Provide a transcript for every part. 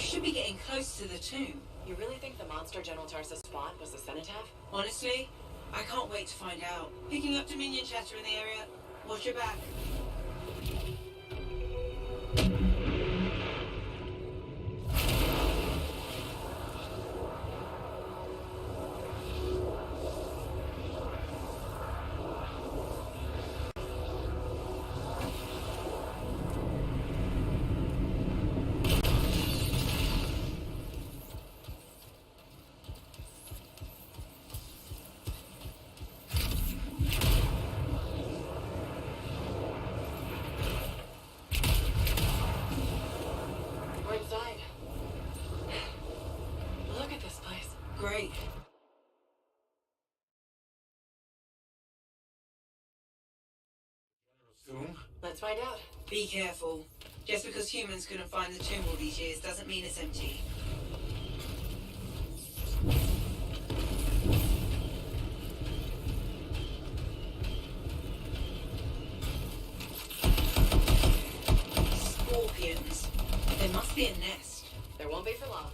Should be getting close to the tomb. You really think the monster General Tarsus spot was the cenotaph? Honestly, I can't wait to find out. Picking up Dominion chatter in the area. Watch your back. Great. Let's find out. Be careful. Just because humans couldn't find the tomb all these years doesn't mean it's empty. Scorpions. There must be a nest. There won't be for long.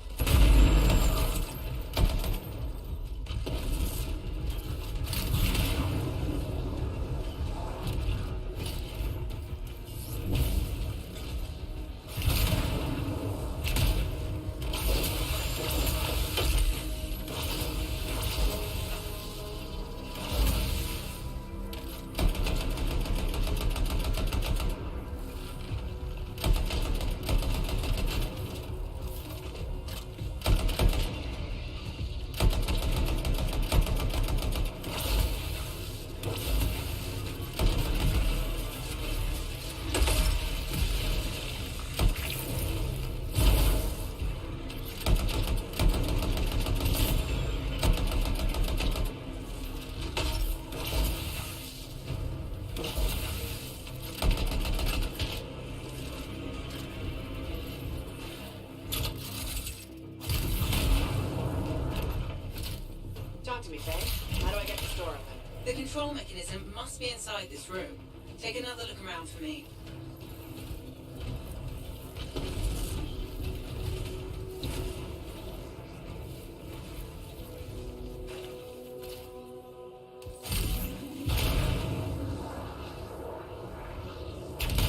Talk to me, Faye. How do I get this door open? The control mechanism must be inside this room. Take another look around for me.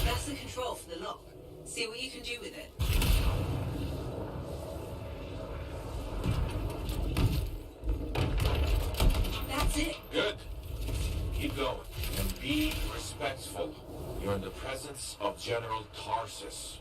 That's the control for the lock. See what you can do with it. That's it. Good. Keep going. And be respectful. You're in the presence of General Tarsus.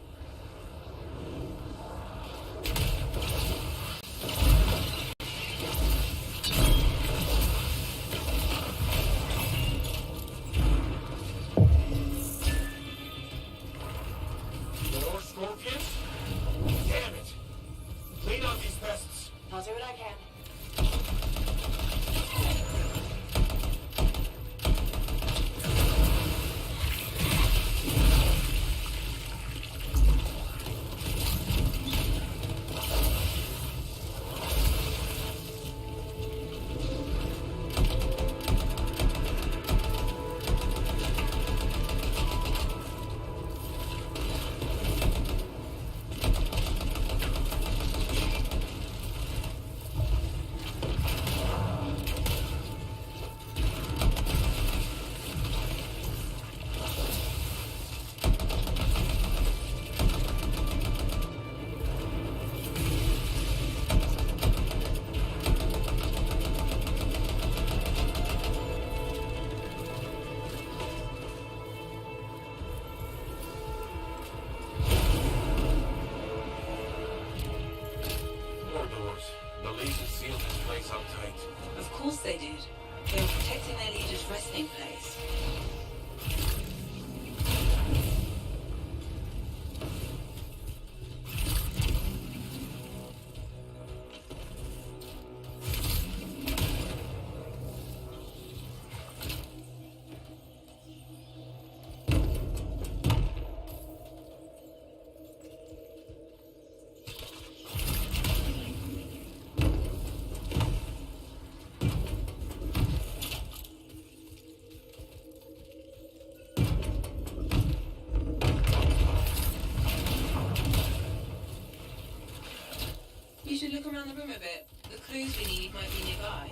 clues we need might be nearby.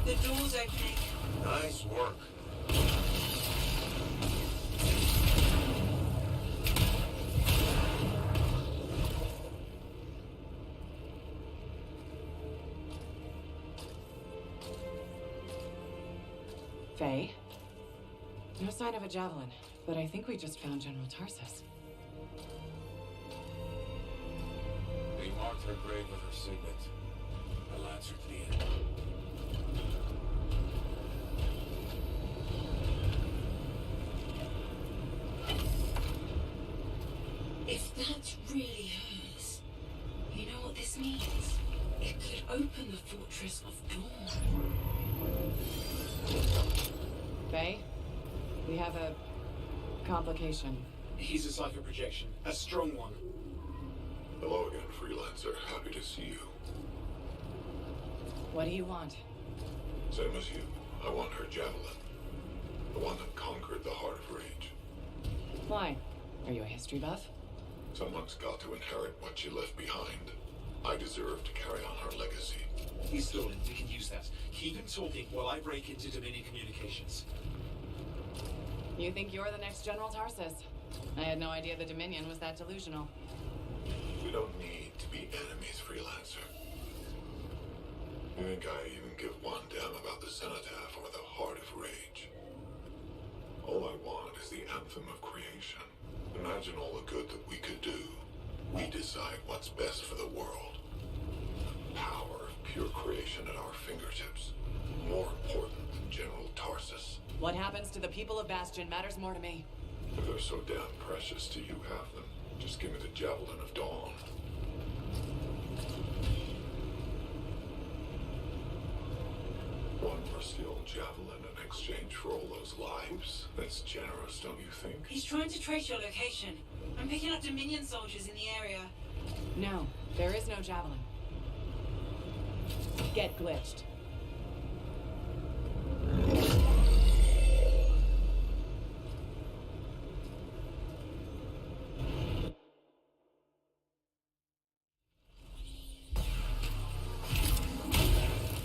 The door's opening. Nice work. Faye? No sign of a javelin, but I think we just found General Tarsus. They marked her grave with her signet. A lancer to the end. If that's really hers, you know what this means? It could open the Fortress of Dawn. Faye? We have a complication. He's a cipher projection. A strong one. Hello again, Freelancer. Happy to see you. What do you want? Same as you. I want her javelin. The one that conquered the Heart of Rage. Why? Are you a history buff? Someone's got to inherit what she left behind. I deserve to carry on her legacy. He's stolen. We can use that. Keep him talking while I break into Dominion communications. You think you're the next General Tarsus? I had no idea the Dominion was that delusional. We don't need to be enemies, Freelancer. You think I even give one damn about the Cenotaph or the Heart of Rage? All I want is the Anthem of creation. Imagine all the good that we could do. We decide what's best for the world. The power of pure creation at our fingertips. More important than General Tarsus. What happens to the people of Bastion matters more to me. If they're so damn precious to you have them, just give me the Javelin of Dawn. One rusty old javelin in exchange for all those lives? That's generous, don't you think? He's trying to trace your location. I'm picking up Dominion soldiers in the area. No, there is no javelin. Get glitched.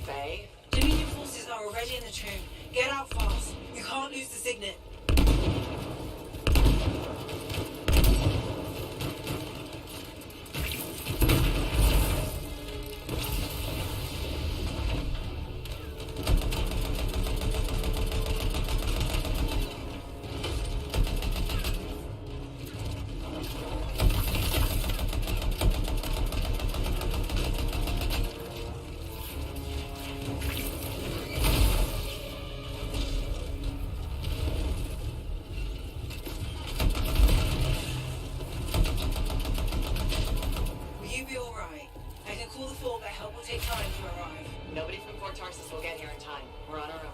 Faye? Dominion forces are already in the tomb. Get out fast. You can't lose the signet. Will you be alright? I can call the fort, but help will take time to arrive. Nobody from Fort Tarsus will get here in time. We're on our own.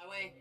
My way.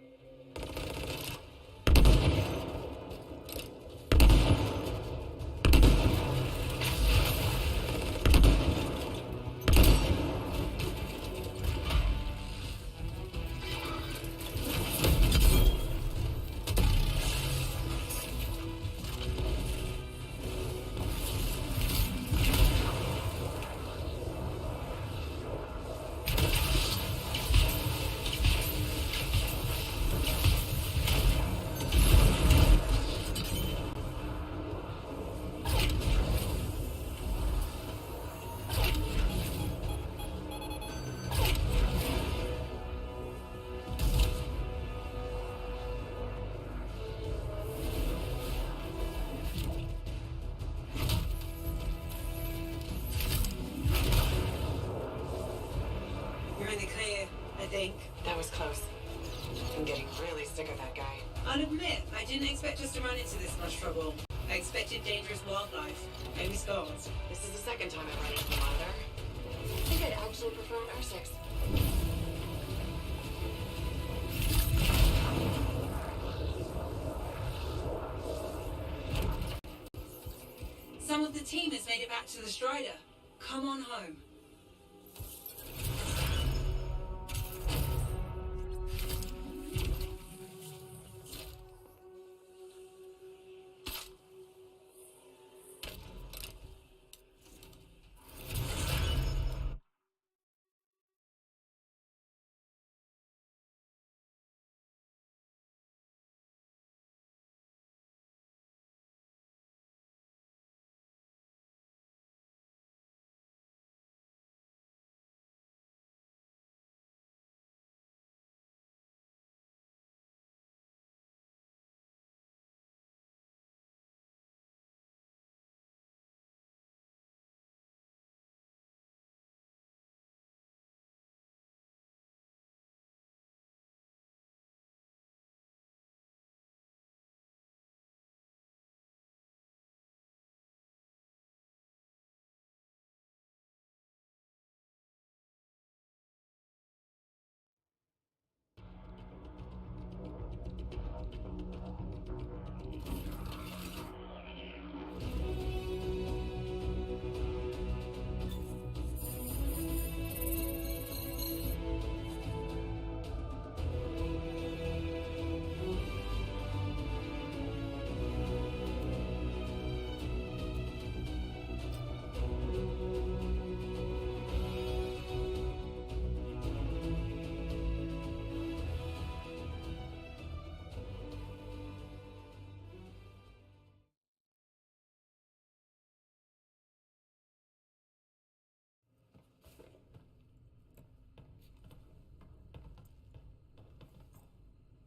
You're in the clear, I think. That was close. I'm getting really sick of that guy. I'll admit, I didn't expect us to run into this much trouble. I expected dangerous wildlife. Maybe scars. This is the second time I've run into the monitor. I think I'd actually prefer an R6. Some of the team has made it back to the Strider. Come on home.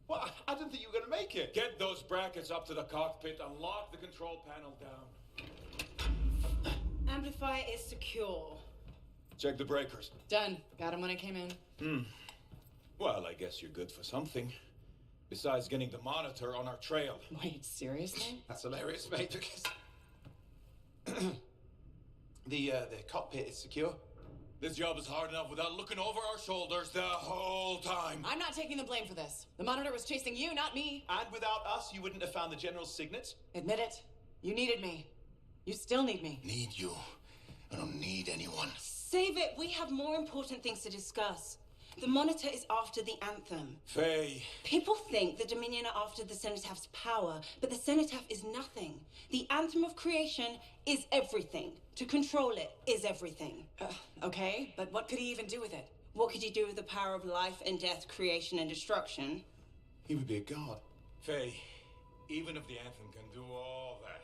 Well, I didn't think you were going to make it. Get those brackets up to the cockpit and lock the control panel down. Amplifier is secure. Check the breakers. Done. Got him when I came in. Well, I guess you're good for something. Besides getting the monitor on our trail. Wait, seriously? That's hilarious, mate, because... the cockpit is secure. This job is hard enough without looking over our shoulders the whole time. I'm not taking the blame for this. The monitor was chasing you, not me. And without us, you wouldn't have found the General's signet? Admit it. You needed me. You still need me. Need you. I don't need anyone. Save it. We have more important things to discuss. The Monitor is after the Anthem. Faye. People think the Dominion are after the Cenotaph power, but the Cenotaph is nothing. The Anthem of creation is everything. To control it is everything. Okay, but what could he even do with it? What could you do with the power of life and death, creation and destruction? He would be a god. Faye, even if the Anthem can do all that,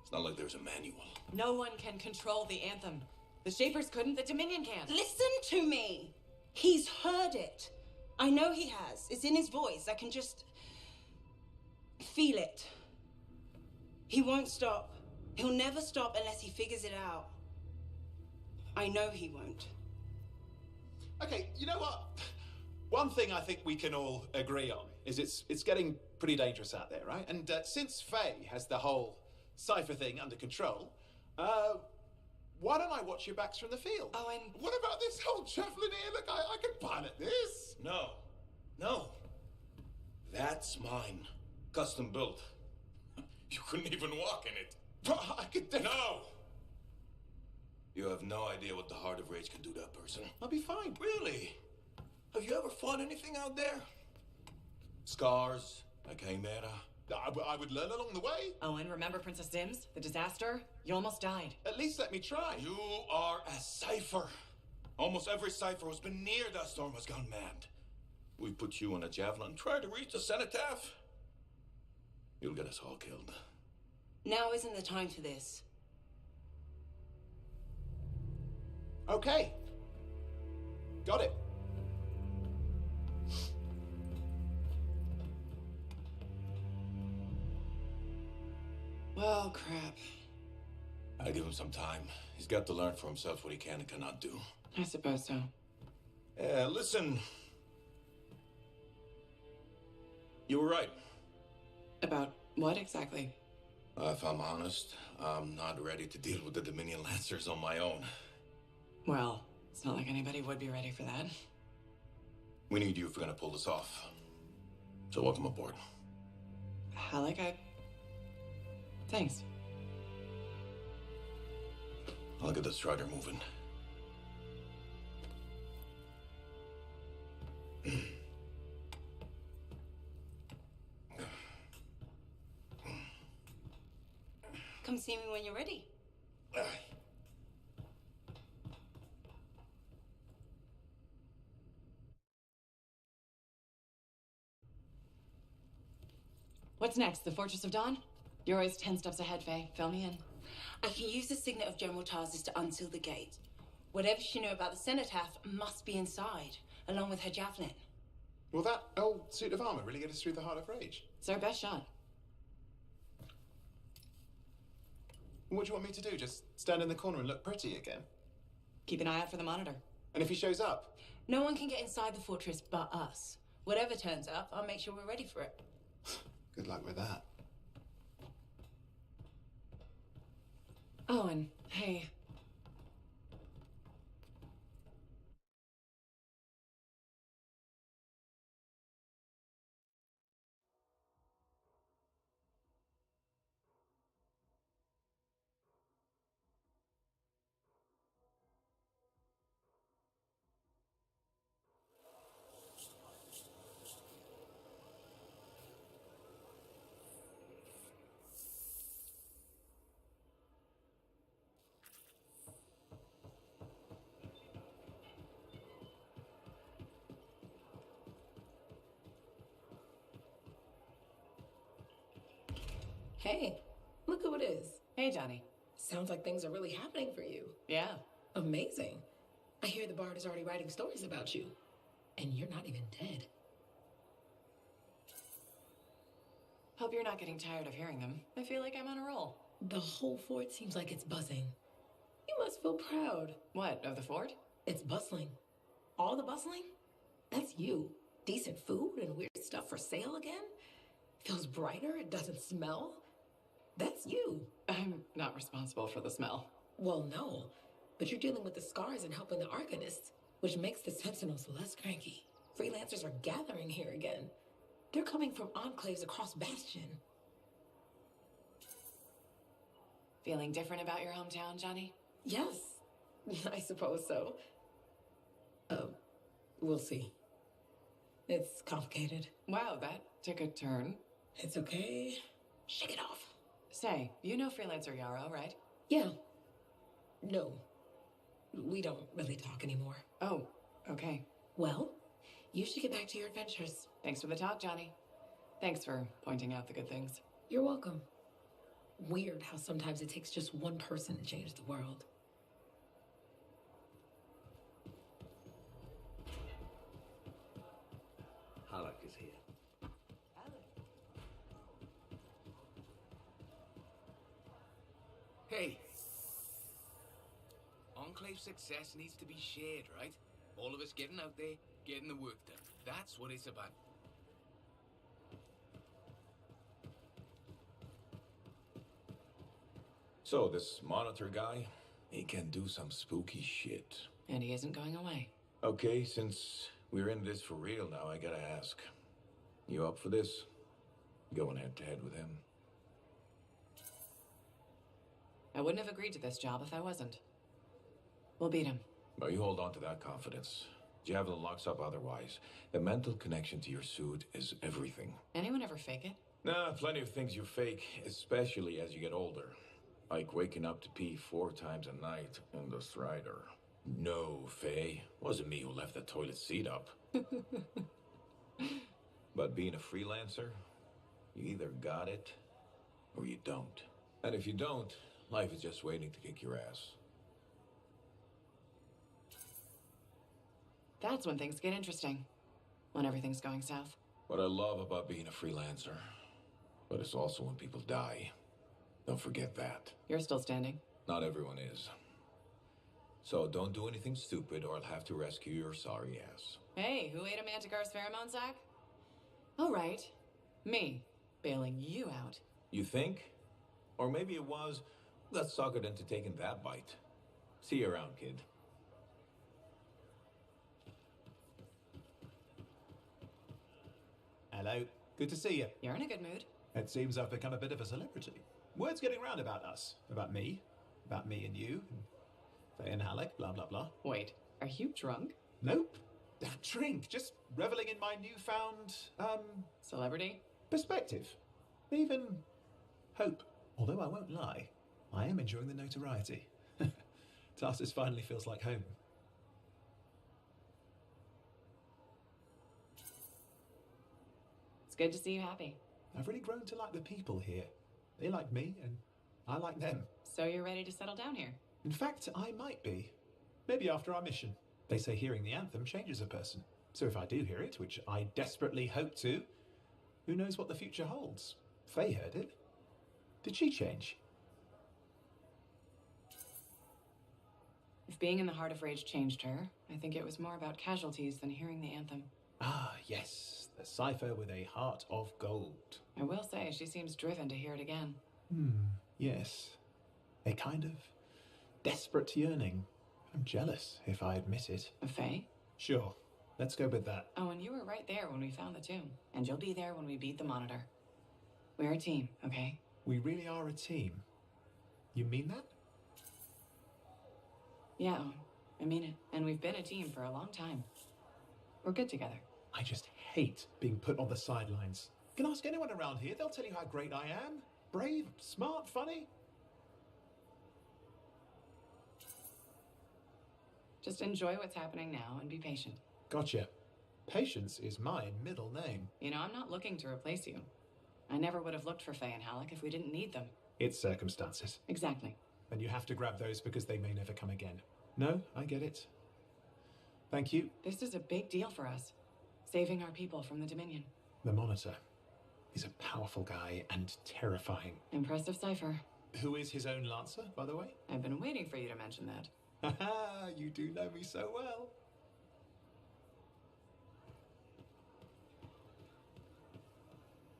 It's not like there's a manual. No one can control the Anthem. The Shapers couldn't, the Dominion can. Listen to me. He's heard it. I know he has. It's in his voice. I can just feel it. He won't stop. He'll never stop unless he figures it out. I know he won't. Okay, you know what? One thing I think we can all agree on is it's getting pretty dangerous out there, right? And since Faye has the whole cipher thing under control, why don't I watch your backs from the field? Oh, and What about this whole javelin here? Look, I can pilot this. no. No. That's mine. Custom built. You couldn't even walk in it. I could do. No! You have no idea what the Heart of Rage can do to a person. I'll be fine. Really? Have you ever fought anything out there? Scars, a chimera. I would learn along the way. Oh, and remember Princess Dims? The disaster? You almost died. At least let me try. You are a cipher. Almost every cipher who's been near that storm has gone mad. We put you on a javelin, try to reach the cenotaph. You'll get us all killed. Now isn't the time for this. Okay. Got it. Well, crap. I give him some time. He's got to learn for himself what he can and cannot do. I suppose so. Listen. You were right. About what exactly? If I'm honest, I'm not ready to deal with the Dominion Lancers on my own. Well, it's not like anybody would be ready for that. We need you if we're gonna pull this off. So welcome aboard. Thanks. I'll get the strider moving. Come see me when you're ready. What's next? The Fortress of Dawn? You're always 10 steps ahead, Faye. Fill me in. I can use the signet of General Tarsus to unseal the gate. Whatever she knew about the cenotaph must be inside, along with her javelin. Will that old suit of armor really get us through the Heart of Rage? It's our best shot. What do you want me to do? Just stand in the corner and look pretty again? Keep an eye out for the monitor. And if he shows up? No one can get inside the fortress but us. Whatever turns up, I'll make sure we're ready for it. Good luck with that. Oh, and hey. Hey, look who it is. Hey, Johnny. Sounds like things are really happening for you. Yeah. Amazing. I hear the Bard is already writing stories about you. And you're not even dead. Hope you're not getting tired of hearing them. I feel like I'm on a roll. The whole fort seems like it's buzzing. You must feel proud. What, of the fort? It's bustling. All the bustling? That's you. Decent food and weird stuff for sale again? Feels brighter, it doesn't smell. That's you. I'm not responsible for the smell. Well, no. But you're dealing with the scars and helping the Arcanists, which makes the Sentinels less cranky. Freelancers are gathering here again. They're coming from enclaves across Bastion. Feeling different about your hometown, Johnny? Yes, I suppose so. We'll see. It's complicated. Wow, that took a turn. It's okay. Shake it off. Say, you know Freelancer Yarrow, right? Yeah. No. We don't really talk anymore. Oh, okay. Well, you should get back to your adventures. Thanks for the talk, Johnny. Thanks for pointing out the good things. You're welcome. Weird how sometimes it takes just one person to change the world. Halleck is here. Hey. Enclave success needs to be shared, right? All of us getting out there, getting the work done. That's what it's about. So, this monitor guy, he can do some spooky shit. And he isn't going away. Okay, since we're in this for real now, I gotta ask. You up for this? Going head to head with him? I wouldn't have agreed to this job if I wasn't. We'll beat him. Well, you hold on to that confidence. Javelin locks up otherwise. The mental connection to your suit is everything. Anyone ever fake it? Nah, plenty of things you fake, especially as you get older. Like waking up to pee 4 times a night in the Strider. No, Faye. Wasn't me who left the toilet seat up. But being a freelancer, you either got it or you don't. And if you don't, life is just waiting to kick your ass. That's when things get interesting. When everything's going south. What I love about being a freelancer, but it's also when people die. Don't forget that. You're still standing. Not everyone is. So don't do anything stupid or I'll have to rescue your sorry ass. Hey, who ate a Manticore's pheromone sac? All right. Me. Bailing you out. You think? Or maybe it was, let's suck it into taking that bite. See you around, kid. Hello. Good to see you. You're in a good mood. It seems I've become a bit of a celebrity. Word's getting round about us. About me and you. Faye and Halleck, blah, blah, blah. Wait, are you drunk? Nope. Don't drink. Just reveling in my newfound, Celebrity? perspective. Even hope. Although I won't lie, I am enjoying the notoriety. Tarsus finally feels like home. It's good to see you happy. I've really grown to like the people here. They like me, and I like them. So you're ready to settle down here? In fact, I might be. Maybe after our mission. They say hearing the anthem changes a person. So if I do hear it, which I desperately hope to, who knows what the future holds? Faye heard it. Did she change? If being in the Heart of Rage changed her, I think it was more about casualties than hearing the anthem. Ah, yes. The cipher with a heart of gold. I will say, she seems driven to hear it again. Yes. A kind of desperate yearning. I'm jealous, if I admit it. Of Faye? Sure. Let's go with that. Oh, and you were right there when we found the tomb. And you'll be there when we beat the Monitor. We're a team, okay? We really are a team. You mean that? Yeah, I mean it. And we've been a team for a long time. We're good together. I just hate being put on the sidelines. You can ask anyone around here, they'll tell you how great I am. Brave, smart, funny. Just enjoy what's happening now and be patient. Gotcha. Patience is my middle name. You know, I'm not looking to replace you. I never would have looked for Faye and Halleck if we didn't need them. It's circumstances. Exactly. And you have to grab those because they may never come again. No, I get it. Thank you. This is a big deal for us. Saving our people from the Dominion. The Monitor. He's a powerful guy and terrifying. Impressive cipher. Who is his own Lancer, by the way? I've been waiting for you to mention that. Haha, you do know me so well.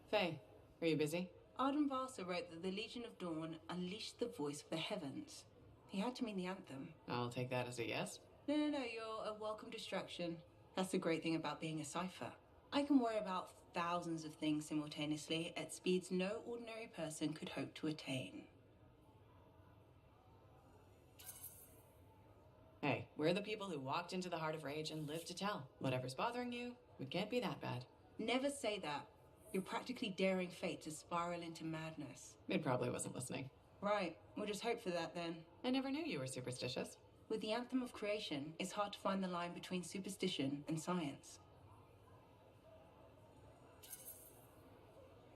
Faye, are you busy? Arden Varsa wrote that the Legion of Dawn unleashed the voice of the heavens. He had to mean the anthem. I'll take that as a yes. No, you're a welcome distraction. That's the great thing about being a cipher. I can worry about thousands of things simultaneously at speeds no ordinary person could hope to attain. Hey, we're the people who walked into the Heart of Rage and lived to tell. Whatever's bothering you, it can't be that bad. Never say that. You're practically daring fate to spiral into madness. It probably wasn't listening. Right, we'll just hope for that then. I never knew you were superstitious. With the Anthem of Creation, it's hard to find the line between superstition and science.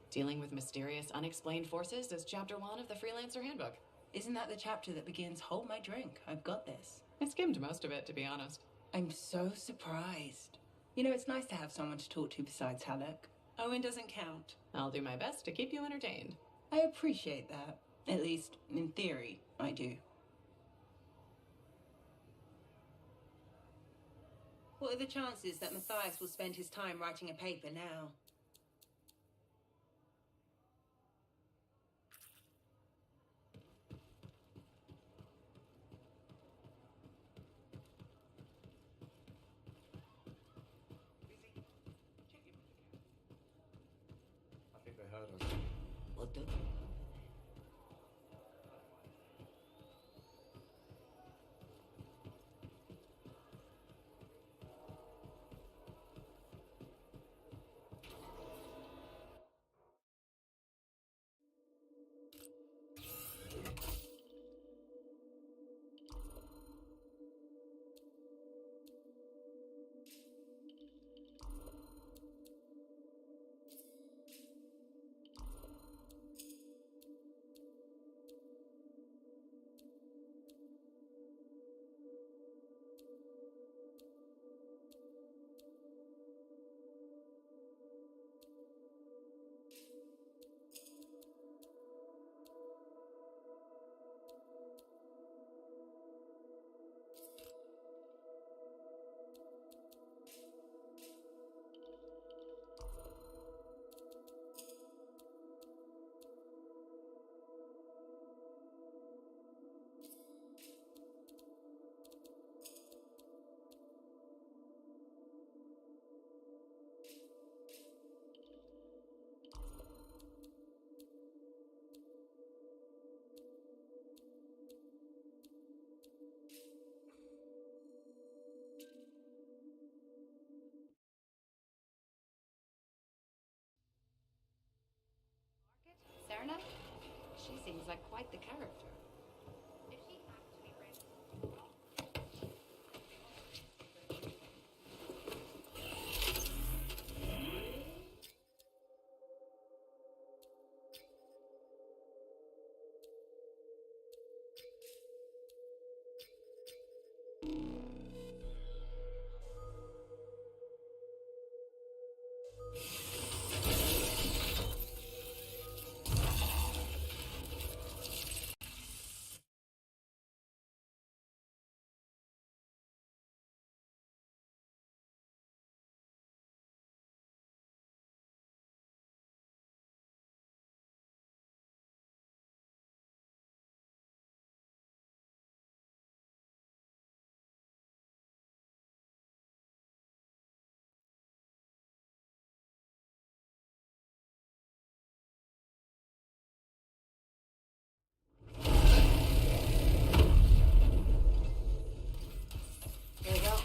Dealing with mysterious, unexplained forces is Chapter 1 of the Freelancer Handbook. Isn't that the chapter that begins, "Hold my drink, I've got this"? I skimmed most of it, to be honest. I'm so surprised. You know, it's nice to have someone to talk to besides Halleck. Owen doesn't count. I'll do my best to keep you entertained. I appreciate that. At least, in theory, I do. What are the chances that Matthias will spend his time writing a paper now? Doctor. Serna? She seems like quite the character. If she actually brings... There we go.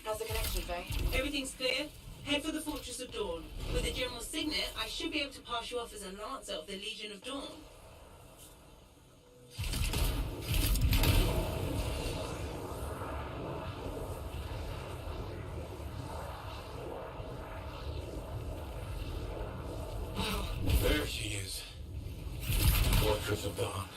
How's the connection, Faye? Everything's clear. Head for the Fortress of Dawn. With the General's signet, I should be able to pass you off as a Lancer of the Legion of Dawn. There she is. Fortress of Dawn.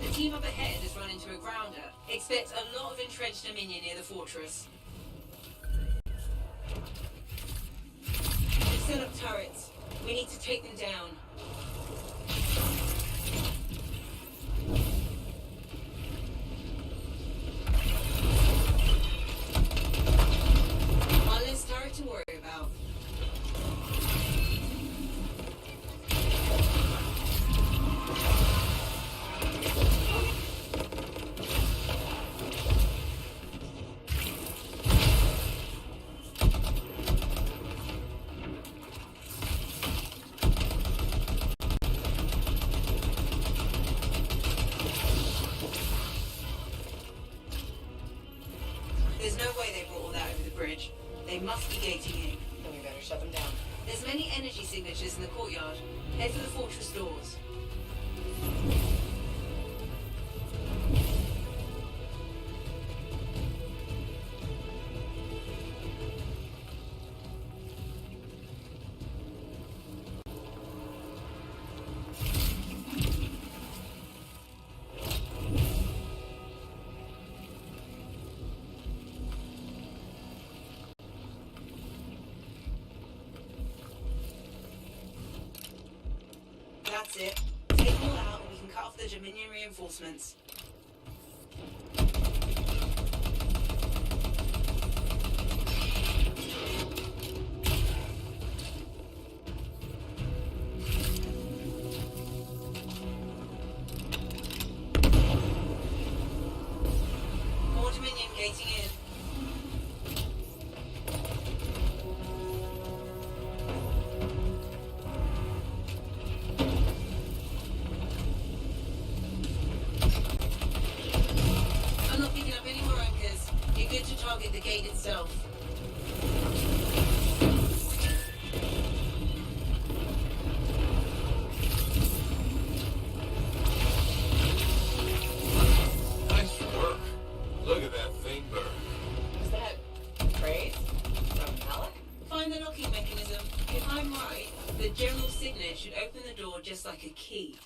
The team up ahead has run into a grounder. Expect a lot of entrenched Dominion near the fortress. They've set up turrets. We need to take them down. One less turret to worry about. There's no way they brought all that over the bridge. They must be gating in. Then we better shut them down. There's many energy signatures in the courtyard. Head for the fortress doors. That's it. Take them all out and we can cut off the Dominion reinforcements. gate itself. Nice work. Look at that thing burn. Was that praise from Alec? Find the locking mechanism. If I'm right, the general signet should open the door just like a key.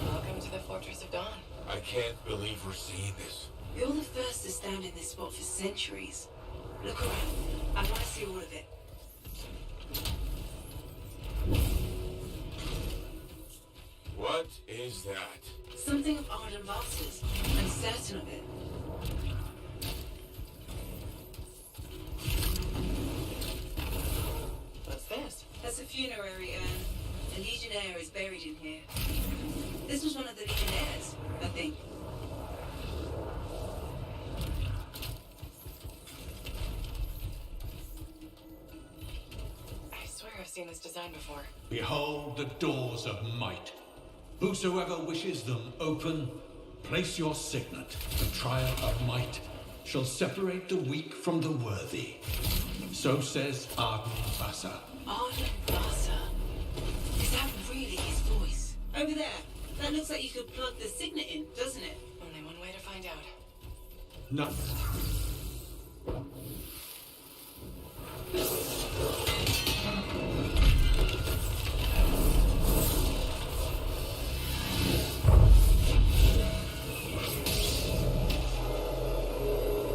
Welcome to the Fortress of Dawn. I can't believe we're seeing this. You're the first to stand in this spot for centuries. Look around. I want to see all of it. What is that? Something of Arden Vass's. I'm certain of it. What's this? That's a funerary urn. A legionnaire is buried in here. This was one of the legionnaires, I think. I swear I've seen this design before. Behold the doors of might. Whosoever wishes them open, place your signet. The trial of might shall separate the weak from the worthy. So says Arden Vassa. Arden Vassa. Is that really his voice? Over there. That looks like you could plug the signet in, doesn't it? Only one way to find out. No.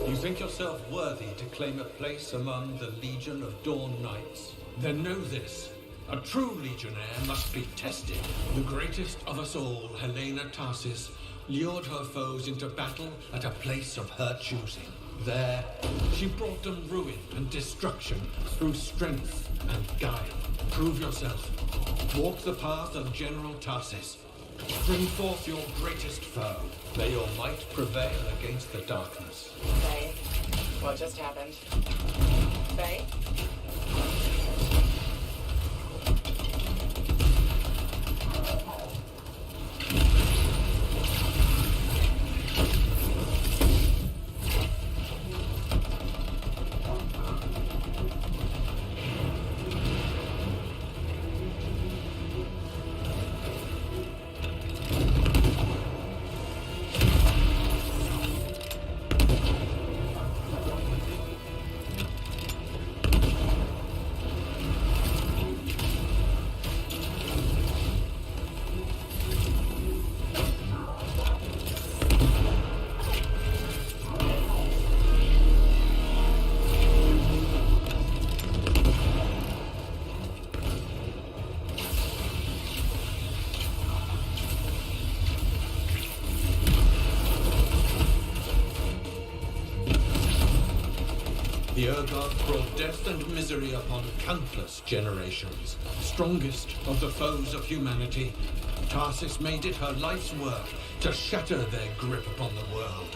You think yourself worthy to claim a place among the Legion of Dawn Knights? Then know this. A true legionnaire must be tested. The greatest of us all, Helena Tarsis, lured her foes into battle at a place of her choosing. There, she brought them ruin and destruction through strength and guile. Prove yourself. Walk the path of General Tarsis. Bring forth your greatest foe. May your might prevail against the darkness. Faye, what just happened? Faye? The Urgot brought death and misery upon countless generations. Strongest of the foes of humanity, Tarsis made it her life's work to shatter their grip upon the world.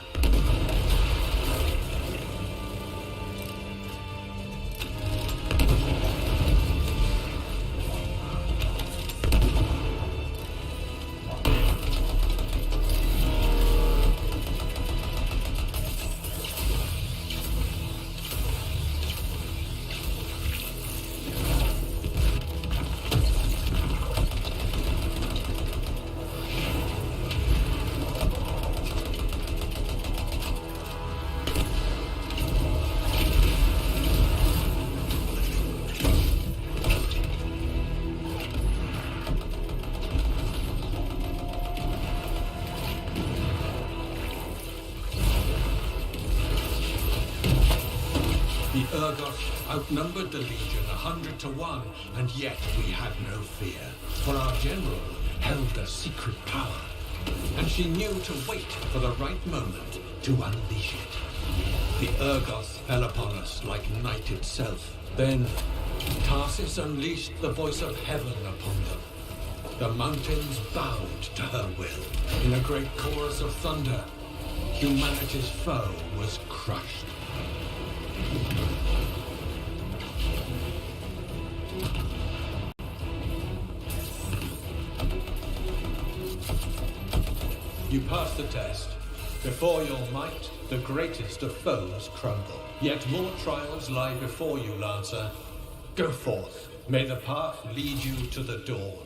The Urgot outnumbered the Legion 100 to 1, and yet we had no fear. For our general held a secret power, and she knew to wait for the right moment to unleash it. The Urgoth fell upon us like night itself. Then Tarsis unleashed the voice of heaven upon them. The mountains bowed to her will. In a great chorus of thunder, humanity's foe was crushed. You passed the test. Before your might, the greatest of foes crumble. Yet more trials lie before you, Lancer. Go forth. May the path lead you to the dawn.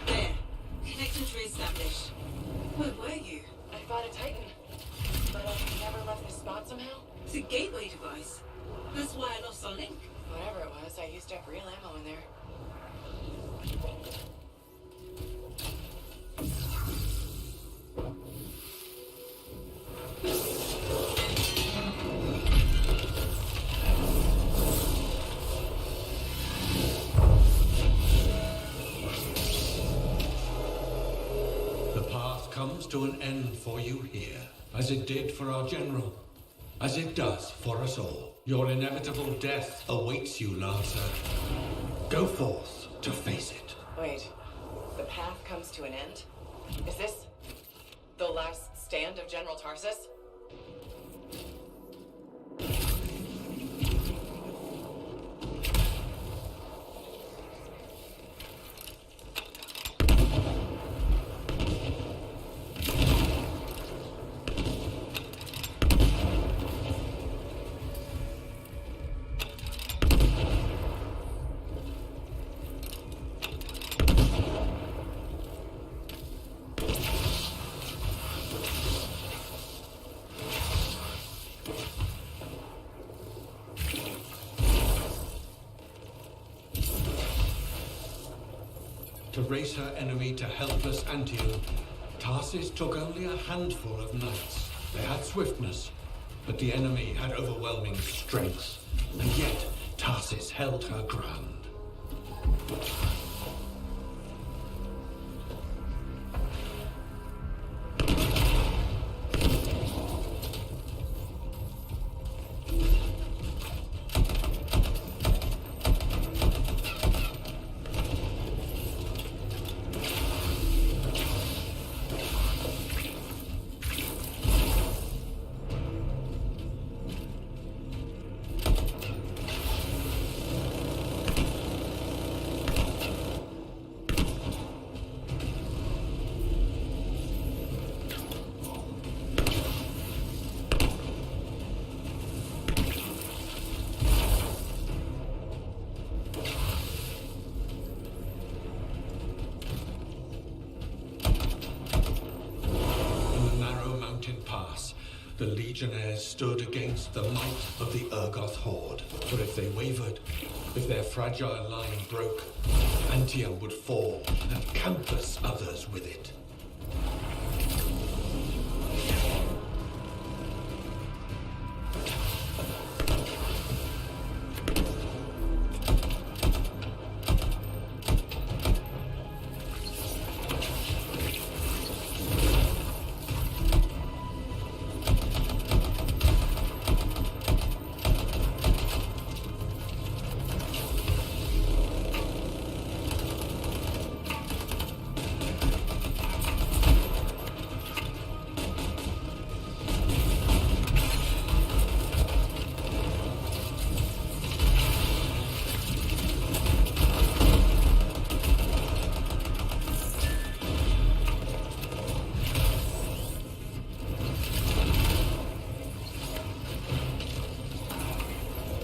There. Connections re-established. Where were you? I fought a Titan, but I never left the spot somehow. It's a gateway device. That's why I lost our link. Whatever it was, I used up real ammo in there. The path comes to an end for you here, as it did for our general, as it does for us all. Your inevitable death awaits you, Lancer. Go forth to face it. Wait, the path comes to an end? Is this the last stand of General Tarsus? To race her enemy to helpless Anthem, Tarsus took only a handful of knights. They had swiftness, but the enemy had overwhelming strength, and yet Tarsus held her ground. The Legionnaires stood against the might of the Urgoth horde. But if they wavered, if their fragile line broke, Anthem would fall, and countless others with it.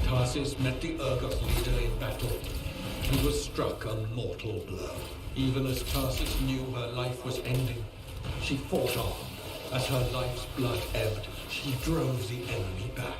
Tarsus met the Urgoth leader in battle and was struck a mortal blow. Even as Tarsus knew her life was ending, she fought on. As her life's blood ebbed, she drove the enemy back.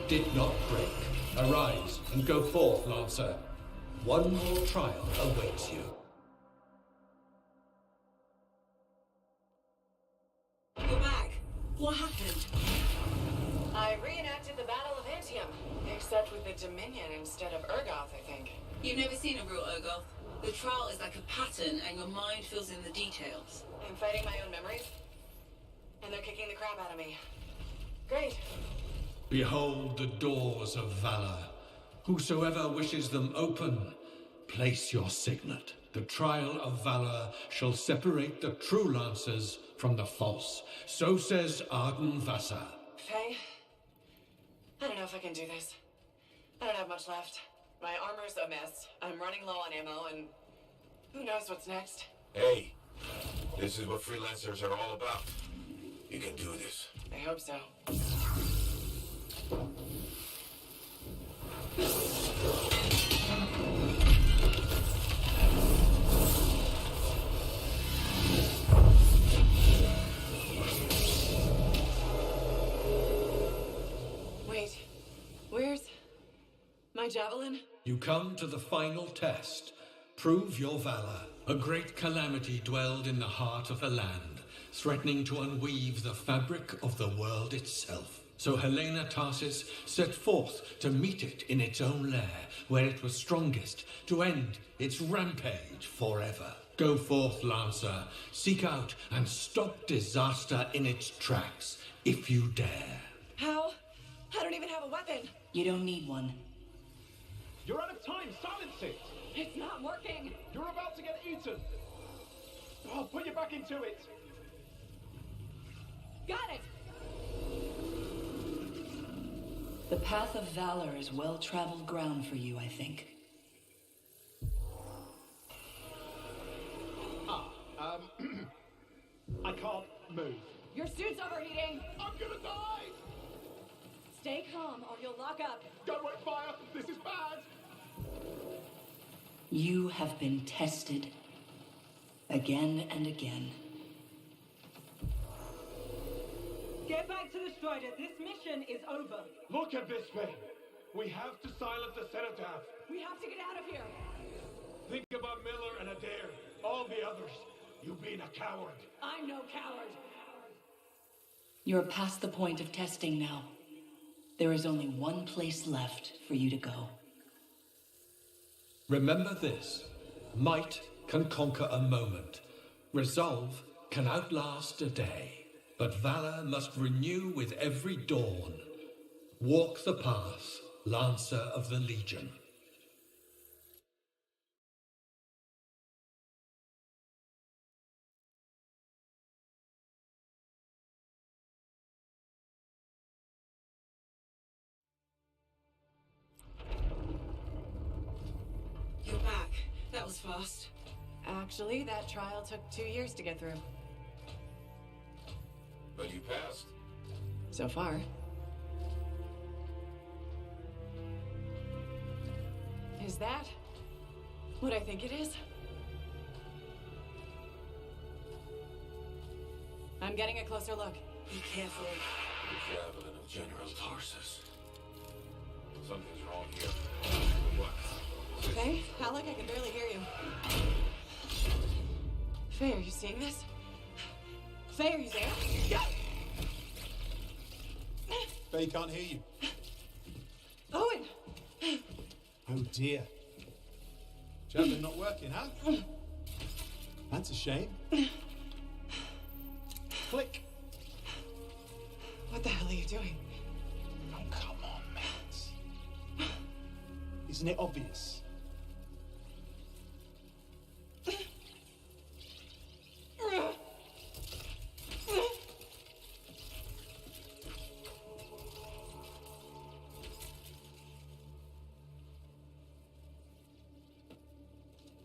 did not break. Arise and go forth, Lancer. One more trial awaits you. You're back. What happened? I reenacted the Battle of Anthem, except with the Dominion instead of Urgoth, I think. You've never seen a real Urgoth. The trial is like a pattern, and your mind fills in the details. I'm fighting my own memories, and they're kicking the crap out of me. Great. Behold the doors of valor. Whosoever wishes them open, place your signet. The trial of valor shall separate the true lancers from the false. So says Arden Vassar. Faye, I don't know if I can do this. I don't have much left. My armor's a mess. I'm running low on ammo, and who knows what's next. Hey, this is what freelancers are all about. You can do this. I hope so. Wait, where's my javelin? You come to the final test. Prove your valor. A great calamity dwelled in the heart of the land, threatening to unweave the fabric of the world itself. So Helena Tarsis set forth to meet it in its own lair, where it was strongest, to end its rampage forever. Go forth, Lancer. Seek out and stop disaster in its tracks, if you dare. How? I don't even have a weapon. You don't need one. You're out of time. Silence it. It's not working. You're about to get eaten. I'll put you back into it. Got it. The path of valor is well-traveled ground for you, I think. I can't move. Your suit's overheating. I'm gonna die! Stay calm or you'll lock up. Don't wait fire! This is bad! You have been tested. Again and again. Get back to the Strider. This mission is over. Look at this thing! We have to silence the cenotaph. We have to get out of here. Think about Miller and Adair. All the others. You've been a coward. I'm no coward. You're past the point of testing now. There is only one place left for you to go. Remember this. Might can conquer a moment. Resolve can outlast a day. But valor must renew with every dawn. Walk the path, Lancer of the Legion. You're back. That was fast. Actually, that trial took 2 years to get through. But you passed. So far. Is that what I think it is? I'm getting a closer look. Be careful. The javelin of General Tarsus. Something's wrong here. What? Faye? Alec, I can barely hear you. Faye, are you seeing this? Faye, are you there? Yeah. Faye can't hear you. Owen! Oh dear. Javelin not working, huh? That's a shame. Click. What the hell are you doing? Oh, come on, Matt. Isn't it obvious?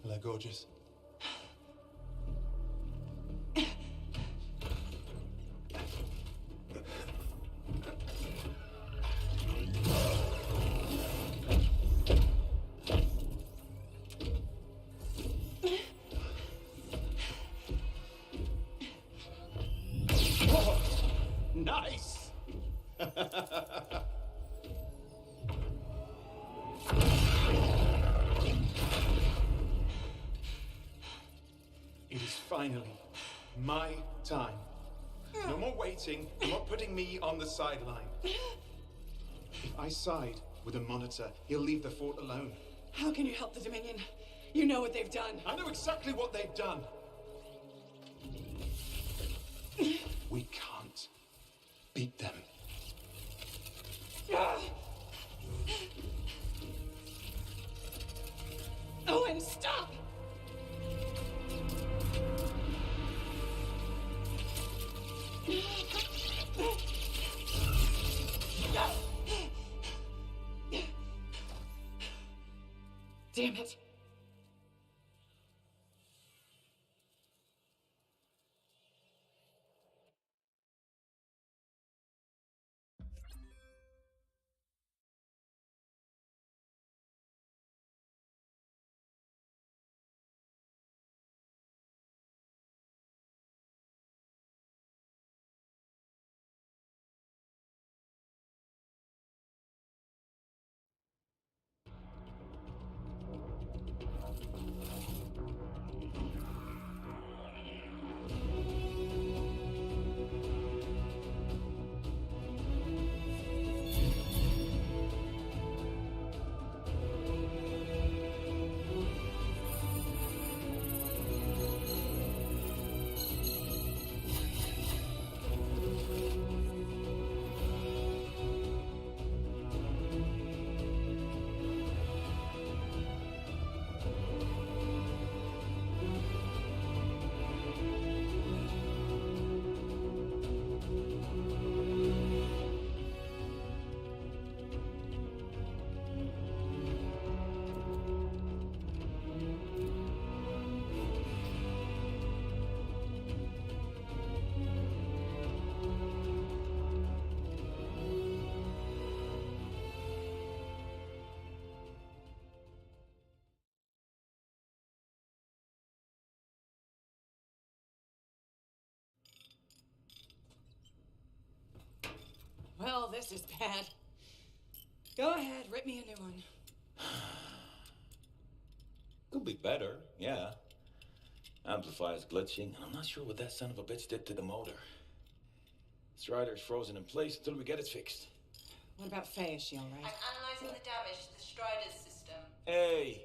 Hello, gorgeous. Oh, nice! finally my time. No more waiting, no more putting me on the sideline. If I side with a monitor, he'll leave the fort alone. How can you help the Dominion? You know what they've done. I know exactly what they've done. We can't beat them. Owen, stop! Damn it. Well, this is bad. Go ahead, rip me a new one. Could be better, yeah. Amplifier's glitching, and I'm not sure what that son of a bitch did to the motor. Strider's frozen in place until we get it fixed. What about Faye? Is she all right? I'm analyzing the damage to the Strider's system. Hey,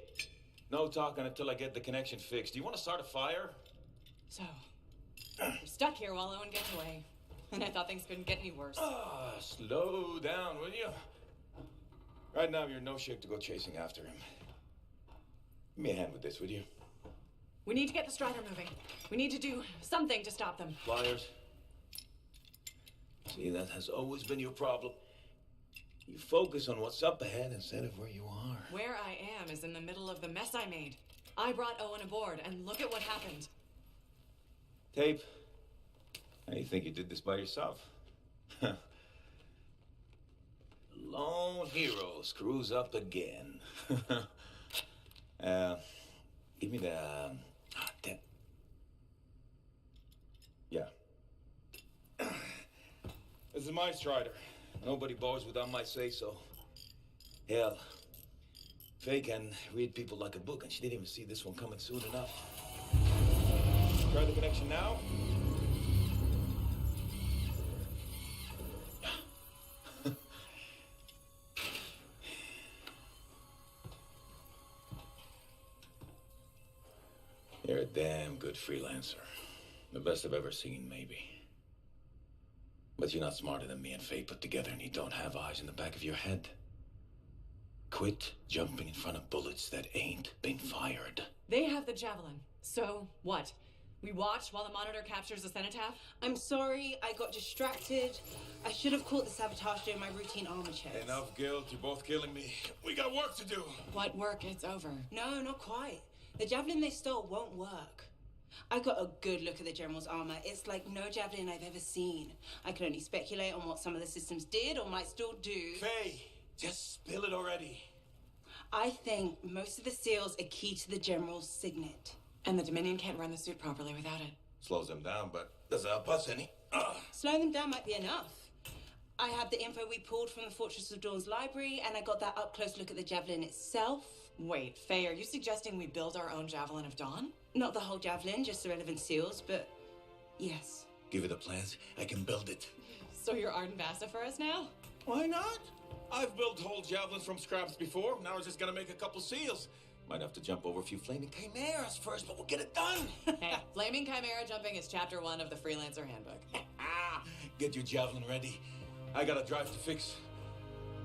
no talking until I get the connection fixed. Do you want to start a fire? So, we're stuck here while Owen gets away. And I thought things couldn't get any worse. Slow down, will you? Right now, you're no shape to go chasing after him. Give me a hand with this, would you? We need to get the Strider moving. We need to do something to stop them. Flyers. See, that has always been your problem. You focus on what's up ahead instead of where you are. Where I am is in the middle of the mess I made. I brought Owen aboard, and look at what happened. Tape. How do you think you did this by yourself? Lone hero screws up again. Give me the... damn. Yeah. This is my Strider. Nobody boards without my say-so. Hell, Faye can read people like a book, and she didn't even see this one coming soon enough. Try the connection now. You're a damn good freelancer. The best I've ever seen, maybe. But you're not smarter than me and Faye put together, and you don't have eyes in the back of your head. Quit jumping in front of bullets that ain't been fired. They have the Javelin. So, what? We watch while the monitor captures the cenotaph? I'm sorry, I got distracted. I should have caught the sabotage during my routine armor checks. Enough guilt, you're both killing me. We got work to do. What work? It's over. No, not quite. The Javelin they stole won't work. I got a good look at the General's armor. It's like no Javelin I've ever seen. I can only speculate on what some of the systems did or might still do. Faye, just spill it already. I think most of the seals are key to the General's signet. And the Dominion can't run the suit properly without it. Slows them down, but doesn't help us any. Slowing them down might be enough. I have the info we pulled from the Fortress of Dawn's library, and I got that up-close look at the Javelin itself. Wait, Faye, are you suggesting we build our own Javelin of Dawn? Not the whole javelin, just the relevant seals, but yes. Give it the plans, I can build it. So you're Arden Bassa for us now? Why not? I've built whole javelins from scraps before. Now we're just gonna make a couple seals. Might have to jump over a few flaming chimeras first, but we'll get it done. Hey, flaming chimera jumping is chapter 1 of the Freelancer Handbook. Get your javelin ready. I got a drive to fix.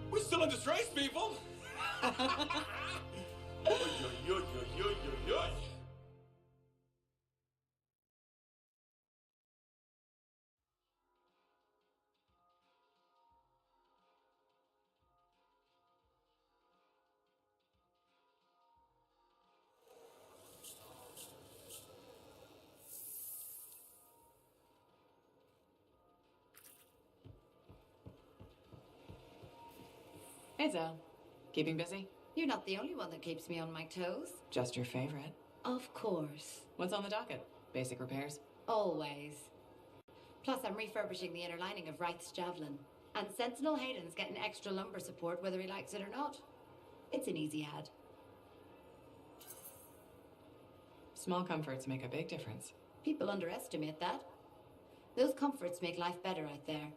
We're still in this race, people. Oy, oy, oy, oy, oy, oy, oy. Hey, Zoe. Keeping busy? You're not the only one that keeps me on my toes. Just your favorite. Of course. What's on the docket? Basic repairs? Always. Plus, I'm refurbishing the inner lining of Wraith's Javelin. And Sentinel Hayden's getting extra lumbar support whether he likes it or not. It's an easy ad. Small comforts make a big difference. People underestimate that. Those comforts make life better out there,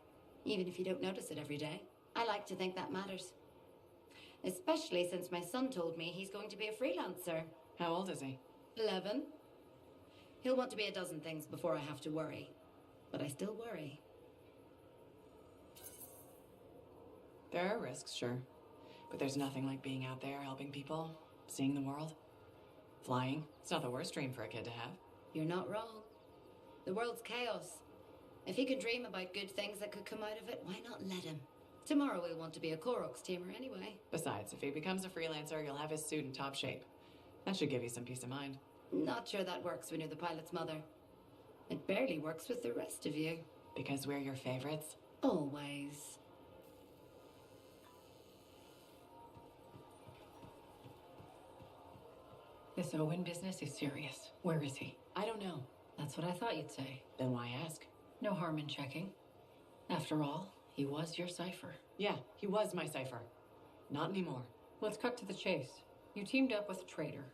even if you don't notice it every day. I like to think that matters. Especially since my son told me he's going to be a freelancer. How old is he? 11. He'll want to be a dozen things before I have to worry. But I still worry. There are risks, sure. But there's nothing like being out there helping people, seeing the world. Flying, it's not the worst dream for a kid to have. You're not wrong. The world's chaos. If he can dream about good things that could come out of it, why not let him? Tomorrow we'll want to be a Koroks teamer anyway. Besides, if he becomes a freelancer, you'll have his suit in top shape. That should give you some peace of mind. Not sure that works when you're the pilot's mother. It barely works with the rest of you. Because we're your favorites? Always. This Owen business is serious. Where is he? I don't know. That's what I thought you'd say. Then why ask? No harm in checking. After all, he was your cipher. Yeah, he was my cipher. Not anymore. Let's cut to the chase. You teamed up with a traitor.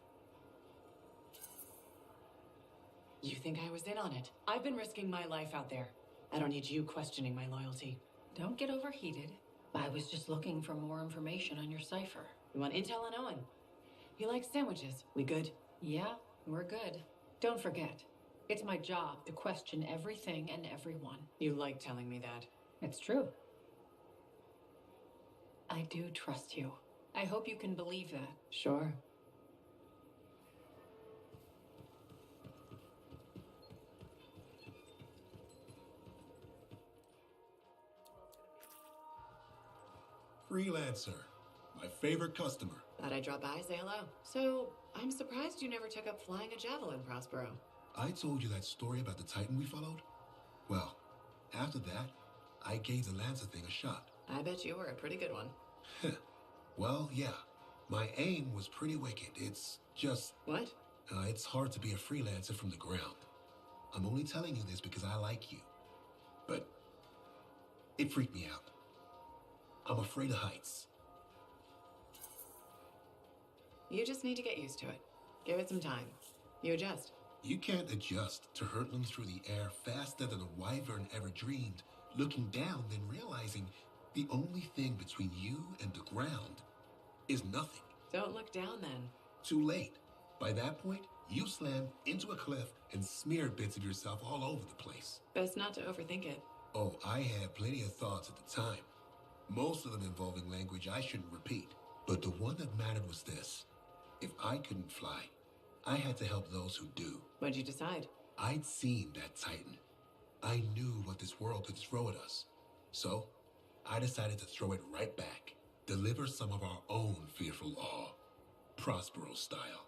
You think I was in on it? I've been risking my life out there. I don't need you questioning my loyalty. Don't get overheated. I was just looking for more information on your cipher. You want intel on Owen? He likes sandwiches. We good? Yeah, we're good. Don't forget, it's my job to question everything and everyone. You like telling me that. It's true. I do trust you. I hope you can believe that. Sure. Freelancer, my favorite customer. Thought I'd drop by, say hello. So, I'm surprised you never took up flying a javelin, Prospero. I told you that story about the Titan we followed? Well, after that, I gave the Lancer thing a shot. I bet you were a pretty good one. Well, yeah. My aim was pretty wicked. It's just... What? It's hard to be a freelancer from the ground. I'm only telling you this because I like you. But it freaked me out. I'm afraid of heights. You just need to get used to it. Give it some time. You adjust. You can't adjust to hurtling through the air faster than a wyvern ever dreamed, looking down then realizing the only thing between you and the ground is nothing. Don't look down then. Too late. By that point, you slammed into a cliff and smeared bits of yourself all over the place. Best not to overthink it. Oh, I had plenty of thoughts at the time. Most of them involving language I shouldn't repeat. But the one that mattered was this. If I couldn't fly, I had to help those who do. What'd you decide? I'd seen that Titan. I knew what this world could throw at us. So, I decided to throw it right back. Deliver some of our own fearful awe. Prospero style.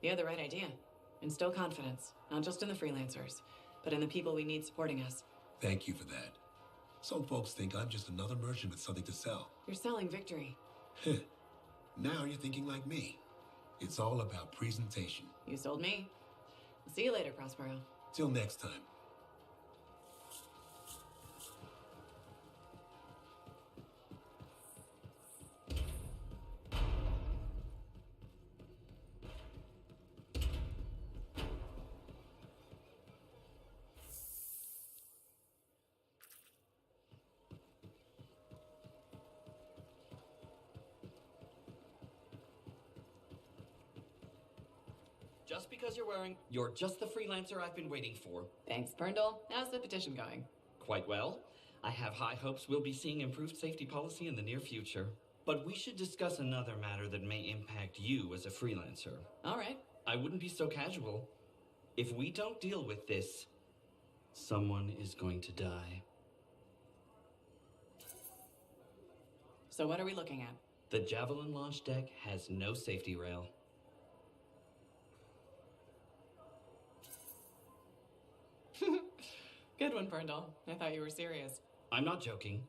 You had the right idea. Instill confidence, not just in the freelancers, but in the people we need supporting us. Thank you for that. Some folks think I'm just another merchant with something to sell. You're selling victory. Now you're thinking like me. It's all about presentation. You sold me. I'll see you later, Prospero. Till next time. just because you're just the freelancer I've been waiting for. Thanks, Brindle. How's the petition going? Quite well. I have high hopes we'll be seeing improved safety policy in the near future. But we should discuss another matter that may impact you as a freelancer. All right. I wouldn't be so casual. If we don't deal with this, someone is going to die. So what are we looking at? The Javelin launch deck has no safety rail. Good one, Brindle. I thought you were serious. I'm not joking.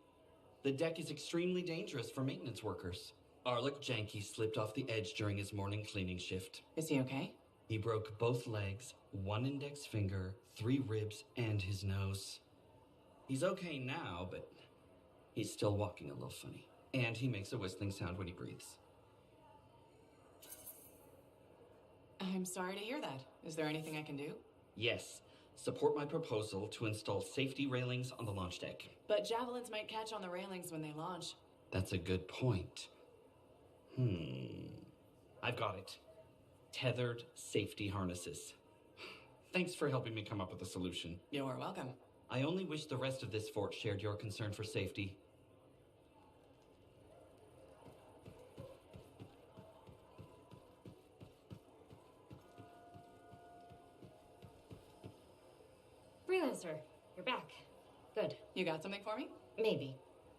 The deck is extremely dangerous for maintenance workers. Arlik Janky slipped off the edge during his morning cleaning shift. Is he okay? He broke both legs, one index finger, 3 ribs, and his nose. He's okay now, but he's still walking a little funny. And he makes a whistling sound when he breathes. I'm sorry to hear that. Is there anything I can do? Yes. Support my proposal to install safety railings on the launch deck. But javelins might catch on the railings when they launch. That's a good point. I've got it. Tethered safety harnesses. Thanks for helping me come up with a solution. You're welcome. I only wish the rest of this fort shared your concern for safety. Freelancer, you're back. Good. You got something for me? Maybe.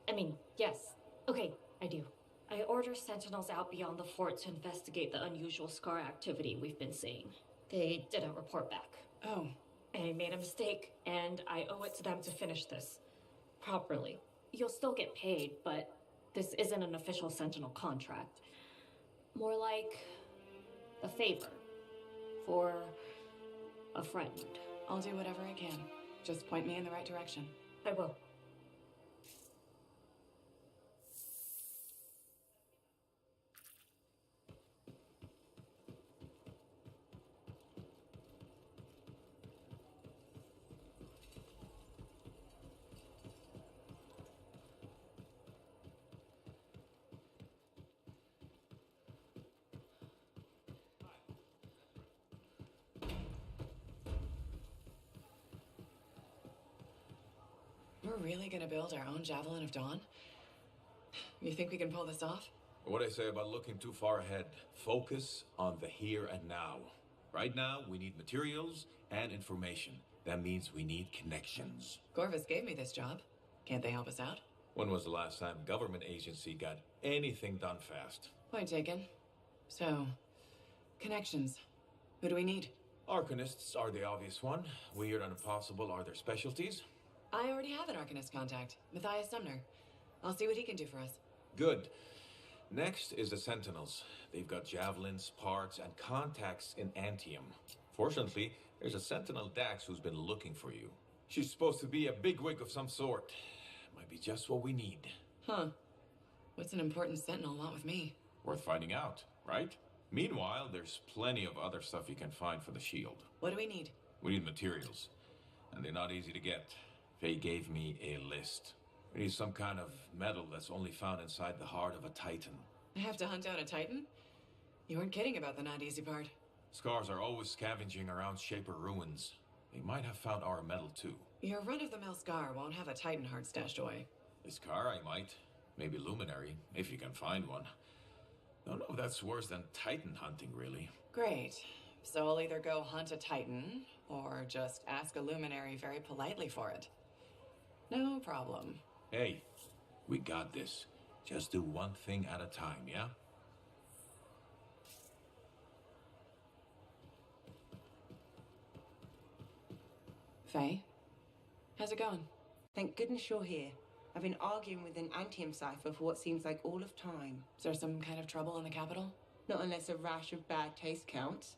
I mean, yes. Okay, I do. I order sentinels out beyond the fort to investigate the unusual scar activity we've been seeing. They didn't report back. Oh. I made a mistake, and I owe it to them to finish this properly. You'll still get paid, but this isn't an official sentinel contract. More like a favor for a friend. I'll do whatever I can. Just point me in the right direction. I will. We're really gonna build our own Javelin of Dawn? You think we can pull this off? What I say about looking too far ahead. Focus on the here and now. Right now, we need materials and information. That means we need connections. Corvus gave me this job. Can't they help us out? When was the last time a government agency got anything done fast? Point taken. So, connections. Who do we need? Arcanists are the obvious one. Weird and impossible are their specialties. I already have an Arcanist contact, Matthias Sumner. I'll see what he can do for us. Good. Next is the Sentinels. They've got javelins, parts, and contacts in Anthem. Fortunately, there's a Sentinel Dax who's been looking for you. She's supposed to be a bigwig of some sort. Might be just what we need. Huh. What's an important Sentinel want with me? Worth finding out, right? Meanwhile, there's plenty of other stuff you can find for the shield. What do we need? We need materials, and they're not easy to get. Faye gave me a list. We need some kind of metal that's only found inside the heart of a Titan. I have to hunt down a Titan? You weren't kidding about the not easy part. Scars are always scavenging around Shaper ruins. They might have found our metal too. Your run-of-the-mill Scar won't have a Titan heart stashed away. This car I might. Maybe Luminary, if you can find one. Don't know if that's worse than Titan hunting, really. Great. So I'll either go hunt a Titan, or just ask a Luminary very politely for it. No problem. Hey, we got this. Just do one thing at a time, yeah? Faye? How's it going? Thank goodness you're here. I've been arguing with an Anthem cipher for what seems like all of time. Is there some kind of trouble in the capital? Not unless a rash of bad taste counts.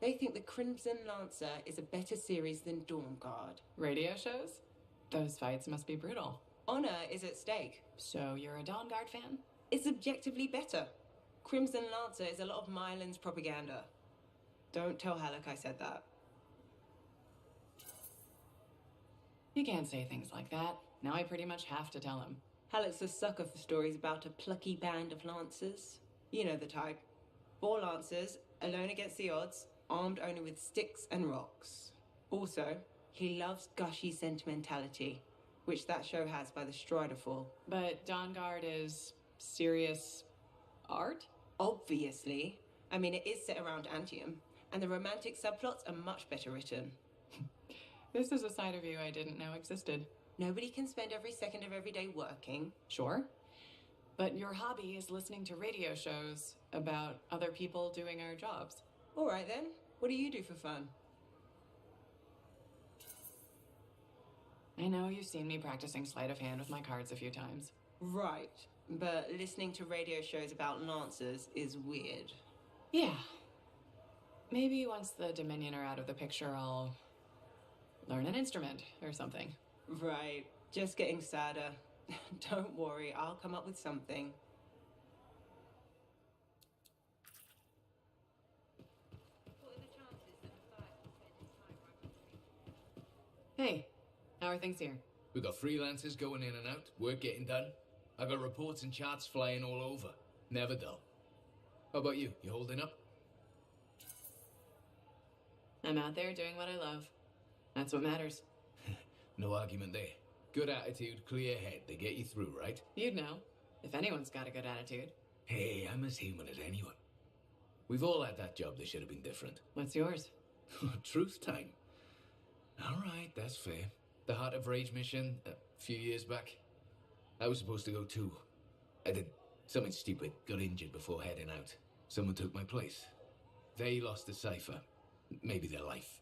They think the Crimson Lancer is a better series than Dawn Guard. Radio shows? Those fights must be brutal. Honor is at stake. So you're a Dawn Guard fan? It's objectively better. Crimson Lancer is a lot of Mylan's propaganda. Don't tell Halleck I said that. You can't say things like that. Now I pretty much have to tell him. Halleck's a sucker for stories about a plucky band of lancers. You know the type. 4 lancers, alone against the odds, armed only with sticks and rocks. Also, he loves gushy sentimentality, which that show has by the Strider Fall. But Dawn Guard is serious art? Obviously. I mean, it is set around Anthem, and the romantic subplots are much better written. This is a side of you I didn't know existed. Nobody can spend every second of every day working. Sure. But your hobby is listening to radio shows about other people doing our jobs. All right then. What do you do for fun? I know you've seen me practicing sleight of hand with my cards a few times. Right. But listening to radio shows about Lancers is weird. Yeah. Maybe once the Dominion are out of the picture, I'll learn an instrument or something. Right. Just getting sadder. Don't worry, I'll come up with something. Hey, how are things here? We got freelancers going in and out, work getting done. I got reports and charts flying all over. Never dull. How about you? You holding up? I'm out there doing what I love. That's what matters. No argument there. Good attitude, clear head. They get you through, right? You'd know, if anyone's got a good attitude. Hey, I'm as human as anyone. We've all had that job that should have been different. What's yours? Truth time. All right, that's fair. The Heart of Rage mission, a few years back. I was supposed to go too. I did something stupid, got injured before heading out. Someone took my place. They lost the cipher. Maybe their life.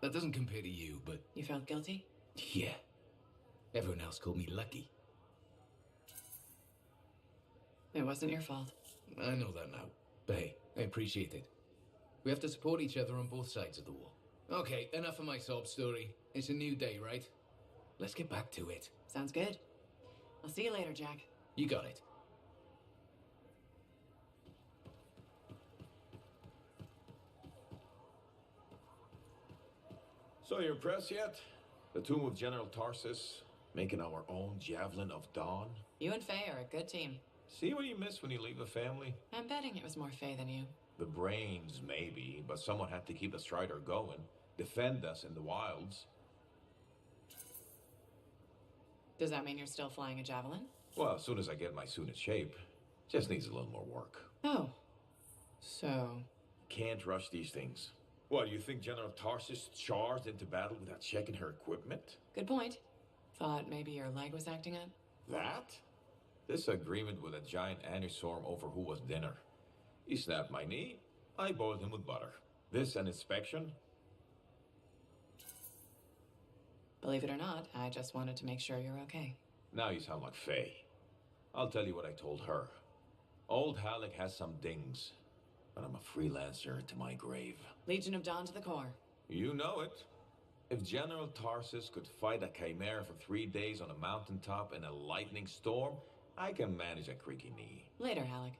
That doesn't compare to you, but... You felt guilty? Yeah. Everyone else called me lucky. It wasn't your fault. I know that now. But hey, I appreciate it. We have to support each other on both sides of the war. Okay, enough of my sob story. It's a new day, right? Let's get back to it. Sounds good. I'll see you later, Jack. You got it. So you impressed yet? The tomb of General Tarsus, making our own Javelin of Dawn? You and Faye are a good team. See what you miss when you leave the family? I'm betting it was more Faye than you. The brains, maybe, but someone had to keep the Strider going, defend us in the wilds. Does that mean you're still flying a Javelin? Well, as soon as I get my suit in shape. Just needs a little more work. Oh. So... Can't rush these things. What, you think General Tarsus charged into battle without checking her equipment? Good point. Thought maybe your leg was acting up? That? This agreement with a giant aneurysm over who was dinner. He snapped my knee, I boiled him with butter. This an inspection? Believe it or not, I just wanted to make sure you're okay. Now you sound like Faye. I'll tell you what I told her. Old Halleck has some dings, but I'm a freelancer to my grave. Legion of Dawn to the core. You know it. If General Tarsus could fight a chimera for 3 days on a mountaintop in a lightning storm, I can manage a creaky knee. Later, Halleck.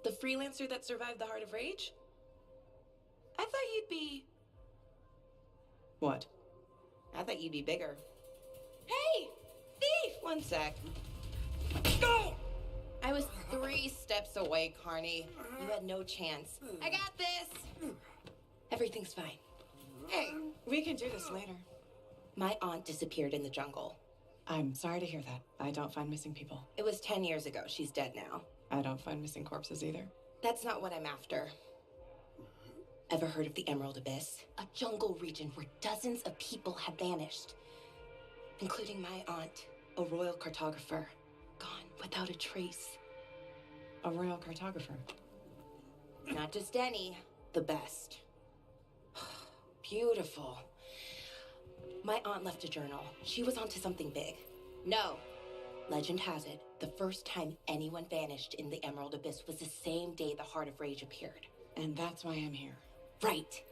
The freelancer that survived the Heart of Rage? I thought you'd be you'd be bigger. Hey! Thief! One sec. Go! I was 3 steps away, Carney. You had no chance. I got this! Everything's fine. Hey, we can do this later. My aunt disappeared in the jungle. I'm sorry to hear that. I don't find missing people. It was 10 years ago. She's dead now. I don't find missing corpses either. That's not what I'm after. Ever heard of the Emerald Abyss? A jungle region where dozens of people have vanished. Including my aunt, a royal cartographer. Gone without a trace. A royal cartographer? Not just any, the best. Beautiful. My aunt left a journal. She was onto something big. No. Legend has it, the first time anyone vanished in the Emerald Abyss was the same day the Heart of Rage appeared. And that's why I'm here. Right.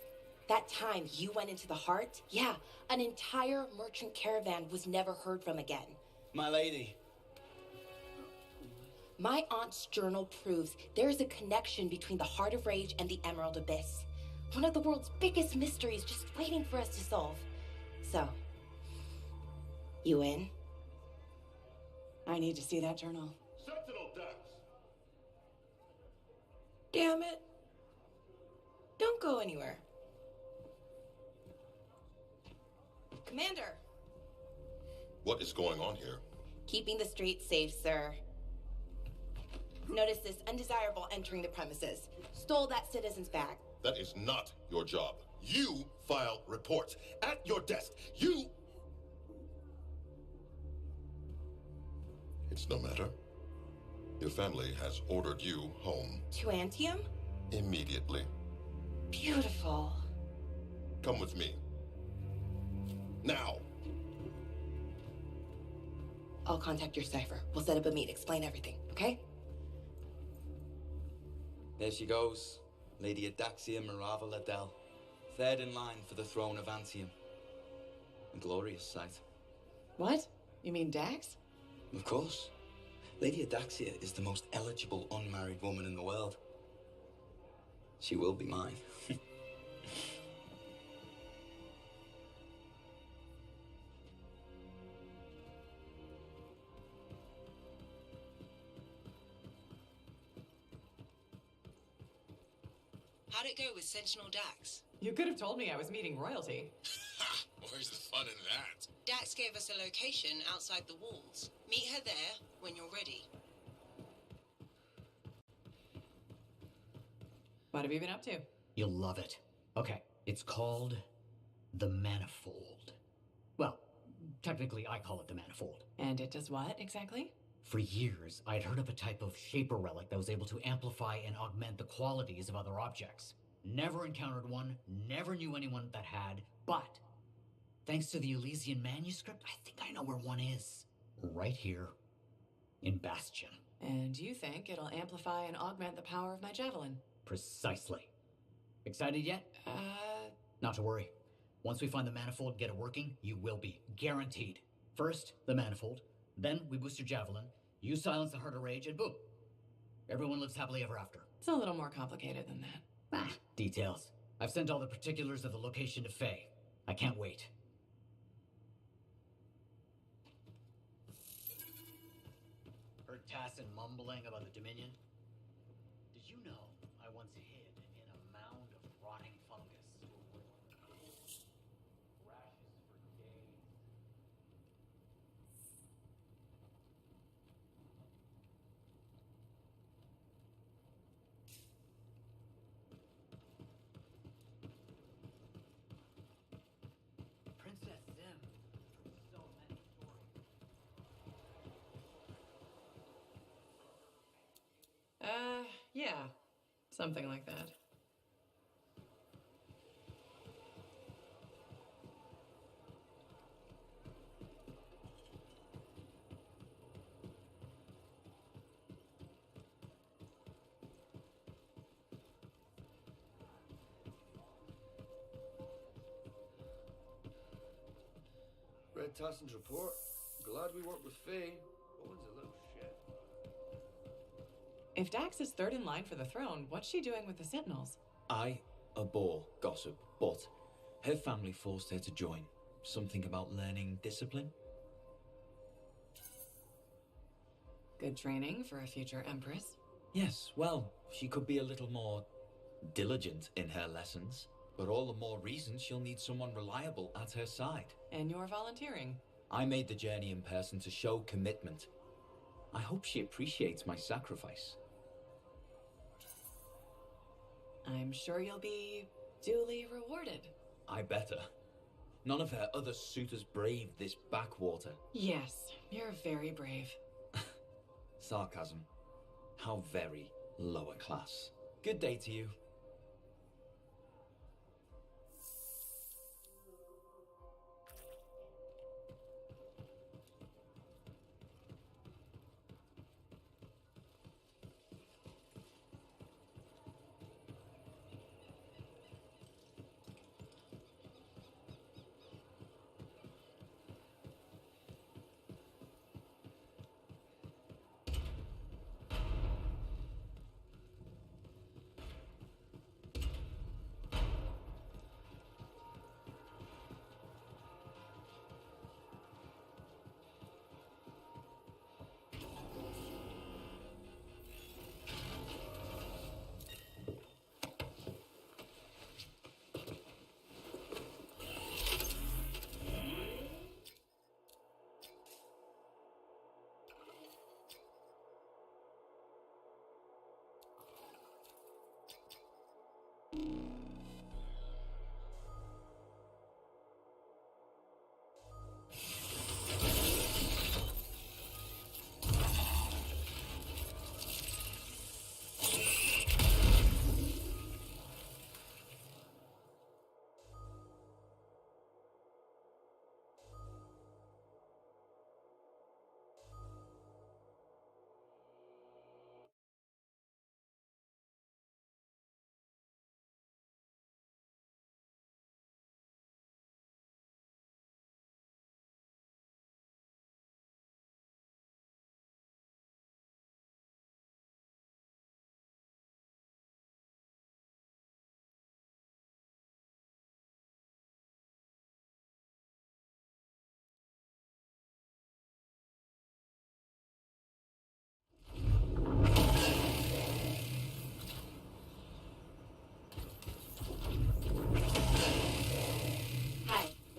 That time you went into the Heart, yeah, an entire merchant caravan was never heard from again. My lady. My aunt's journal proves there's a connection between the Heart of Rage and the Emerald Abyss. One of the world's biggest mysteries just waiting for us to solve. So, you in? I need to see that journal. Sentinel Dax! Damn it. Don't go anywhere. Commander! What is going on here? Keeping the streets safe, sir. Notice this undesirable entering the premises. Stole that citizen's bag. That is not your job. You file reports. At your desk, you... It's no matter. Your family has ordered you home. To Anthem? Immediately. Beautiful. Come with me. Now. I'll contact your cipher. We'll set up a meet, explain everything, okay? There she goes. Lady Adaxia Mirava Ladell. Third in line for the throne of Anthem. A glorious sight. What? You mean Dax? Of course. Lady Adaxia is the most eligible unmarried woman in the world. She will be mine. How'd it go with Sentinel Dax? You could have told me I was meeting royalty. Where's the fun in that? Dax gave us a location outside the walls. Meet her there when you're ready. What have you been up to? You'll love it. Okay, it's called the Manifold. Well, technically I call it the Manifold. And it does what, exactly? For years, I'd heard of a type of shaper relic that was able to amplify and augment the qualities of other objects. Never encountered one, never knew anyone that had, but thanks to the Elysian manuscript, I think I know where one is. Right here in Bastion. And you think it'll amplify and augment the power of my javelin? Precisely. Excited yet? Not to worry. Once we find the Manifold and get it working, you will be. Guaranteed. First, the Manifold. Then we boost your javelin. You silence the Heart of Rage, and boom. Everyone lives happily ever after. It's a little more complicated than that. Details. I've sent all the particulars of the location to Faye. I can't wait. Heard Tassin mumbling about the Dominion? Did you know I once hid in a mound of rotting fungus? Rashes for days. Princess Zim. So many stories. Yeah. Something like that. Read Tassin's report. Glad we worked with Faye. Owen's a little shit. If Dax is third in line for the throne, what's she doing with the Sentinels? I abhor gossip, but her family forced her to join. something about learning discipline. Good training for a future empress. Yes, well, she could be a little more diligent in her lessons, but all the more reason she'll need someone reliable at her side. And you're volunteering. I made the journey in person to show commitment. I hope she appreciates my sacrifice. I'm sure you'll be duly rewarded. I better. None of her other suitors braved this backwater. Yes, you're very brave. Sarcasm. How very lower class. Good day to you.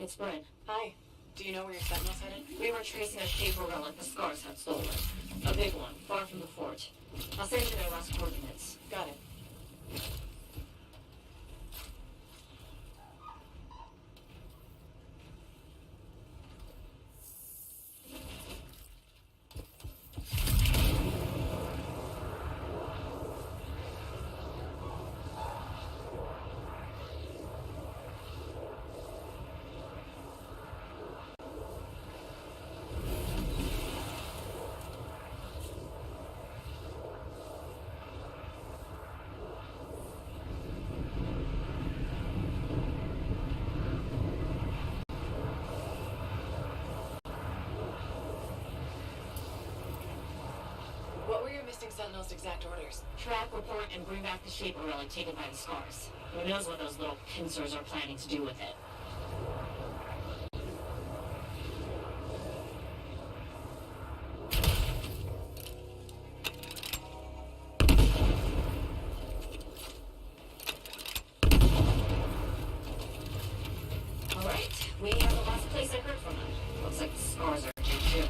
It's Bryn. Hi. Do you know where your sentinel's headed? We were tracing a shaper relic the Scars had stolen. A big one, far from the fort. I'll send you their last coordinates. Got it. Sentinel's exact orders. Track, report, and bring back the shaper relic taken by the Scars. Who knows what those little pincers are planning to do with it? Alright, we have the last place I heard from them. Looks like the Scars are due too.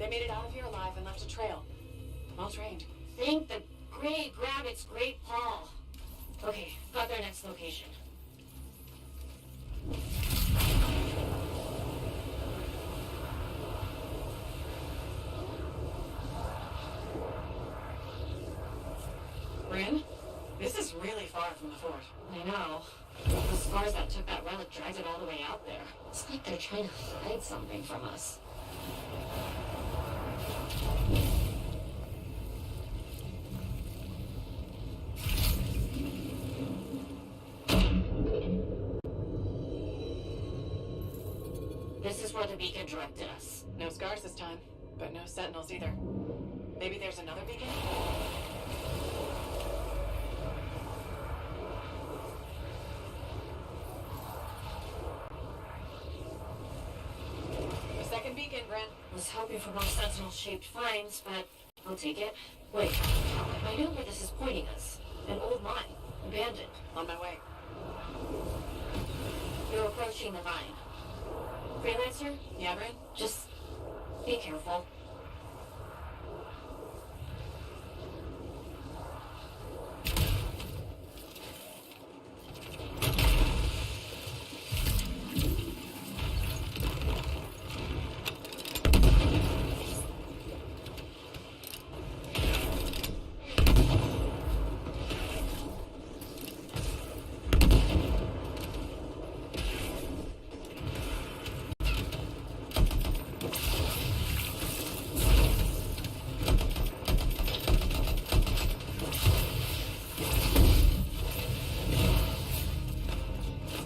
They made it out of here alive and left a trail. Well trained. Thank the Grey Grabbit's Great Paul. Okay, got their next location. Bryn, this is really far from the fort. I know. The scars that took that relic dragged it all the way out there. It's like they're trying to hide something from us. This is where the beacon directed us. No scars this time, but no sentinels either. Maybe there's another beacon? A second beacon, Bryn. I was hoping for more sentinel-shaped finds, but I'll take it. Wait, I know where this is pointing us. An old mine. Abandoned. On my way. You're approaching the mine. Freelancer? Yeah, Bryn? Just be careful.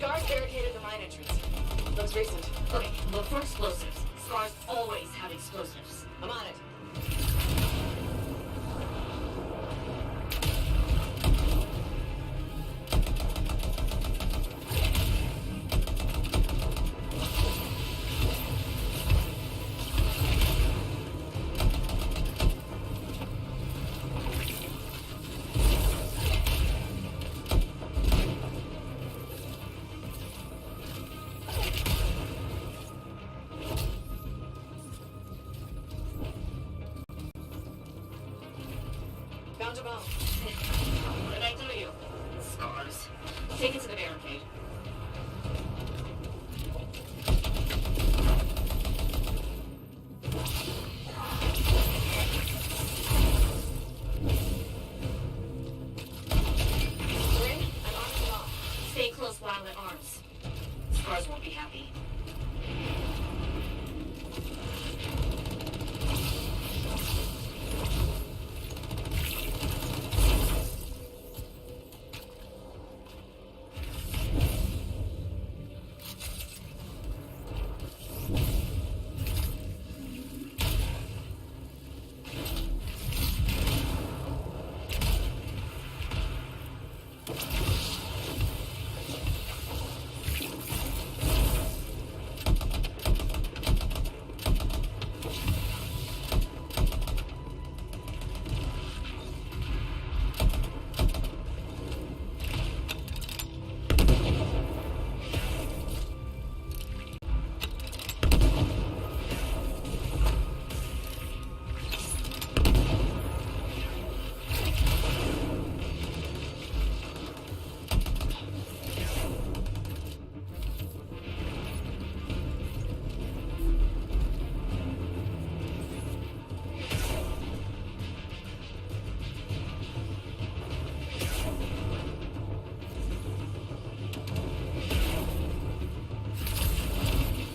Scars barricaded the mine entrance. Looks recent. Okay, look for explosives. Scars always have explosives. I'm on it. Found a bone. What did I tell you? Scars. Take it to the barricade. Bryn, I'm arming you off. Stay close while I'm at arms. Scars won't be happy.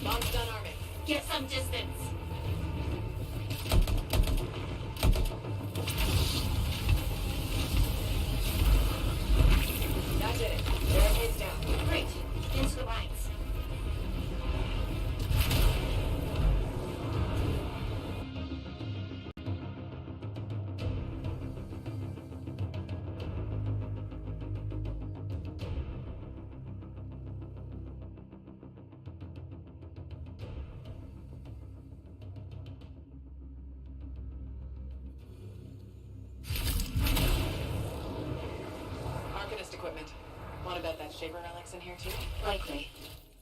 Bomb's done arming. Get some distance. That did it. Barricade's down. Great. Into the mines. Arcanist equipment. Want to bet that Shaper relic's in here too? Likely.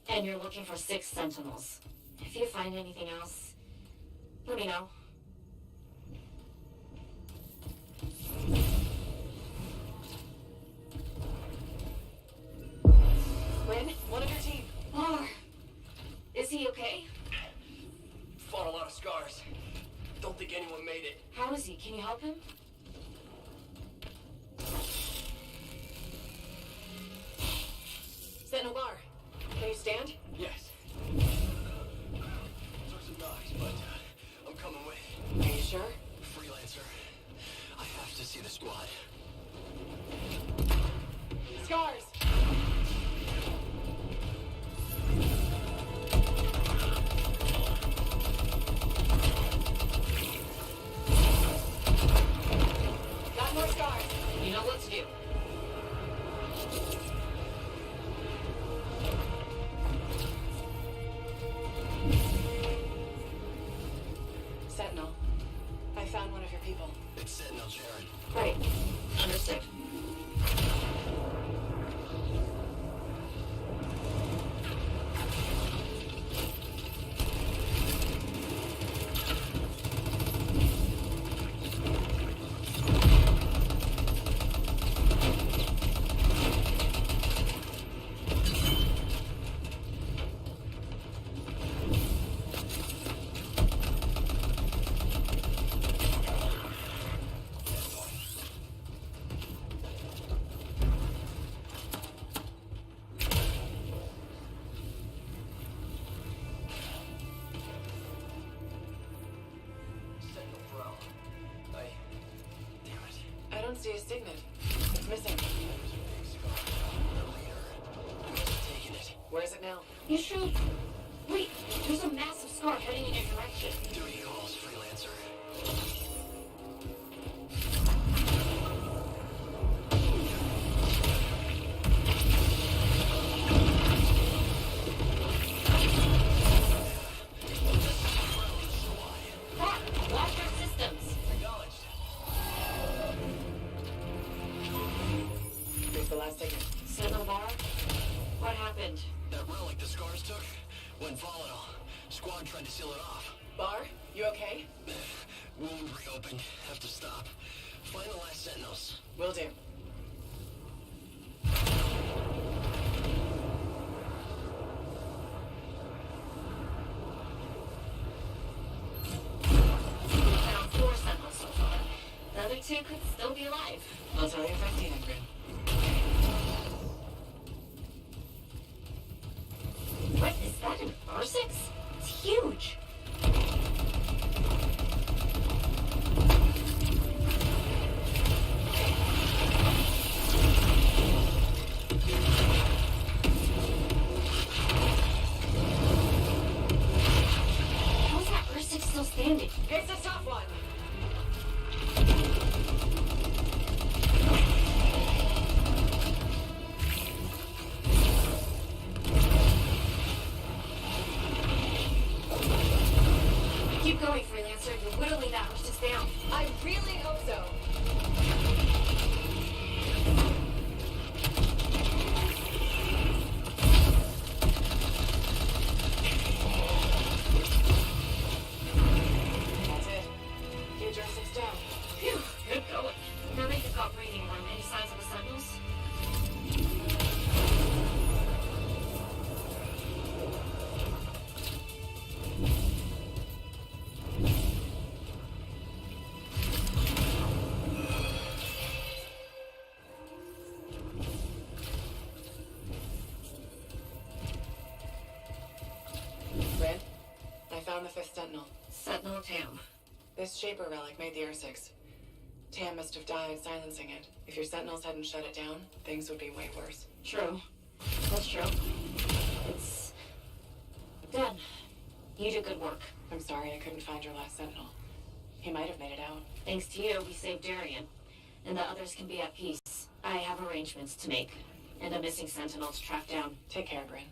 And you're looking for 6 sentinels. If you find anything else, let me know. Bryn, one of your team. Bar. Is he okay? Fought a lot of scars. Don't think anyone made it. How is he? Can you help him? Sentinel Bar. Can you stand? Yes. Took some knocks, but I'm coming with. Are you sure? Freelancer. I have to see the squad. Scars! Got more scars. You know what to do. Sentinel, I found one of your people. It's Sentinel Sharon. Right. Understood. Sentinel Pro. Damn it. I don't see a signet. It's missing. There was a big scar. The leader. I must have taken it. Where is it now? You should. Wait, there's a massive scar heading in your direction. Duty calls, Freelancer. Bar, watch your systems. Acknowledged. Here's the last ticket. Sentinel Bar, what happened? That relic the scars took went volatile. Squad tried to seal it off. Bar, you okay? Wound reopened. Have to stop. Find the last sentinels. Will do. We found 4 sentinels so far. The other 2 could still be alive. I'll tell you if I see them, Bryn. What is that, an R6? It's huge. How's that R6 still standing? It's a tough one. Keep going, Freelancer. You're whittling that R6 down. I really hope so. That's it. Keep your six down. Phew, good going. Now that you've got breathing room, any signs of the sentinels? Bryn, I found the 5th Sentinel. Sentinel Tam. This Shaper relic made the R6. Tam must have died silencing it. If your Sentinels hadn't shut it down, things would be way worse. True. That's true. It's done. You did good work. I'm sorry I couldn't find your last Sentinel. He might have made it out. Thanks to you, we saved Darien. And the others can be at peace. I have arrangements to make. And a missing Sentinel to track down. Take care, Bryn.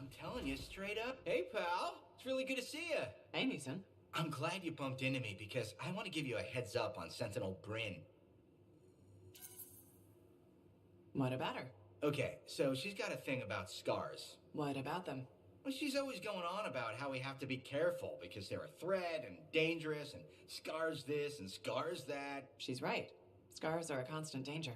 I'm telling you straight up. Hey, pal. It's really good to see you. Hey, Mason. I'm glad you bumped into me because I want to give you a heads up on Sentinel Bryn. What about her? Okay, so she's got a thing about scars. What about them? Well, she's always going on about how we have to be careful because they're a threat and dangerous and scars this and scars that. She's right. Scars are a constant danger.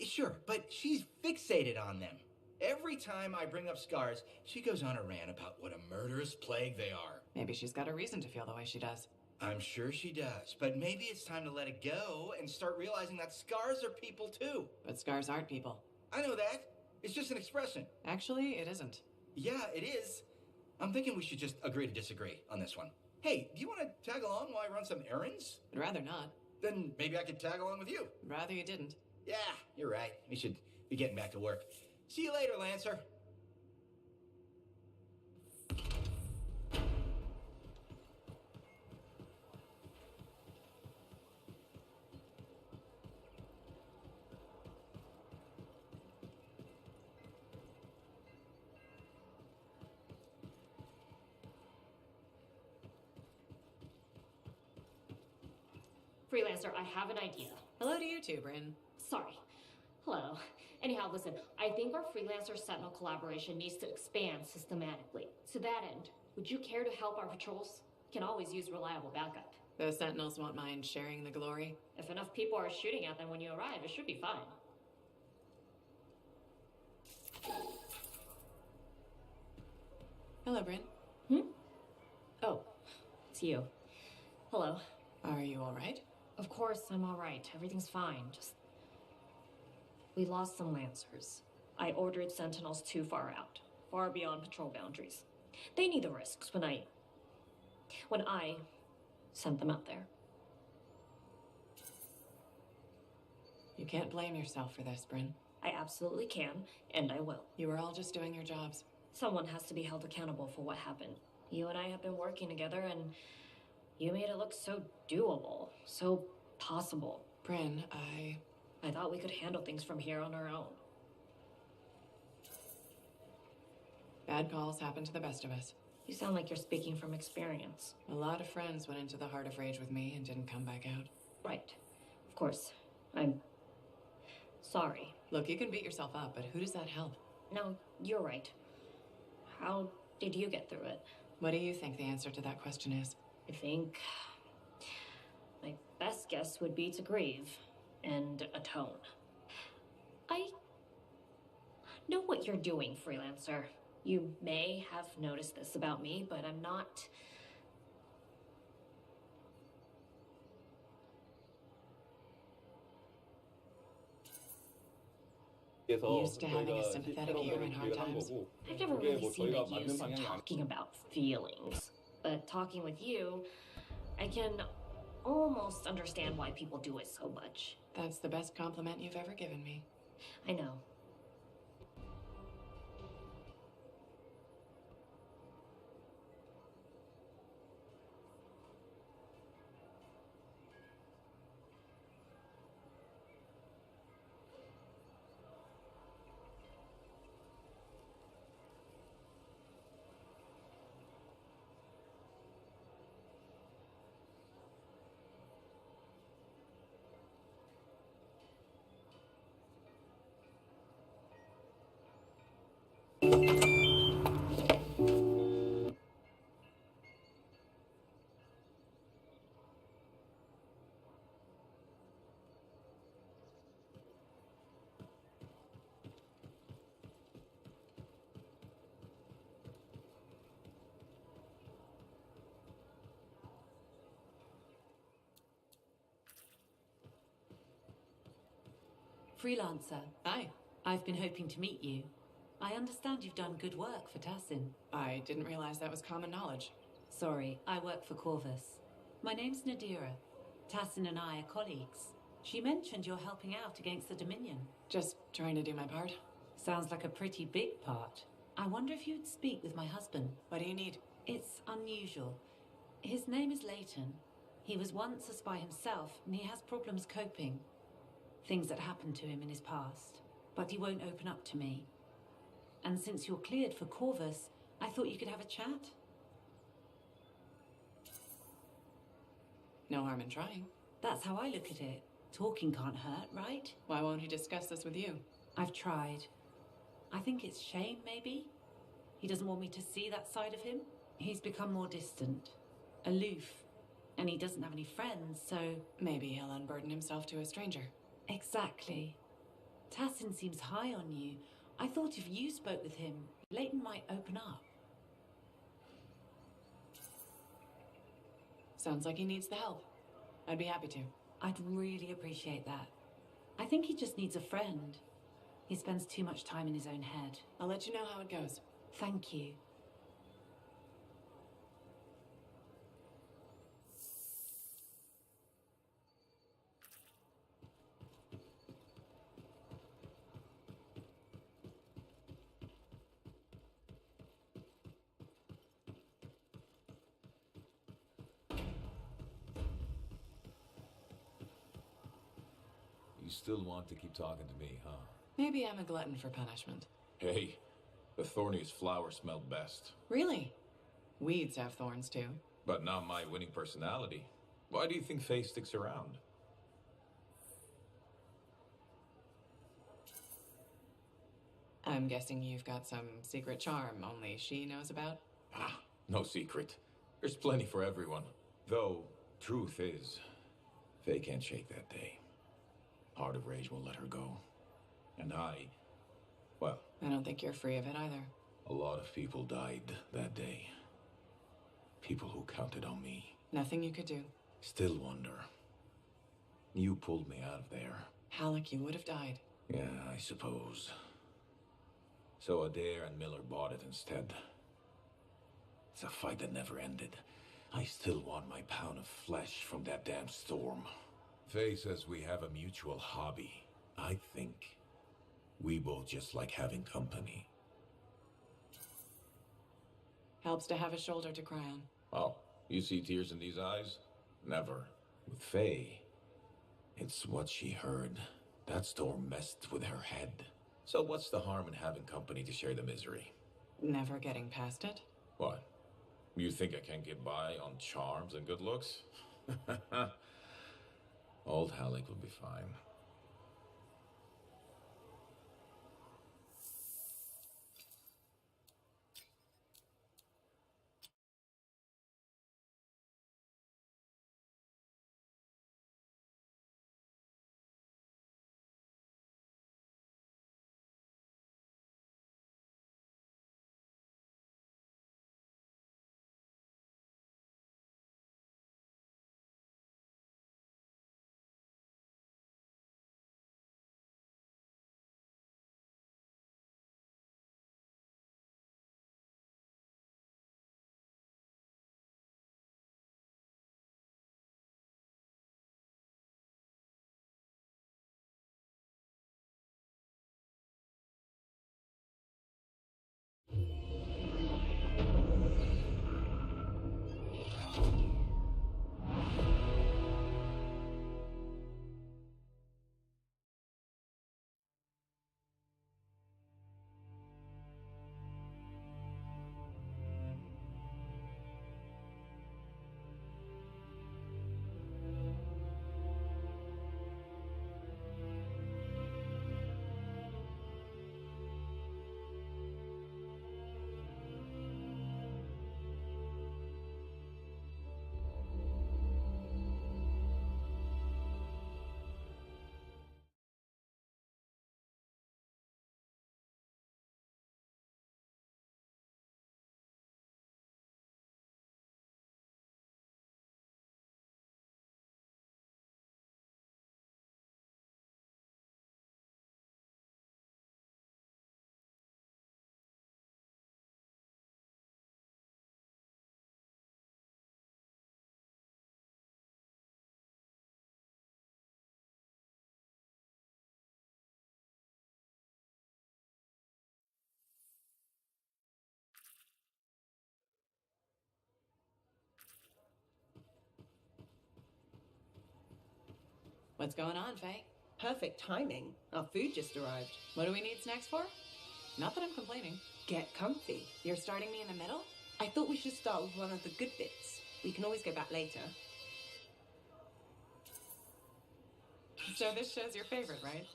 Sure, but she's fixated on them. Every time I bring up scars, she goes on a rant about what a murderous plague they are. Maybe she's got a reason to feel the way she does. I'm sure she does, but maybe it's time to let it go and start realizing that scars are people too. But scars aren't people. I know that. It's just an expression. Actually, it isn't. Yeah, it is. I'm thinking we should just agree to disagree on this one. Hey, do you want to tag along while I run some errands? I'd rather not. Then maybe I could tag along with you. Rather you didn't. Yeah, you're right. We should be getting back to work. See you later, Lancer. Freelancer, I have an idea. Hello to you too, Bryn. Sorry. Hello. Anyhow, listen, I think our Freelancer Sentinel collaboration needs to expand systematically. To that end, would you care to help our patrols? Can always use reliable backup. The Sentinels won't mind sharing the glory. If enough people are shooting at them when you arrive, it should be fine. Hello, Bryn. Oh, it's you. Hello. Are you all right? Of course, I'm all right. Everything's fine. Just... we lost some Lancers. I ordered Sentinels too far out. Far beyond patrol boundaries. They need the risks when I sent them out there. You can't blame yourself for this, Bryn. I absolutely can, and I will. You were all just doing your jobs. Someone has to be held accountable for what happened. You and I have been working together, and you made it look so doable, so possible. Bryn, I thought we could handle things from here on our own. Bad calls happen to the best of us. You sound like you're speaking from experience. A lot of friends went into the Heart of Rage with me and didn't come back out. Right. Of course. I'm sorry. Look, you can beat yourself up, but who does that help? No, you're right. How did you get through it? What do you think the answer to that question is? I think my best guess would be to grieve and atone. I know what you're doing, Freelancer. You may have noticed this about me, but I'm not... used to having a sympathetic ear in hard times. I've never really seen the use of talking about feelings. But talking with you, I can almost understand why people do it so much. That's the best compliment you've ever given me. I know. Freelancer. Hi. I've been hoping to meet you. I understand you've done good work for Tassin. I didn't realize that was common knowledge. Sorry, I work for Corvus. My name's Nadira. Tassin and I are colleagues. She mentioned you're helping out against the Dominion. Just trying to do my part. Sounds like a pretty big part. I wonder if you'd speak with my husband. What do you need? It's unusual. His name is Leighton. He was once a spy himself, and he has problems coping. Things that happened to him in his past. But he won't open up to me. And since you're cleared for Corvus, thought you could have a chat. No harm in trying. That's how I look at it. Talking can't hurt, right? Why won't he discuss this with you? I've tried. I think it's shame, maybe. He doesn't want me to see that side of him. He's become more distant, aloof, and he doesn't have any friends, so... Maybe he'll unburden himself to a stranger. Exactly. Tassin seems high on you. I thought if you spoke with him, Leighton might open up. Sounds like he needs the help. I'd be happy to. I'd really appreciate that. I think he just needs a friend. He spends too much time in his own head. I'll let you know how it goes. Thank you. You still want to keep talking to me, huh? Maybe I'm a glutton for punishment. Hey, the thorniest flower smelled best. Really? Weeds have thorns too. But not my winning personality. Why do you think Faye sticks around? I'm guessing you've got some secret charm only she knows about? Ah, no secret. There's plenty for everyone. Though, truth is, Faye can't shake that day. Heart of Rage won't let her go. And well... I don't think you're free of it either. A lot of people died that day. People who counted on me. Nothing you could do. Still wonder. You pulled me out of there. Halleck, you would have died. Yeah, I suppose. So Adair and Miller bought it instead. It's a fight that never ended. I still want my pound of flesh from that damn storm. Faye says we have a mutual hobby. I think we both just like having company. Helps to have a shoulder to cry on. Oh, you see tears in these eyes? Never. With Faye, it's what she heard. That storm messed with her head. So what's the harm in having company to share the misery? Never getting past it? What? You think I can't get by on charms and good looks? Old Halleck will be fine. What's going on, Faye? Perfect timing. Our food just arrived. What do we need snacks for? Not that I'm complaining. Get comfy. You're starting me in the middle? I thought we should start with one of the good bits. We can always go back later. So this show's your favorite, right?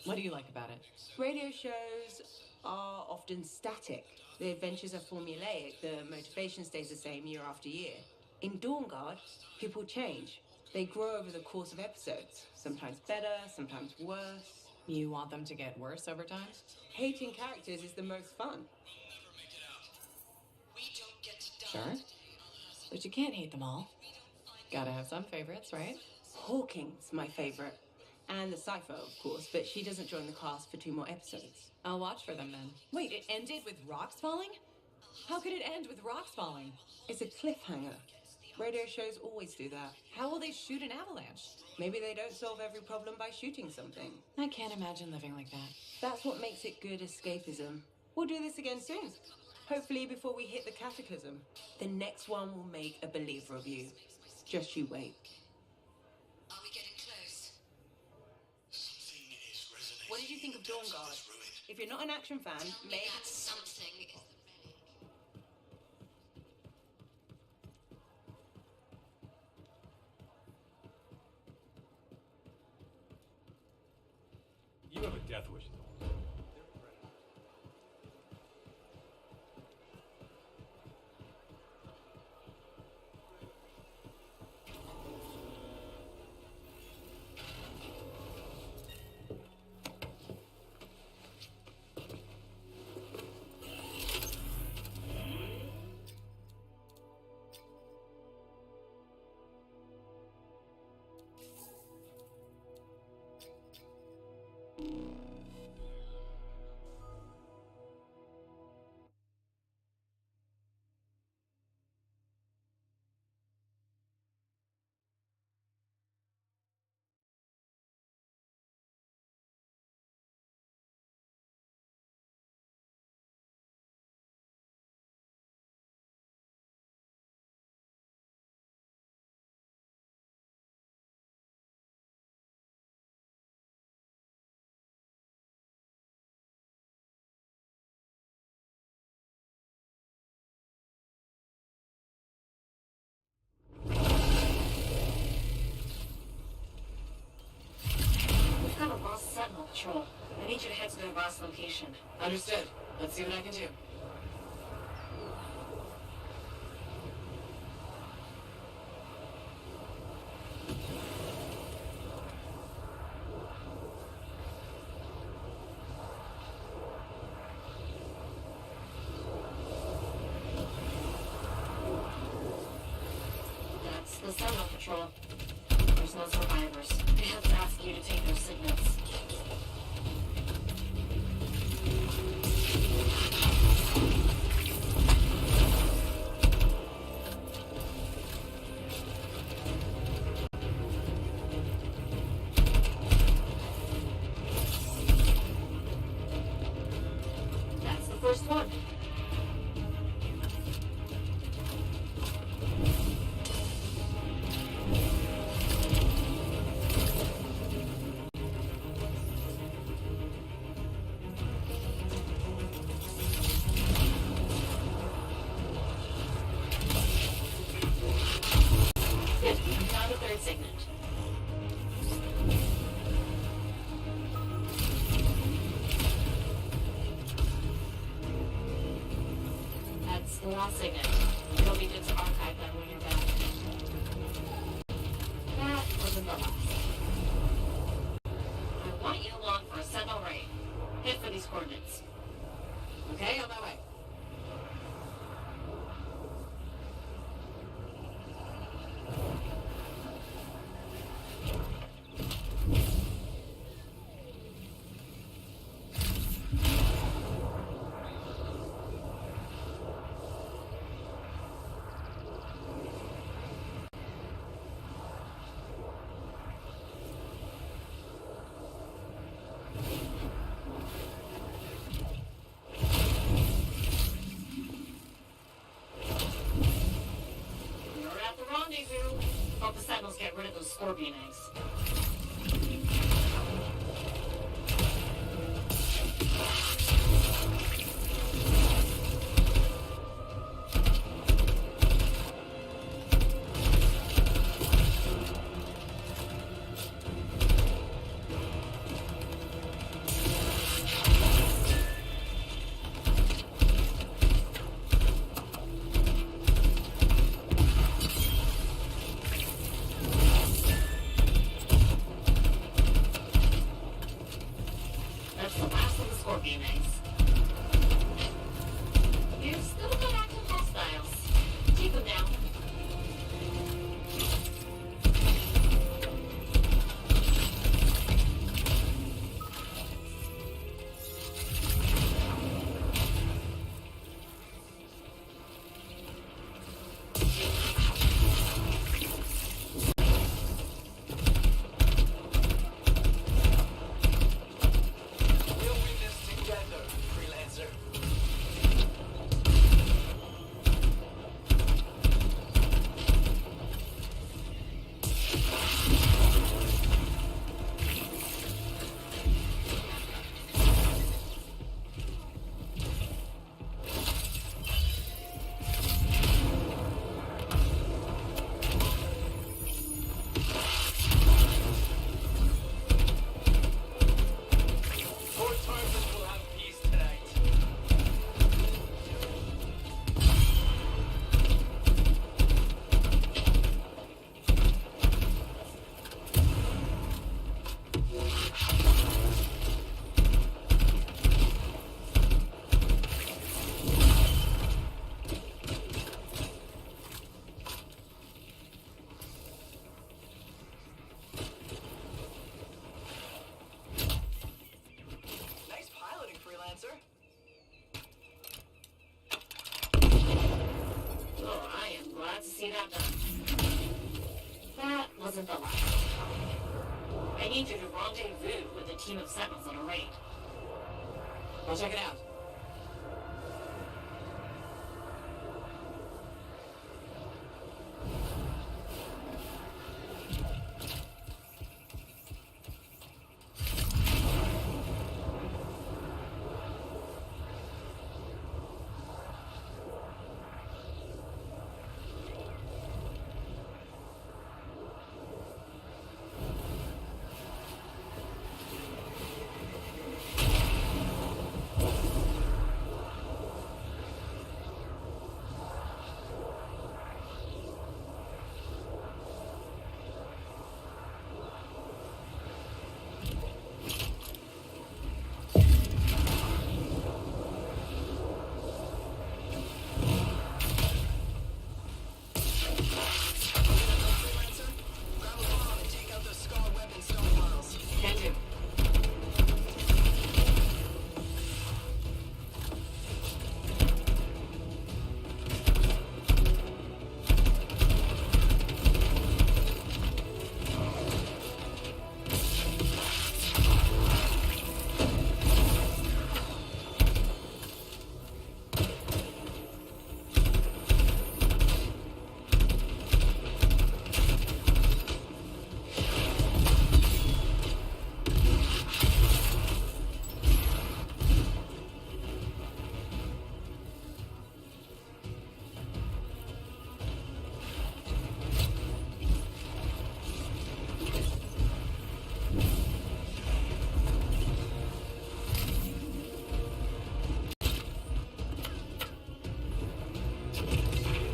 What do you like about it? Radio shows are often static. The adventures are formulaic. The motivation stays the same year after year. In Dawn Guard, people change. They grow over the course of episodes. Sometimes better, sometimes worse. You want them to get worse over time? Hating characters is the most fun. Sure. But you can't hate them all. Gotta have some favorites, right? Hawking's my favorite. And the Cypher, of course, but she doesn't join the cast for 2 more episodes. I'll watch for them then. Wait, it ended with rocks falling? How could it end with rocks falling? It's a cliffhanger. Radio shows always do that. How will they shoot an avalanche? Maybe they don't solve every problem by shooting something. I can't imagine living like that. That's what makes it good escapism. We'll do this again soon. Hopefully before we hit the cataclysm. The next one will make a believer of you. Just you wait. Are we getting close? What did you think of Dawn Guard? If you're not an action fan, maybe... Something is You have a death wish. Sentinel Patrol. I need you to head to the boss location. Understood. Let's see what I can do. That's the Sentinel Patrol. There's no survivors. I have to ask you to take their signals. That's the first one. Found the third segment. That's the last segment. It'll be good to archive them when you're back. That wasn't the last. I want you along for a Sentinel raid. Hit for these coordinates. Okay, on my way. You're at the rendezvous. Hope the Sentinels get rid of those scorpion eggs. Let's see that done. That wasn't the last. I need you to rendezvous with a team of sentinels on a raid. I'll check it out.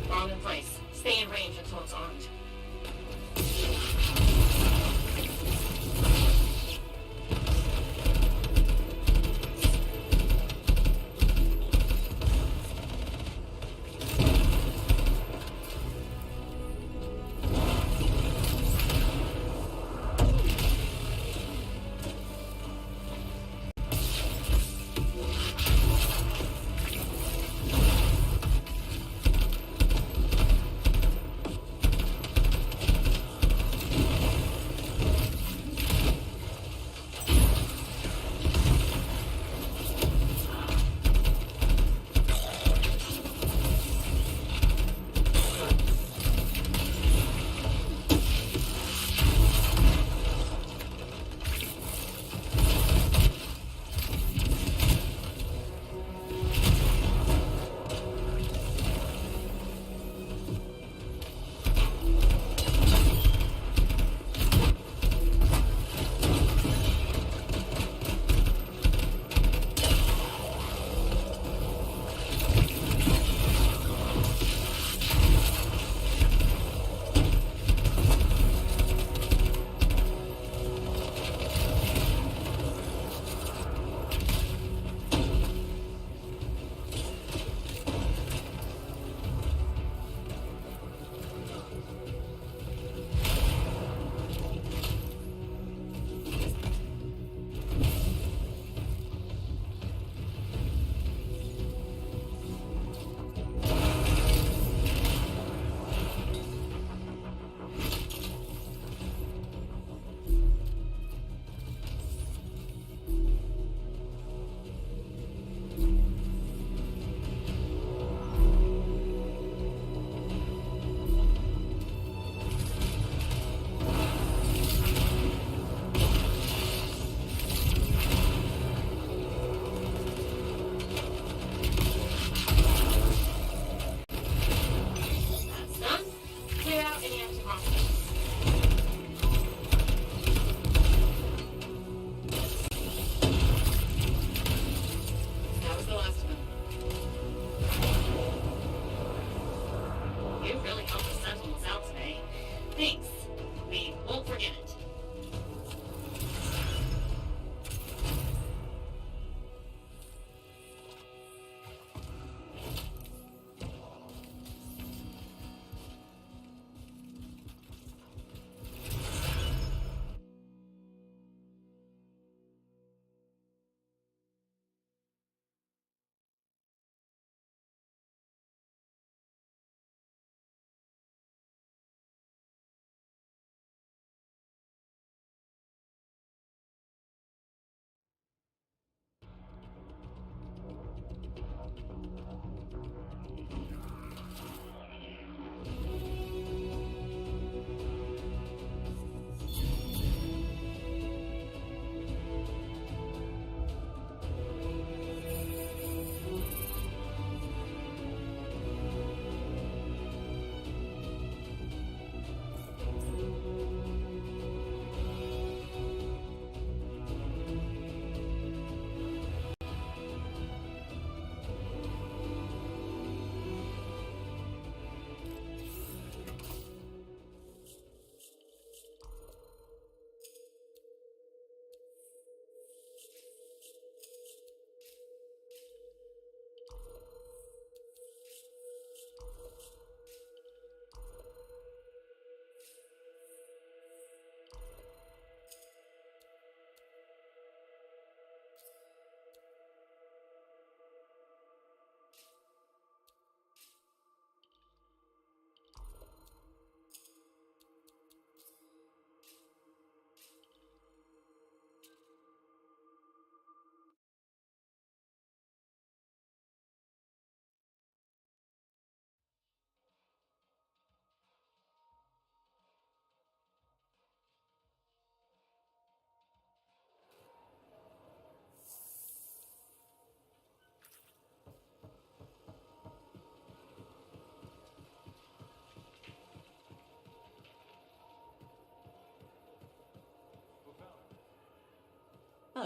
Bomb in place. Stay in range until it's armed.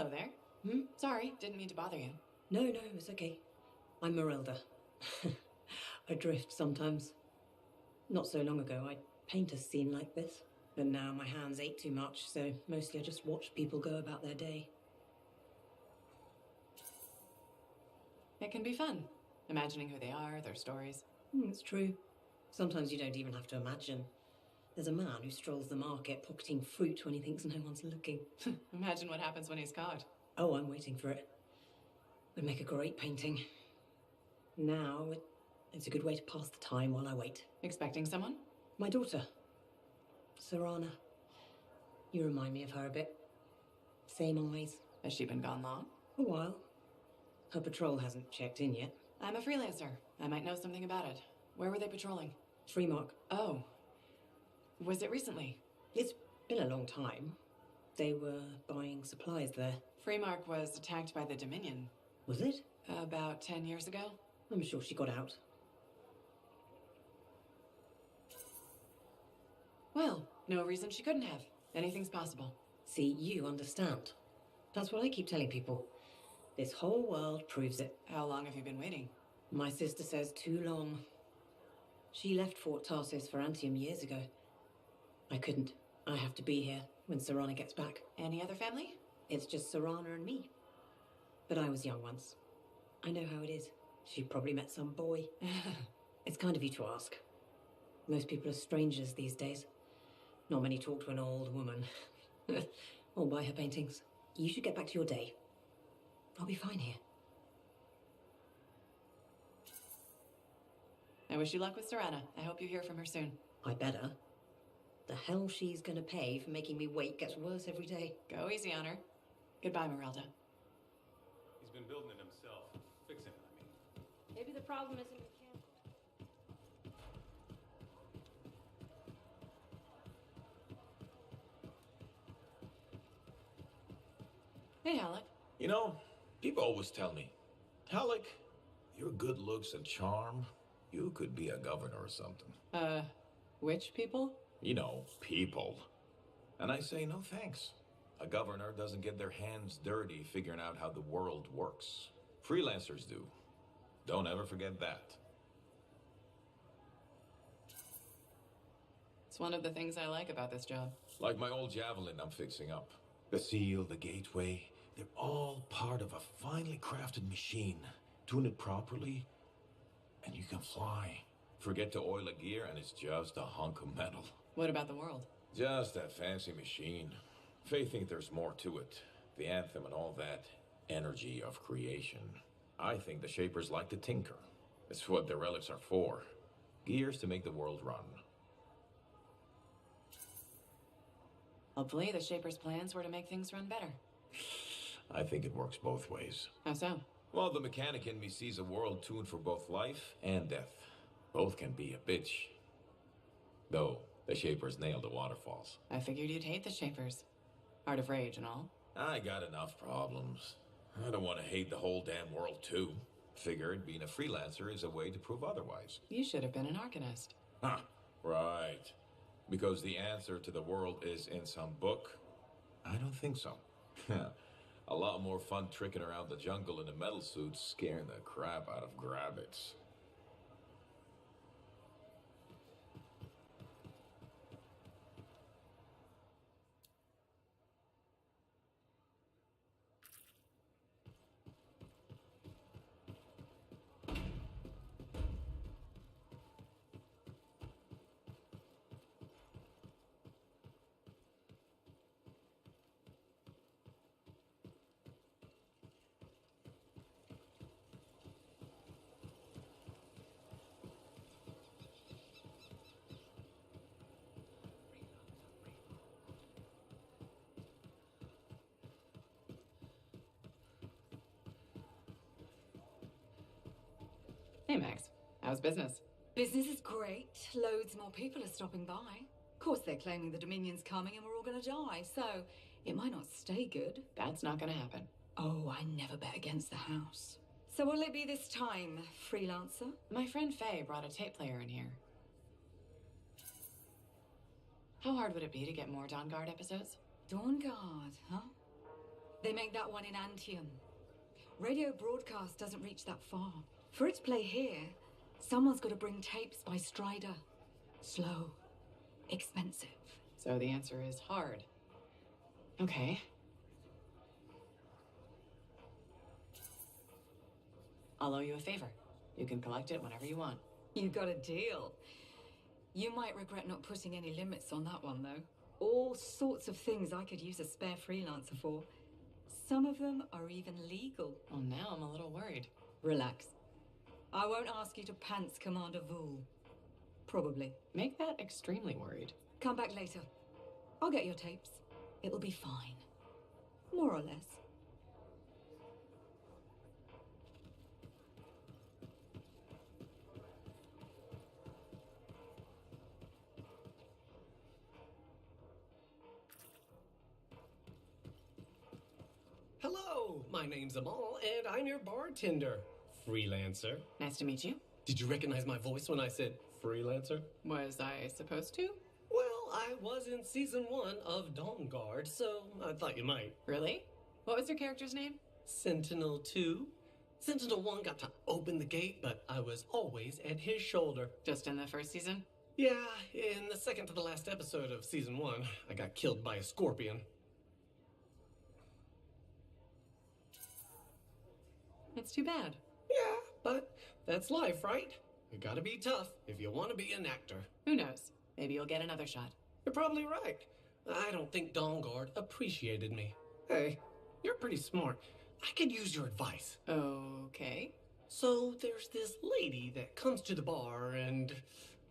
Hello there. Sorry, didn't mean to bother you. No, it's okay. I'm Marilda. I drift sometimes. Not so long ago, I'd paint a scene like this. But now my hands ache too much, so mostly I just watch people go about their day. It can be fun, imagining who they are, their stories. It's true. Sometimes you don't even have to imagine. There's a man who strolls the market pocketing fruit when he thinks no one's looking. Imagine what happens when he's caught. Oh, I'm waiting for it. Would make a great painting. Now, it's a good way to pass the time while I wait. Expecting someone? My daughter, Sarana. You remind me of her a bit. Same eyes. Has she been gone long? A while. Her patrol hasn't checked in yet. I'm a freelancer. I might know something about it. Where were they patrolling? Freemark. Oh. Was it recently? It's been a long time. They were buying supplies there. Freemark was attacked by the Dominion. Was it? About 10 years ago. I'm sure she got out. Well, no reason she couldn't have. Anything's possible. See, you understand. That's what I keep telling people. This whole world proves it. How long have you been waiting? My sister says too long. She left Fort Tarsis for Anthem years ago. I couldn't. I have to be here when Sarana gets back. Any other family? It's just Sarana and me. But I was young once. I know how it is. She probably met some boy. It's kind of you to ask. Most people are strangers these days. Not many talk to an old woman. Or buy her paintings. You should get back to your day. I'll be fine here. I wish you luck with Sarana. I hope you hear from her soon. I better. The hell she's gonna pay for making me wait gets worse every day. Go easy on her. Goodbye, Marilda. He's been building it himself. Fixing it, I mean. Maybe the problem isn't mechanical. Hey, Alec. You know, people always tell me, Halleck, your good looks and charm, you could be a governor or something. Which people? You know, people. And I say, no thanks. A governor doesn't get their hands dirty figuring out how the world works. Freelancers do. Don't ever forget that. It's one of the things I like about this job. Like my old javelin I'm fixing up. The seal, the gateway, they're all part of a finely crafted machine. Tune it properly, and you can fly. Forget to oil a gear, and it's just a hunk of metal. What about the world? Just that fancy machine. Faye think there's more to it. The Anthem and all that energy of creation. I think the Shapers like to tinker. It's what the relics are for. Gears to make the world run. Hopefully, the Shapers' plans were to make things run better. I think it works both ways. How so? Well, the mechanic in me sees a world tuned for both life and death. Both can be a bitch. Though, the Shapers nailed the waterfalls. I figured you'd hate the Shapers. Art of Rage and all. I got enough problems. I don't want to hate the whole damn world, too. Figured being a freelancer is a way to prove otherwise. You should have been an Arcanist. Huh, right. Because the answer to the world is in some book? I don't think so. A lot more fun tricking around the jungle in a metal suit, scaring the crap out of grabbits. Hey, Max. How's business? Business is great. Loads more people are stopping by. Of course, they're claiming the Dominion's coming and we're all gonna die, so it might not stay good. That's not gonna happen. Oh, I never bet against the house. So what'll it be this time, freelancer? My friend Faye brought a tape player in here. How hard would it be to get more Dawn Guard episodes? Dawn Guard, huh? They make that one in Anthem. Radio broadcast doesn't reach that far. For it to play here, someone's got to bring tapes by Strider. Slow. Expensive. So the answer is hard. Okay. I'll owe you a favor. You can collect it whenever you want. You got a deal. You might regret not putting any limits on that one, though. All sorts of things I could use a spare freelancer for. Some of them are even legal. Well, now I'm a little worried. Relax. I won't ask you to pants Commander Vool. Probably. Make that extremely worried. Come back later. I'll get your tapes. It'll be fine. More or less. Hello, my name's Amal, and I'm your bartender. Freelancer. Nice to meet you. Did you recognize my voice when I said freelancer? Was I supposed to? Well, I was in season 1 of Dawn Guard, so I thought you might. Really? What was your character's name? Sentinel 2. Sentinel 1 got to open the gate, but I was always at his shoulder. Just in the first season? Yeah, in the second to the last episode of season 1, I got killed by a scorpion. It's too bad. Yeah, but that's life, right? You gotta be tough if you want to be an actor. Who knows? Maybe you'll get another shot. You're probably right. I don't think Dawn Guard appreciated me. Hey, you're pretty smart. I could use your advice. Okay. So there's this lady that comes to the bar, and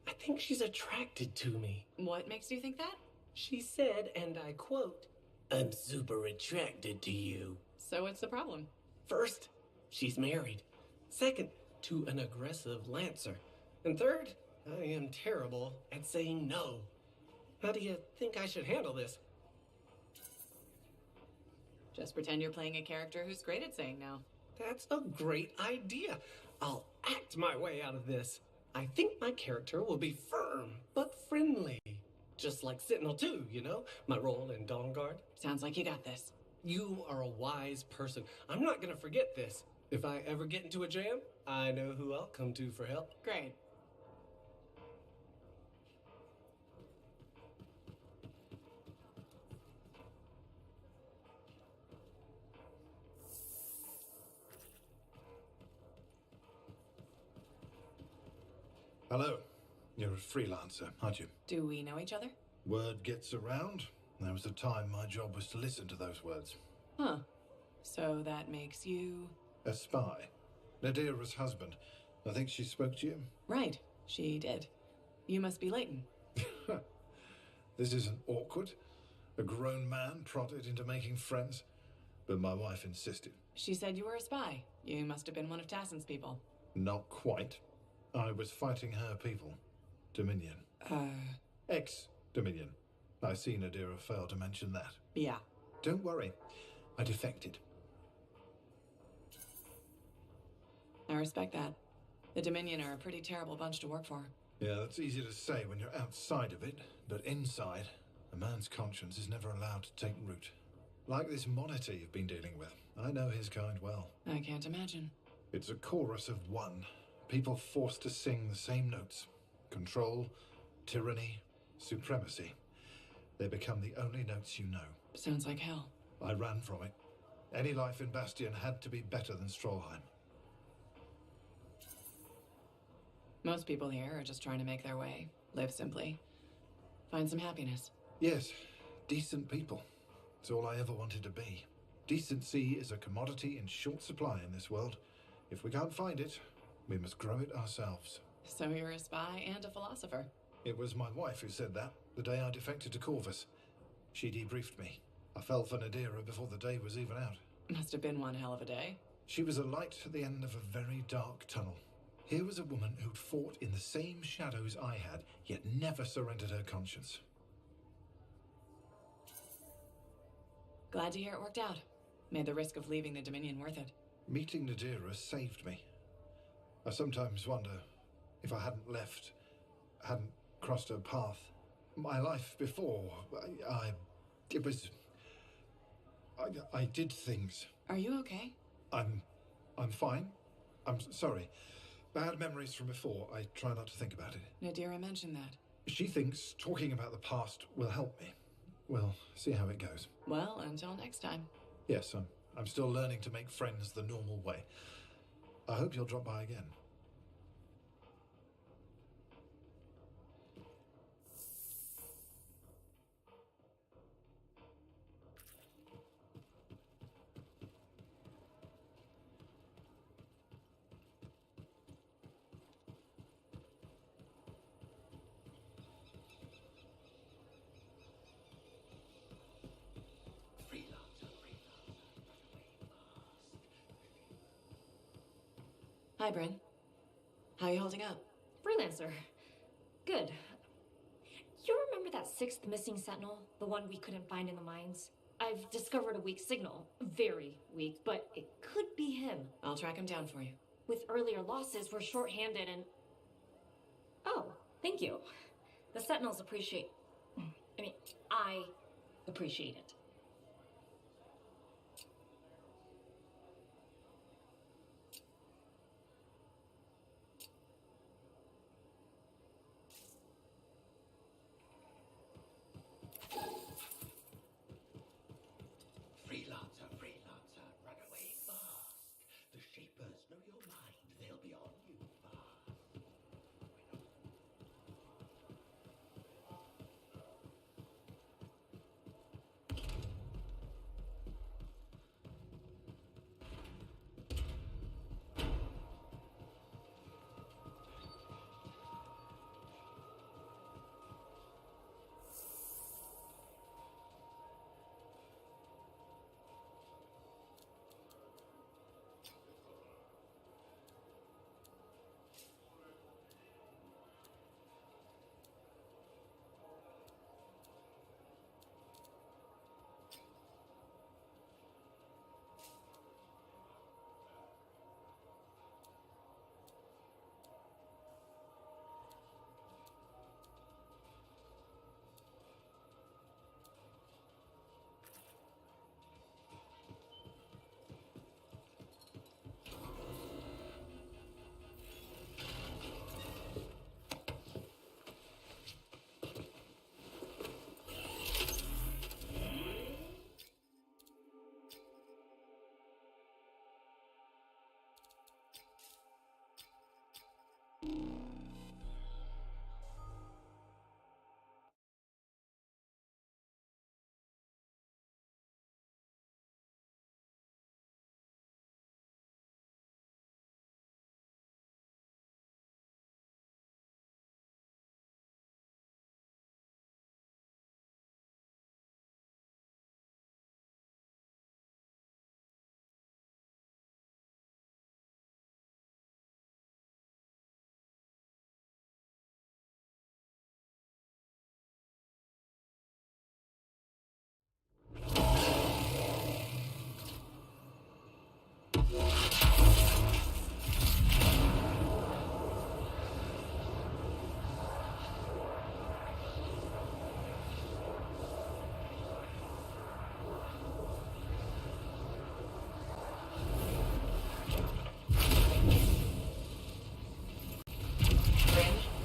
I think she's attracted to me. What makes you think that? She said, and I quote, "I'm super attracted to you." So what's the problem? First, she's married. Second, to an aggressive lancer. And third, I am terrible at saying no. How do you think I should handle this? Just pretend you're playing a character who's great at saying no. That's a great idea. I'll act my way out of this. I think my character will be firm, but friendly. Just like Sentinel 2, you know? My role in Dawn Guard. Sounds like you got this. You are a wise person. I'm not gonna forget this. If I ever get into a jam, I know who I'll come to for help. Great. Hello. You're a freelancer, aren't you? Do we know each other? Word gets around. There was a time my job was to listen to those words. Huh. So that makes you... A spy. Nadira's husband. I think she spoke to you. Right. She did. You must be Leighton. This isn't awkward. A grown man prodded into making friends. But my wife insisted. She said you were a spy. You must have been one of Tassin's people. Not quite. I was fighting her people. Dominion. Ex-Dominion. I see Nadira failed to mention that. Yeah. Don't worry. I defected. I respect that. The Dominion are a pretty terrible bunch to work for. Yeah, that's easy to say when you're outside of it, but inside, a man's conscience is never allowed to take root. Like this monitor you've been dealing with. I know his kind well. I can't imagine. It's a chorus of one. People forced to sing the same notes. Control, tyranny, supremacy. They become the only notes you know. Sounds like hell. I ran from it. Any life in Bastion had to be better than Strollheim. Most people here are just trying to make their way, live simply, find some happiness. Yes, decent people. It's all I ever wanted to be. Decency is a commodity in short supply in this world. If we can't find it, we must grow it ourselves. So you're a spy and a philosopher. It was my wife who said that, the day I defected to Corvus. She debriefed me. I fell for Nadira before the day was even out. Must have been one hell of a day. She was a light at the end of a very dark tunnel. Here was a woman who'd fought in the same shadows I had, yet never surrendered her conscience. Glad to hear it worked out. Made the risk of leaving the Dominion worth it. Meeting Nadira saved me. I sometimes wonder if I hadn't left, hadn't crossed her path. My life before, I did things. Are you okay? I'm fine. Sorry. Bad memories from before. I try not to think about it. Nadira mentioned that. She thinks talking about the past will help me. We'll see how it goes. Well, until next time. Yes, I'm still learning to make friends the normal way. I hope you'll drop by again. Hi, Bryn. How are you holding up? Freelancer. Good. You remember that sixth missing sentinel? The one we couldn't find in the mines? I've discovered a weak signal. Very weak, but it could be him. I'll track him down for you. With earlier losses, we're short-handed and... Oh, thank you. The sentinels appreciate... I appreciate it. Freelancer, run away fast. The Shapers know your mind. They'll be on you fast.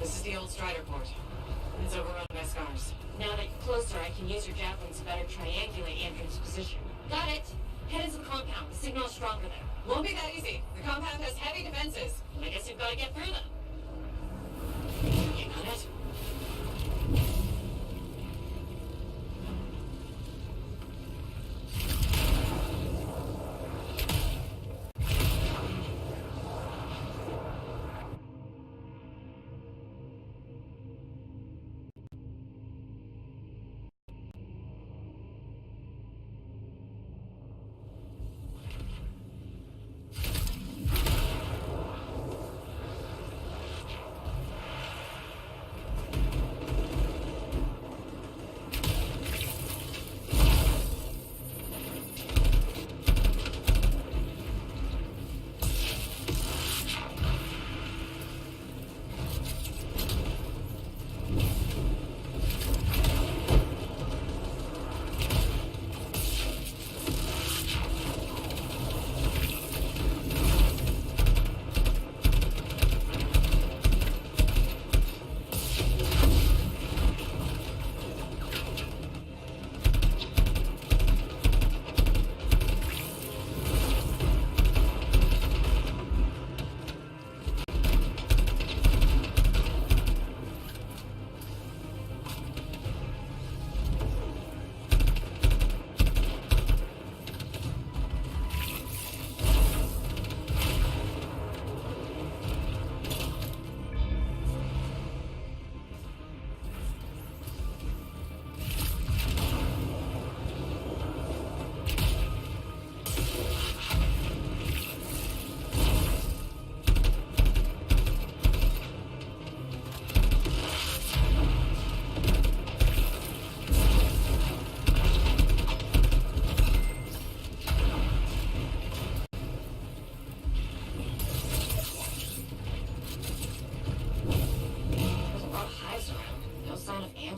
This is the old Strider port. It's overrun by scars. Now that you're closer, I can use your javelins to better triangulate Andrew's position. Got it! Head into the compound. The signal's stronger there. Won't be that easy. The compound has heavy defenses. I guess you've got to get through them. You got it?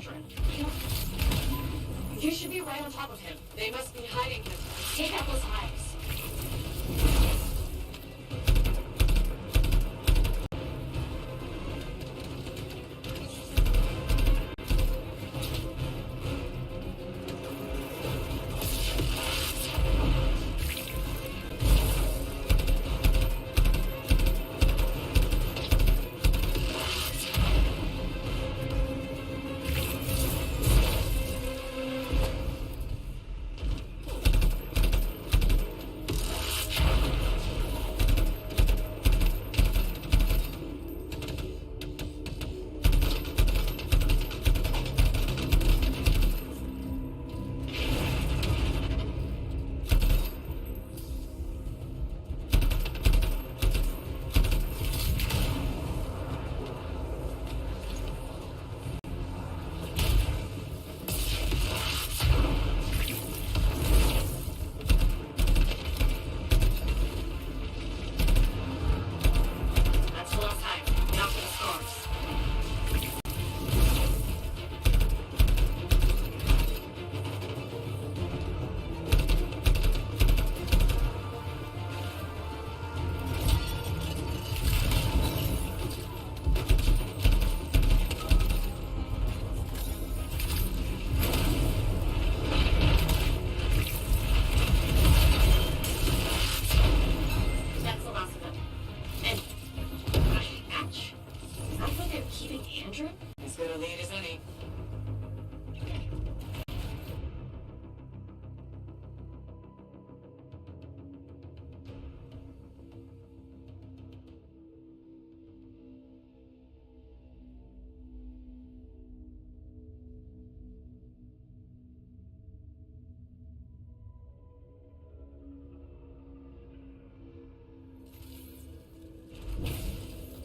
Andren. You should be right on top of him. They must be hiding him. Take out those eyes.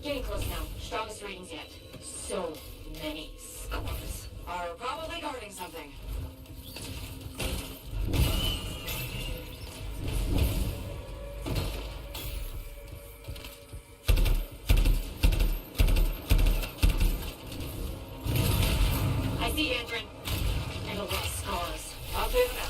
Getting close now. Strongest readings yet. So many scars. Are probably guarding something. I see Andren. And a lot of scars. I'll clear them out.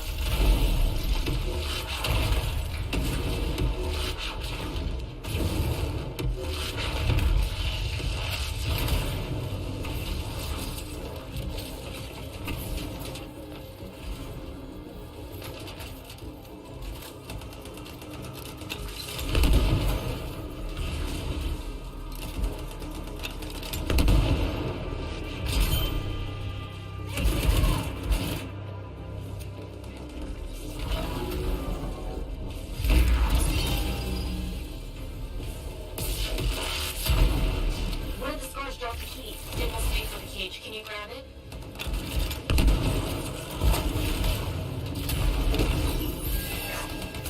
Can you grab it?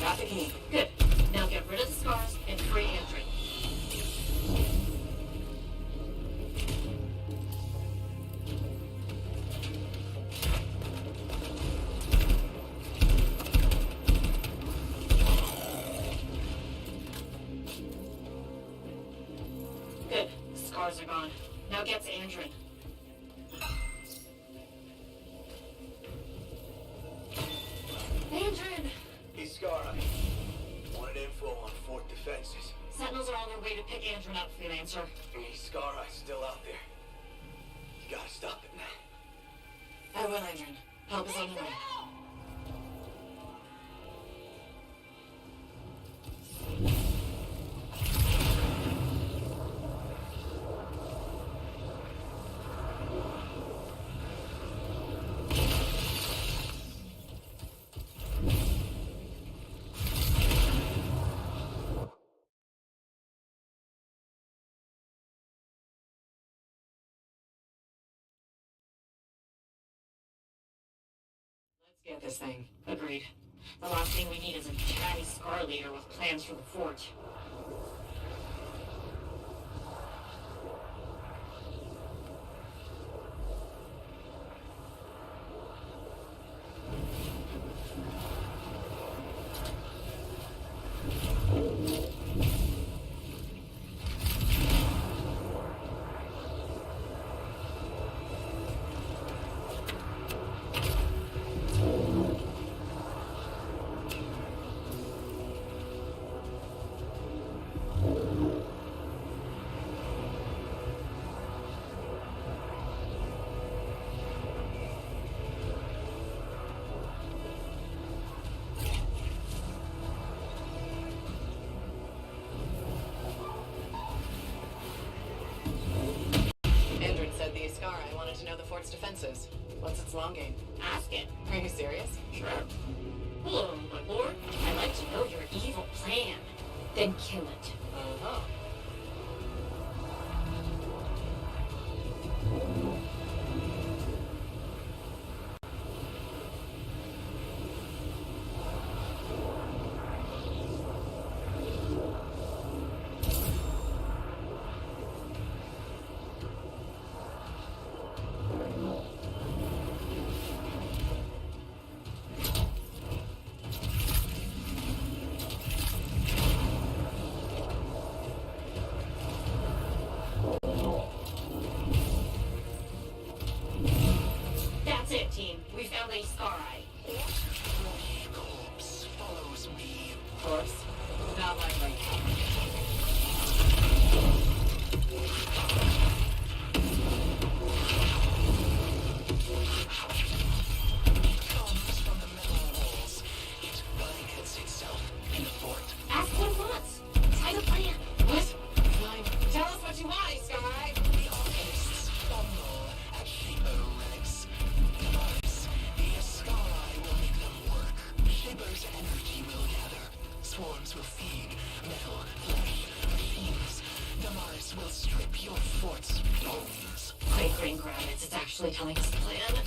Got the key. Good. Now get rid of the scars and free Andren. Good. The scars are gone. Now get to Andren. Andren! He's Scara. Wanted info on fort defenses. Sentinels are on their way to pick Andren up, Freelancer. Scara still out there. You gotta stop it now. I will, Andren. Help is on the way. Get this thing. Agreed. The last thing we need is a chatty Scar leader with plans for the fort. Scar, I wanted to know the fort's defenses. What's its long game? Ask it. Are you serious? Sure. Hello, my lord. I'd like to know your evil plan. Then kill it. Uh-huh. That's it, team. We found a Scar Eye. Corpse follows me. Of course. Not likely. Comes from the metal walls. It blankets itself in the fort. Ask what it wants. Try the plan. What? Fine. Tell us what you want, Scar. The archivists fumble at Shaper relics. Demise, the Scar Eye will make them work. Shaper's energy will gather. Swarms will feed. Metal, flesh, machines. Demise will strip your fort's bones. Great Green Gravitz is actually telling us the plan.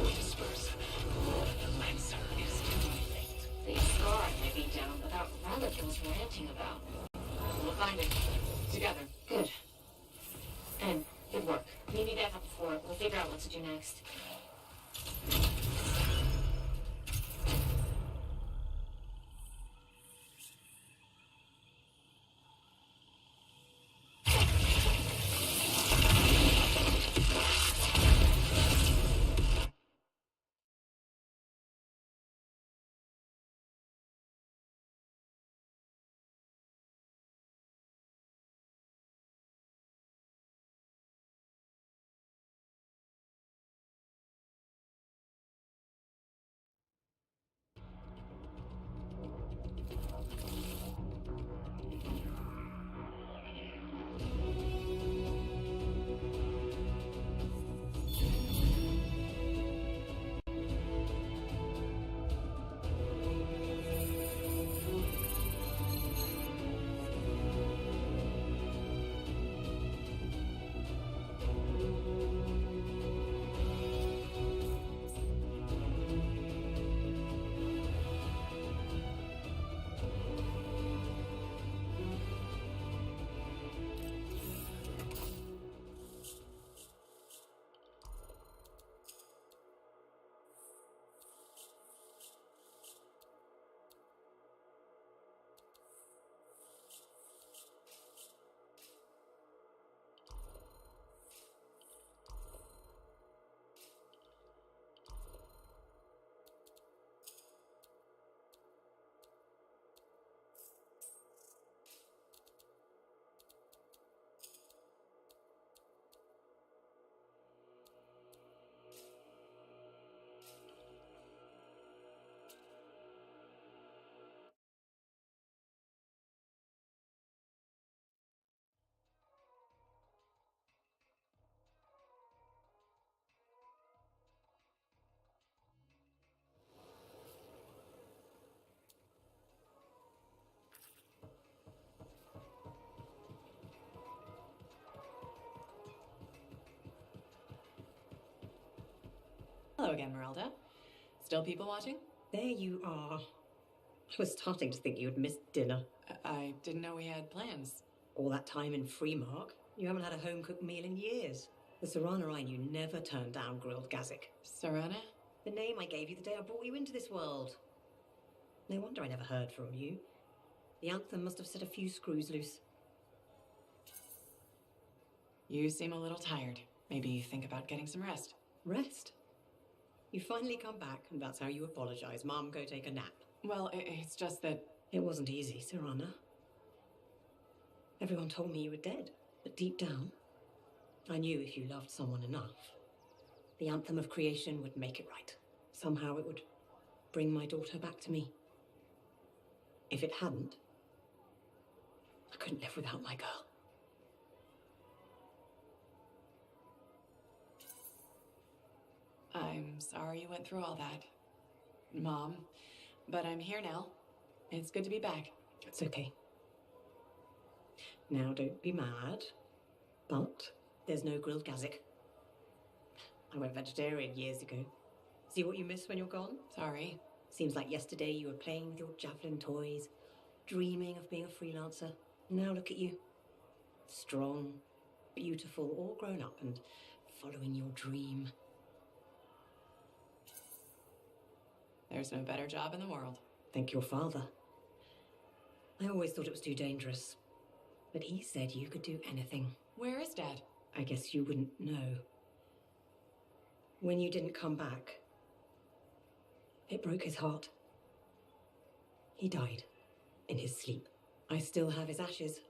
Whispers. The Lancer is too late. The Scar Eye may be down, but that relic it was ranting about. We'll find it. Together. Good. And good work. Meet me back up before we'll figure out what to do next. Hello again, Merelda. Still people watching? There you are. I was starting to think you had missed dinner. I didn't know we had plans. All that time in Freemark, you haven't had a home-cooked meal in years. The Serana I knew never turned down grilled gazik. Serana? The name I gave you the day I brought you into this world. No wonder I never heard from you. The Anthem must have set a few screws loose. You seem a little tired. Maybe think about getting some rest. Rest? You finally come back, and that's how you apologize. Mom, go take a nap. Well, it's just that... It wasn't easy, Serana. Everyone told me you were dead, but deep down, I knew if you loved someone enough, the anthem of creation would make it right. Somehow it would bring my daughter back to me. If it hadn't, I couldn't live without my girl. I'm sorry you went through all that, Mom, but I'm here now. It's good to be back. It's okay. Now, don't be mad, but there's no grilled gazik. I went vegetarian years ago. See what you miss when you're gone? Sorry. Seems like yesterday you were playing with your javelin toys, dreaming of being a freelancer. Now look at you. Strong, beautiful, all grown up and following your dream. There's no better job in the world. Thank your father. I always thought it was too dangerous, but he said you could do anything. Where is Dad? I guess you wouldn't know. When you didn't come back, it broke his heart. He died in his sleep. I still have his ashes.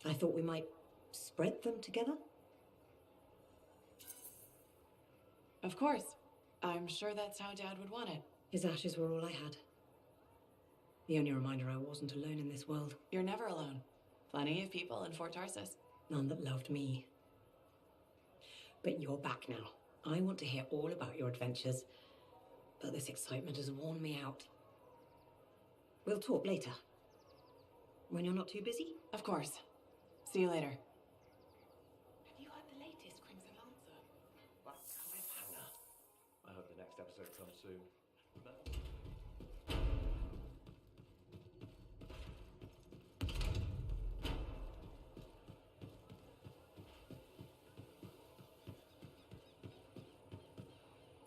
I thought we might spread them together. Of course. I'm sure that's how Dad would want it. His ashes were all I had. The only reminder I wasn't alone in this world. You're never alone. Plenty of people in Fort Tarsus. None that loved me. But you're back now. I want to hear all about your adventures, but this excitement has worn me out. We'll talk later. When you're not too busy? Of course. See you later. Have you heard the latest Crimson Lancer? I hope the next episode comes soon.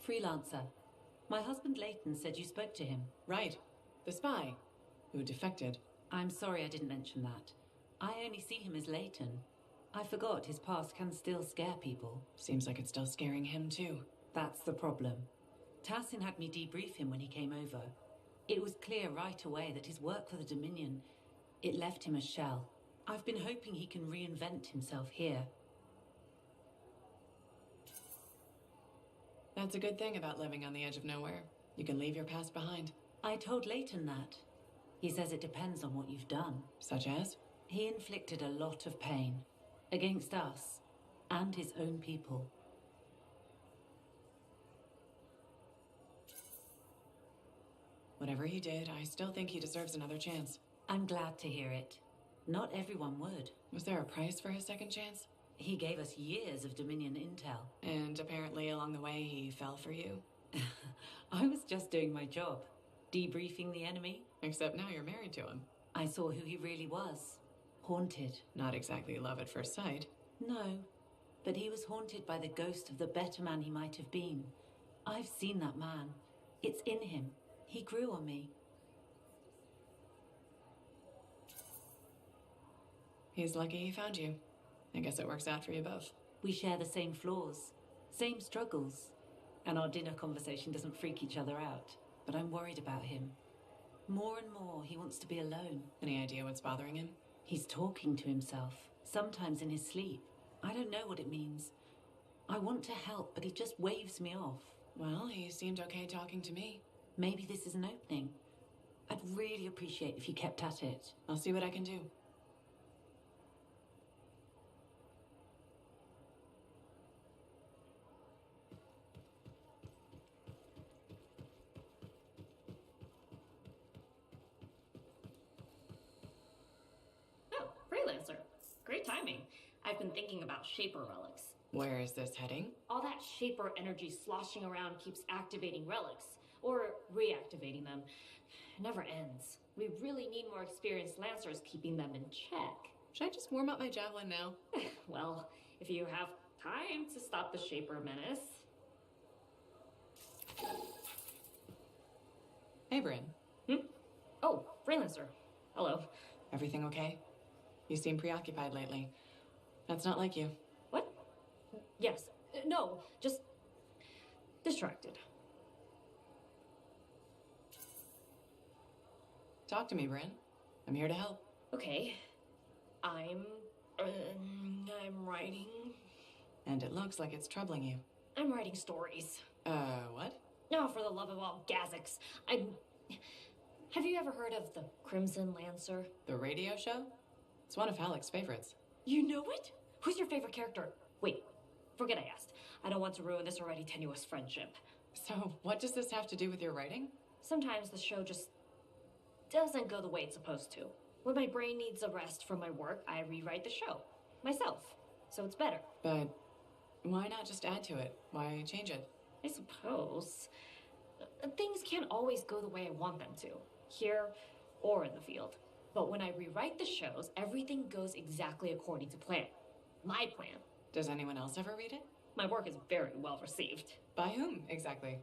Freelancer. My husband Leighton said you spoke to him. Right. The spy who defected. I'm sorry I didn't mention that. I only see him as Leighton. I forgot his past can still scare people. Seems like it's still scaring him too. That's the problem. Tassin had me debrief him when he came over. It was clear right away that his work for the Dominion, it left him a shell. I've been hoping he can reinvent himself here. That's a good thing about living on the edge of nowhere. You can leave your past behind. I told Leighton that. He says it depends on what you've done. Such as? He inflicted a lot of pain. Against us. And his own people. Whatever he did, I still think he deserves another chance. I'm glad to hear it. Not everyone would. Was there a price for his second chance? He gave us years of Dominion intel. And apparently along the way he fell for you. I was just doing my job. Debriefing the enemy. Except now you're married to him. I saw who he really was. Haunted. Not exactly love at first sight. No. But he was haunted by the ghost of the better man he might have been. I've seen that man. It's in him. He grew on me. He's lucky he found you. I guess it works out for you both. We share the same flaws, same struggles, and our dinner conversation doesn't freak each other out. But I'm worried about him. More and more, he wants to be alone. Any idea what's bothering him? He's talking to himself, sometimes in his sleep. I don't know what it means. I want to help, but he just waves me off. Well, he seemed okay talking to me. Maybe this is an opening. I'd really appreciate if you kept at it. I'll see what I can do. Oh, Freelancer. Great timing. I've been thinking about Shaper relics. Where is this heading? All that Shaper energy sloshing around keeps activating relics. Or reactivating them. It never ends. We really need more experienced Lancers keeping them in check. Should I just warm up my javelin now? Well, if you have time to stop the Shaper menace. Hey, Bryn. Oh, Freelancer. Hello. Everything okay? You seem preoccupied lately. That's not like you. What? Yes. No, just... Distracted. Talk to me, Bryn. I'm here to help. Okay. I'm writing. And it looks like it's troubling you. I'm writing stories. What? No, for the love of all Gazax. Have you ever heard of the Crimson Lancer? The radio show? It's one of Halleck's favorites. You know it? Who's your favorite character? Wait, forget I asked. I don't want to ruin this already tenuous friendship. So, what does this have to do with your writing? Sometimes the show just doesn't go the way it's supposed to. When my brain needs a rest from my work, I rewrite the show. Myself. So it's better. But why not just add to it? Why change it? I suppose. Things can't always go the way I want them to. Here or in the field. But when I rewrite the shows, everything goes exactly according to plan. My plan. Does anyone else ever read it? My work is very well received. By whom, exactly?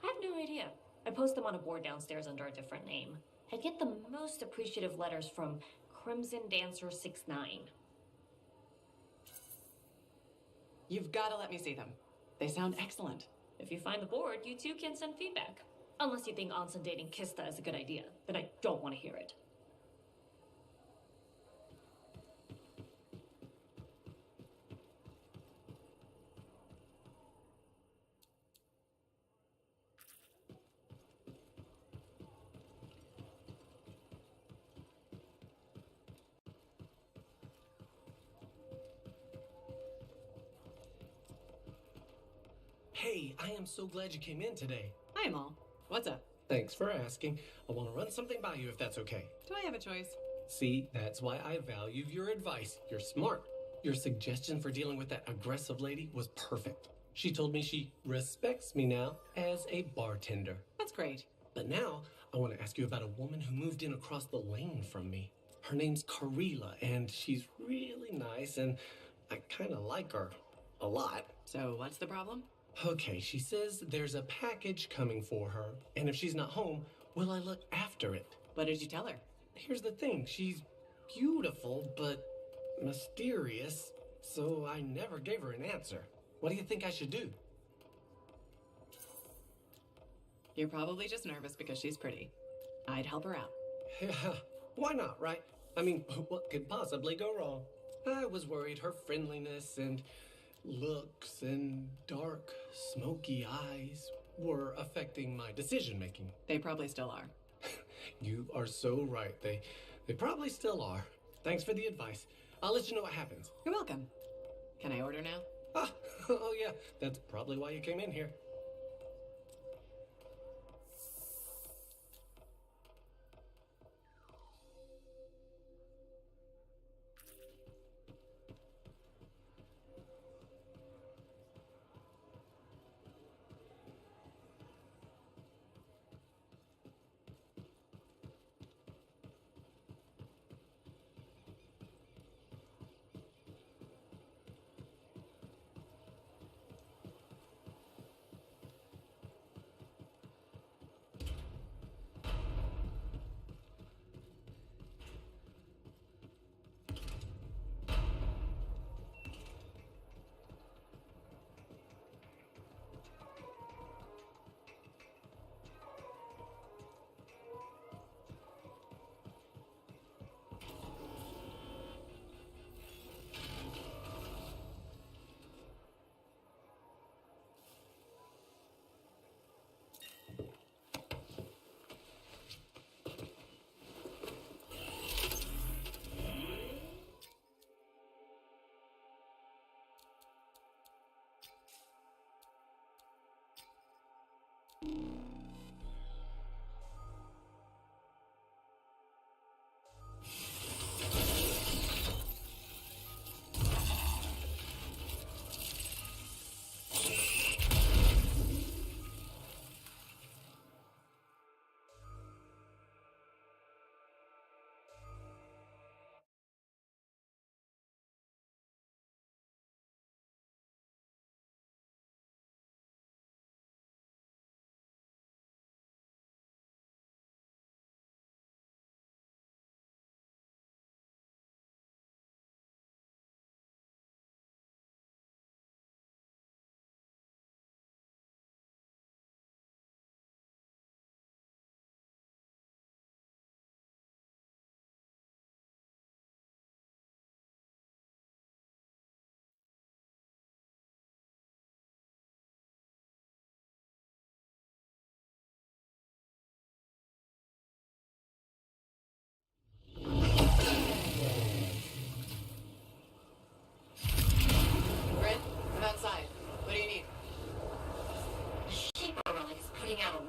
I have no idea. I post them on a board downstairs under a different name. I get the most appreciative letters from Crimson Dancer 69. You've got to let me see them. They sound excellent. If you find the board, you too can send feedback. Unless you think Anson dating Kista is a good idea, then I don't want to hear it. Hey, I am so glad you came in today. Hi, Amal. What's up? Thanks for asking. I want to run something by you if that's okay. Do I have a choice? See, that's why I value your advice. You're smart. Your suggestion for dealing with that aggressive lady was perfect. She told me she respects me now as a bartender. That's great. But now, I want to ask you about a woman who moved in across the lane from me. Her name's Karila, and she's really nice, and I kind of like her. A lot. So, what's the problem? Okay, she says there's a package coming for her, and if she's not home, will I look after it? What did you tell her? Here's the thing, she's beautiful, but mysterious, so I never gave her an answer. What do you think I should do? You're probably just nervous because she's pretty. I'd help her out. Yeah, why not, right? I mean, what could possibly go wrong? I was worried her friendliness and looks and dark, smoky eyes were affecting my decision-making. They probably still are. You are so right. They probably still are. Thanks for the advice. I'll let you know what happens. You're welcome. Can I order now? Oh yeah, that's probably why you came in here.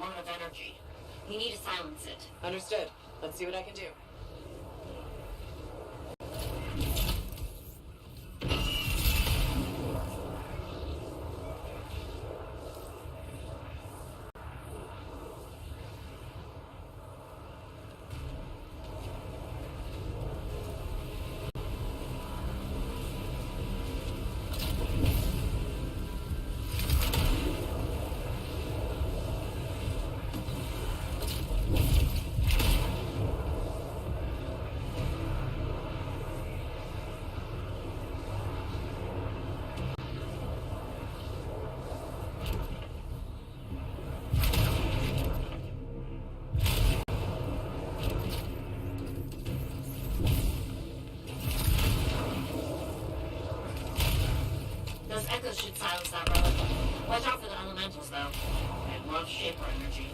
lot of energy. You need to silence it. Understood. Let's see what I can do. Those echoes should silence that relic. Watch out for the elementals, though. I love Shaper energy.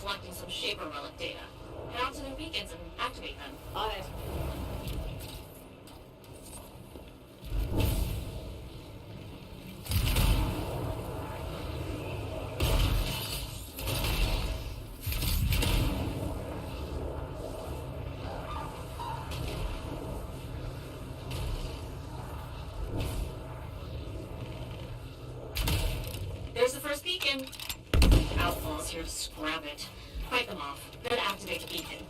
Collecting some Shaper relic data. Head out to their beacons and activate them. On it. There's the first beacon. Outlaws here to scrap it. Fight them off. Then activate the beacon.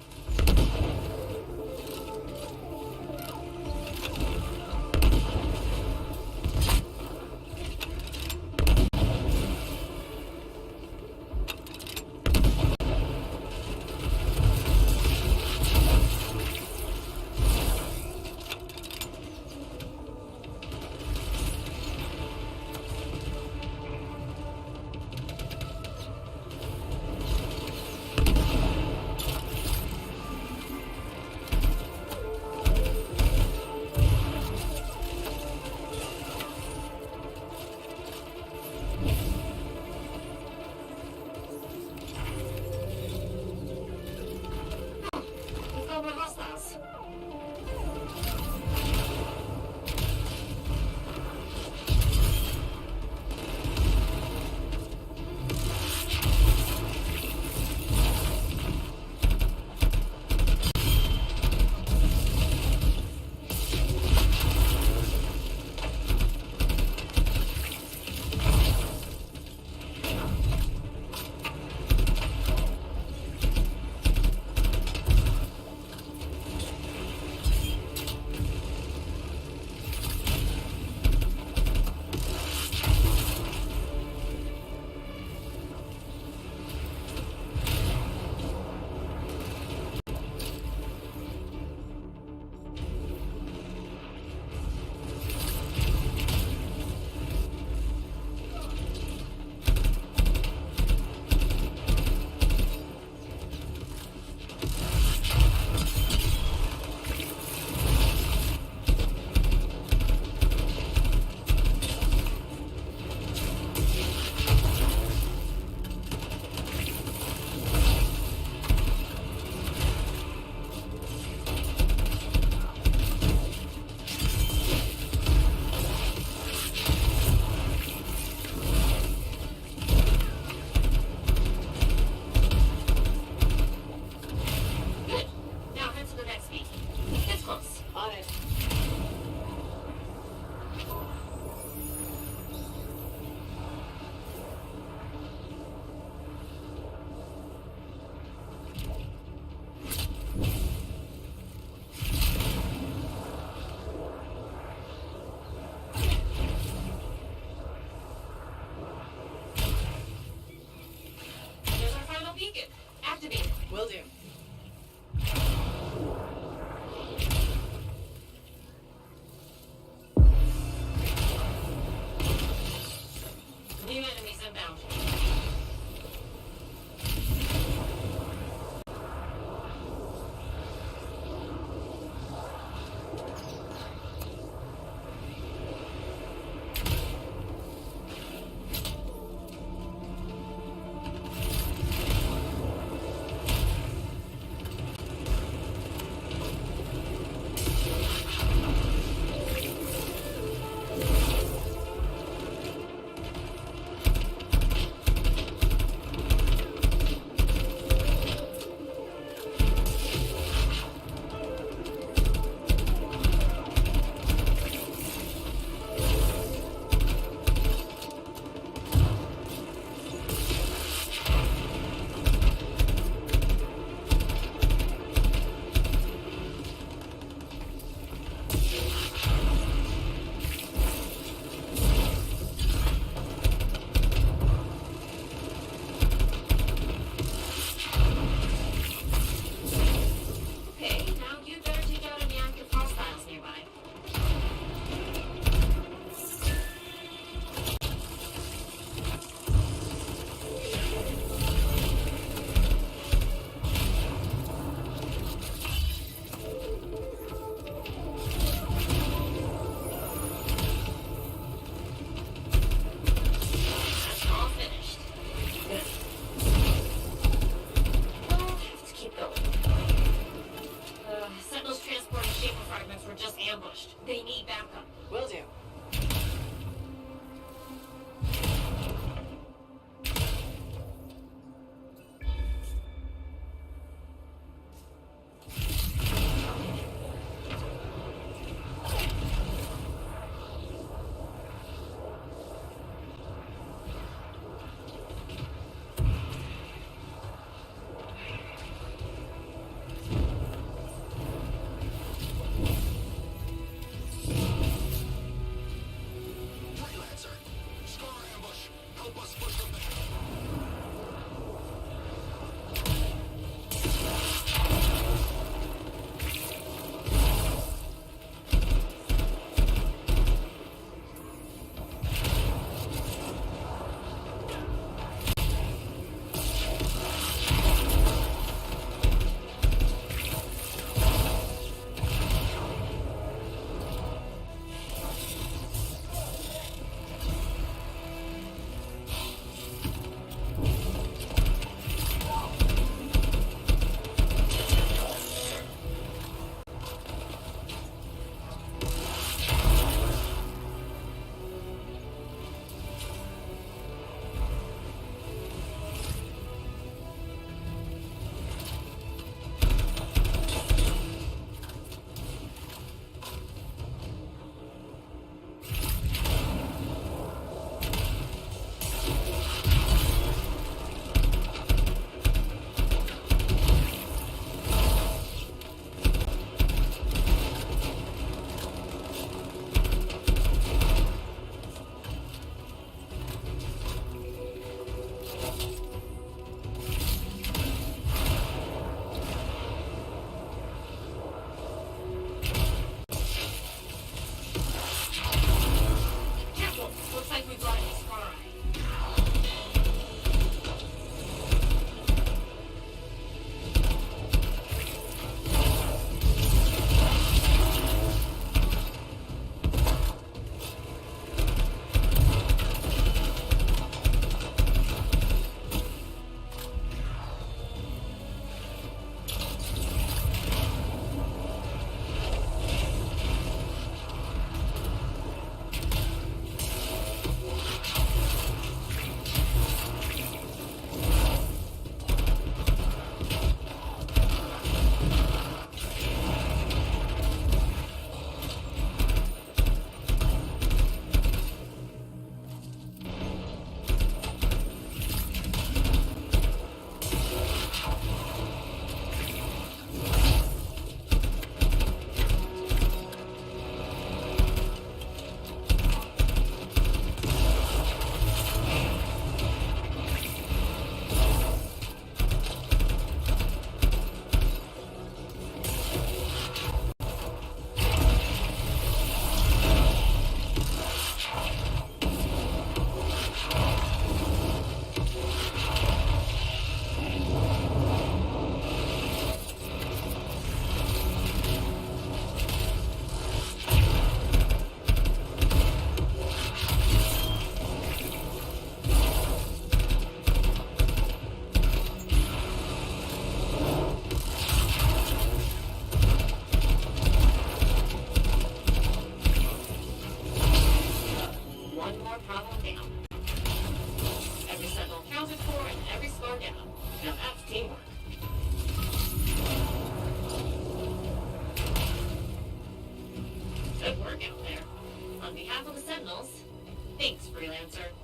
freelancer.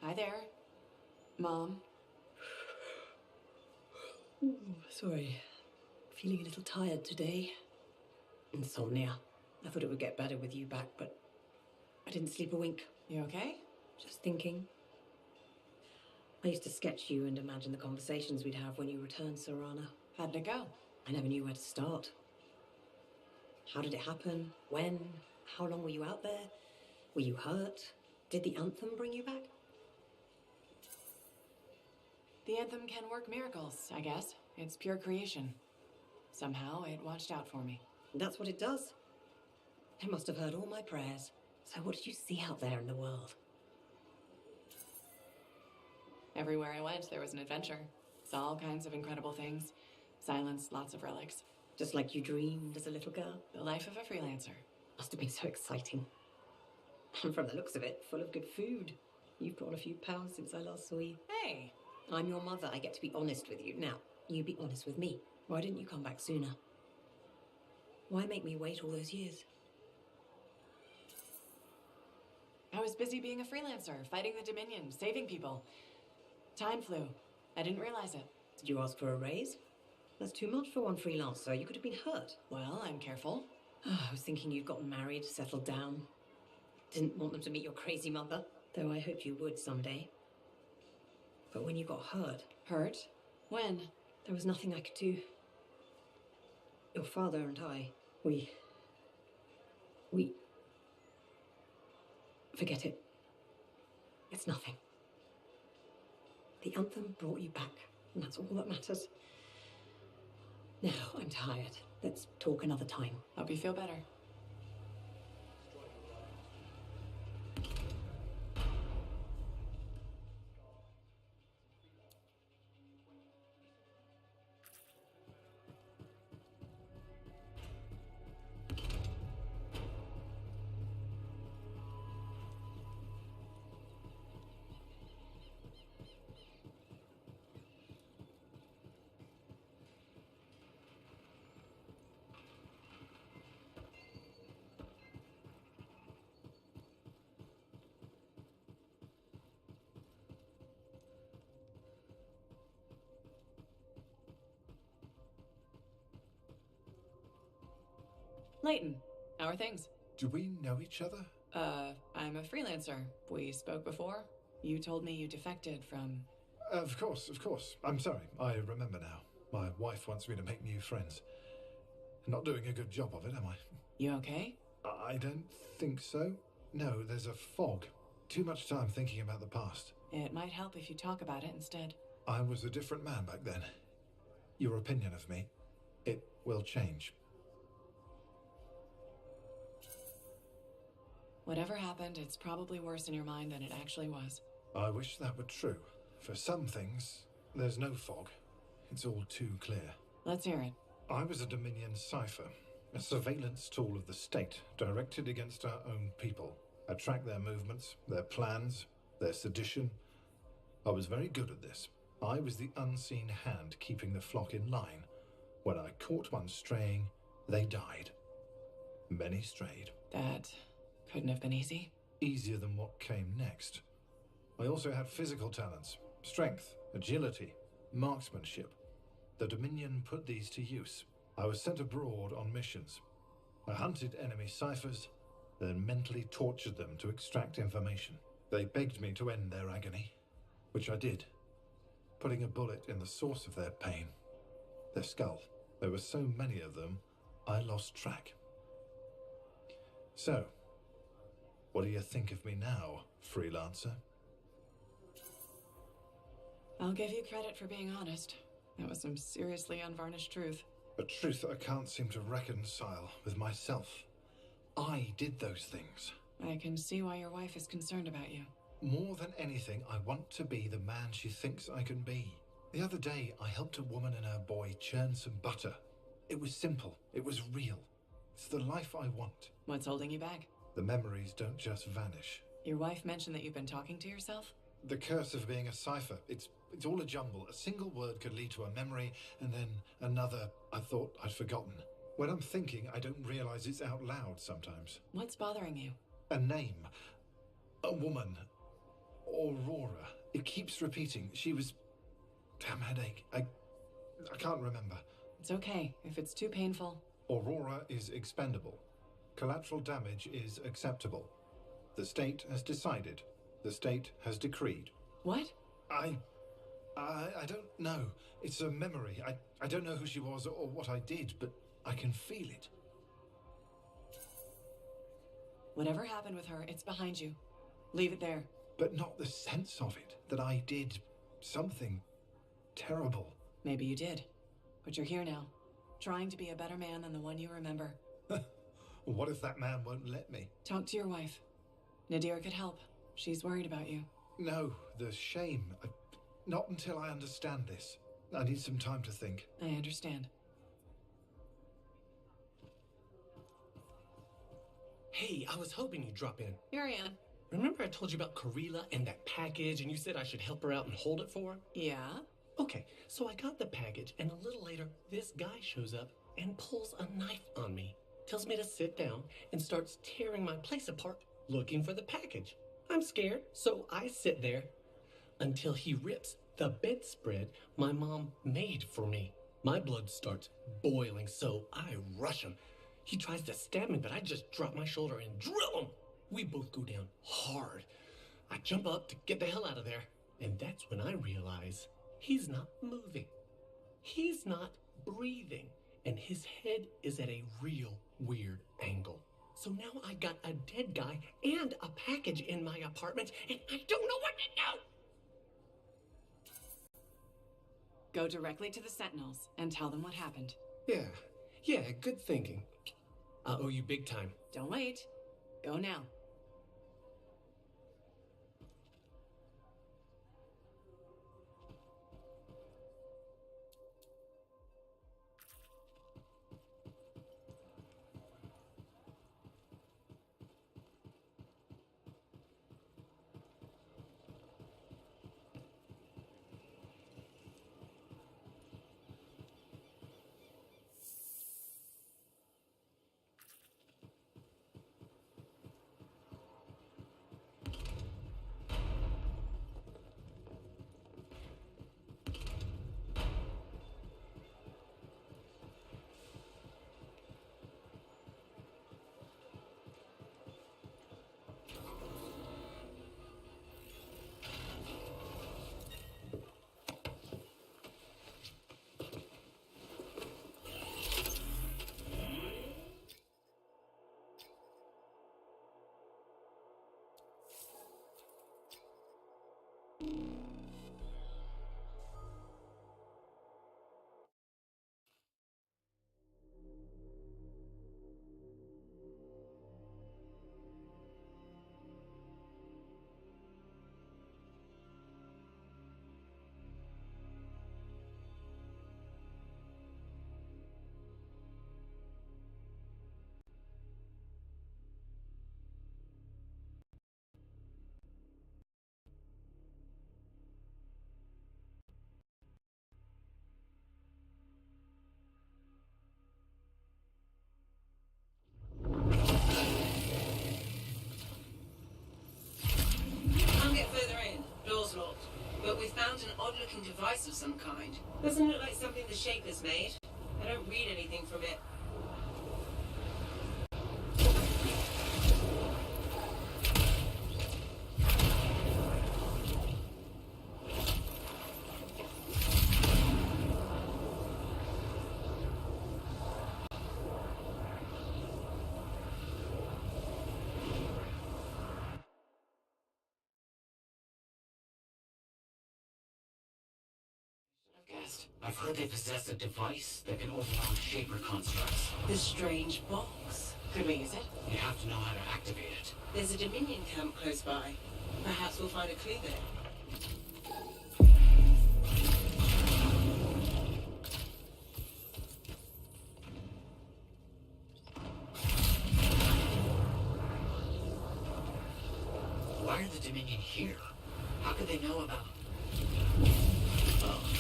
Hi there, Mom. Ooh, sorry. Feeling a little tired today. Insomnia. I thought it would get better with you back, but I didn't sleep a wink. You okay? Just thinking. I used to sketch you and imagine the conversations we'd have when you returned, Sarana. How'd it go? I never knew where to start. How did it happen? When? How long were you out there? Were you hurt? Did the Anthem bring you back? The Anthem can work miracles, I guess. It's pure creation. Somehow it watched out for me. That's what it does. It must have heard all my prayers. So what did you see out there in the world? Everywhere I went, there was an adventure. Saw all kinds of incredible things. Silence, lots of relics. Just like you dreamed as a little girl? The life of a freelancer. Must have been so exciting. And from the looks of it, full of good food. You've put on a few pounds since I last saw you. Hey! I'm your mother. I get to be honest with you. Now, you be honest with me. Why didn't you come back sooner? Why make me wait all those years? I was busy being a freelancer, fighting the Dominion, saving people. Time flew. I didn't realize it. Did you ask for a raise? That's too much for one freelancer. You could have been hurt. Well, I'm careful. I was thinking you'd gotten married, settled down. Didn't want them to meet your crazy mother, though I hoped you would someday. But when you got hurt... Hurt? When? There was nothing I could do. Your father and I, we Forget it. It's nothing. The Anthem brought you back, and that's all that matters. Now, I'm tired. Let's talk another time. Hope you feel better. Layton, how are things? Do we know each other? I'm a freelancer. We spoke before. You told me you defected from... Of course. I'm sorry. I remember now. My wife wants me to make new friends. Not doing a good job of it, am I? You okay? I don't think so. No, there's a fog. Too much time thinking about the past. It might help if you talk about it instead. I was a different man back then. Your opinion of me, it will change. Whatever happened, it's probably worse in your mind than it actually was. I wish that were true. For some things, there's no fog. It's all too clear. Let's hear it. I was a Dominion cipher, a surveillance tool of the state directed against our own people. I tracked their movements, their plans, their sedition. I was very good at this. I was the unseen hand keeping the flock in line. When I caught one straying, they died. Many strayed. That couldn't have been easy. Easier than what came next. I also had physical talents, strength, agility, marksmanship. The Dominion put these to use. I was sent abroad on missions. I hunted enemy ciphers, then mentally tortured them to extract information. They begged me to end their agony, which I did, putting a bullet in the source of their pain, their skull. There were so many of them, I lost track. So, what do you think of me now, freelancer? I'll give you credit for being honest. That was some seriously unvarnished truth. A truth that I can't seem to reconcile with myself. I did those things. I can see why your wife is concerned about you. More than anything, I want to be the man she thinks I can be. The other day, I helped a woman and her boy churn some butter. It was simple. It was real. It's the life I want. What's holding you back? The memories don't just vanish. Your wife mentioned that you've been talking to yourself? The curse of being a cipher. It's all a jumble. A single word could lead to a memory, and then another I thought I'd forgotten. When I'm thinking, I don't realize it's out loud sometimes. What's bothering you? A name. A woman. Aurora. It keeps repeating. She was... Damn headache. I can't remember. It's okay. If it's too painful... Aurora is expendable. Collateral damage is acceptable. The state has decided. The state has decreed. What? I don't know. It's a memory. I don't know who she was or what I did, but I can feel it. Whatever happened with her, it's behind you. Leave it there. But not the sense of it, that I did something terrible. Maybe you did. But you're here now, trying to be a better man than the one you remember. What if that man won't let me? Talk to your wife. Nadir could help. She's worried about you. No, the shame. Not until I understand this. I need some time to think. I understand. Hey, I was hoping you'd drop in. Here I am. Remember I told you about Karila and that package, and you said I should help her out and hold it for her? Yeah? Okay, so I got the package, and a little later, this guy shows up and pulls a knife on me. Tells me to sit down and starts tearing my place apart, looking for the package. I'm scared, so I sit there until he rips the bedspread my mom made for me. My blood starts boiling, so I rush him. He tries to stab me, but I just drop my shoulder and drill him. We both go down hard. I jump up to get the hell out of there, and that's when I realize he's not moving. He's not breathing, and his head is at a real weird angle. So now I got a dead guy and a package in my apartment, and I don't know what to do! Go directly to the Sentinels and tell them what happened. Yeah, good thinking. I owe you big time. Don't wait. Go now. But we found an odd-looking device of some kind. Doesn't look like something the Shapers made. I don't read anything from it. I've heard they possess a device that can overwhelm Shaper constructs. The strange box. Could we use it? You have to know how to activate it. There's a Dominion camp close by. Perhaps we'll find a clue there. Why are the Dominion here? How could they know about...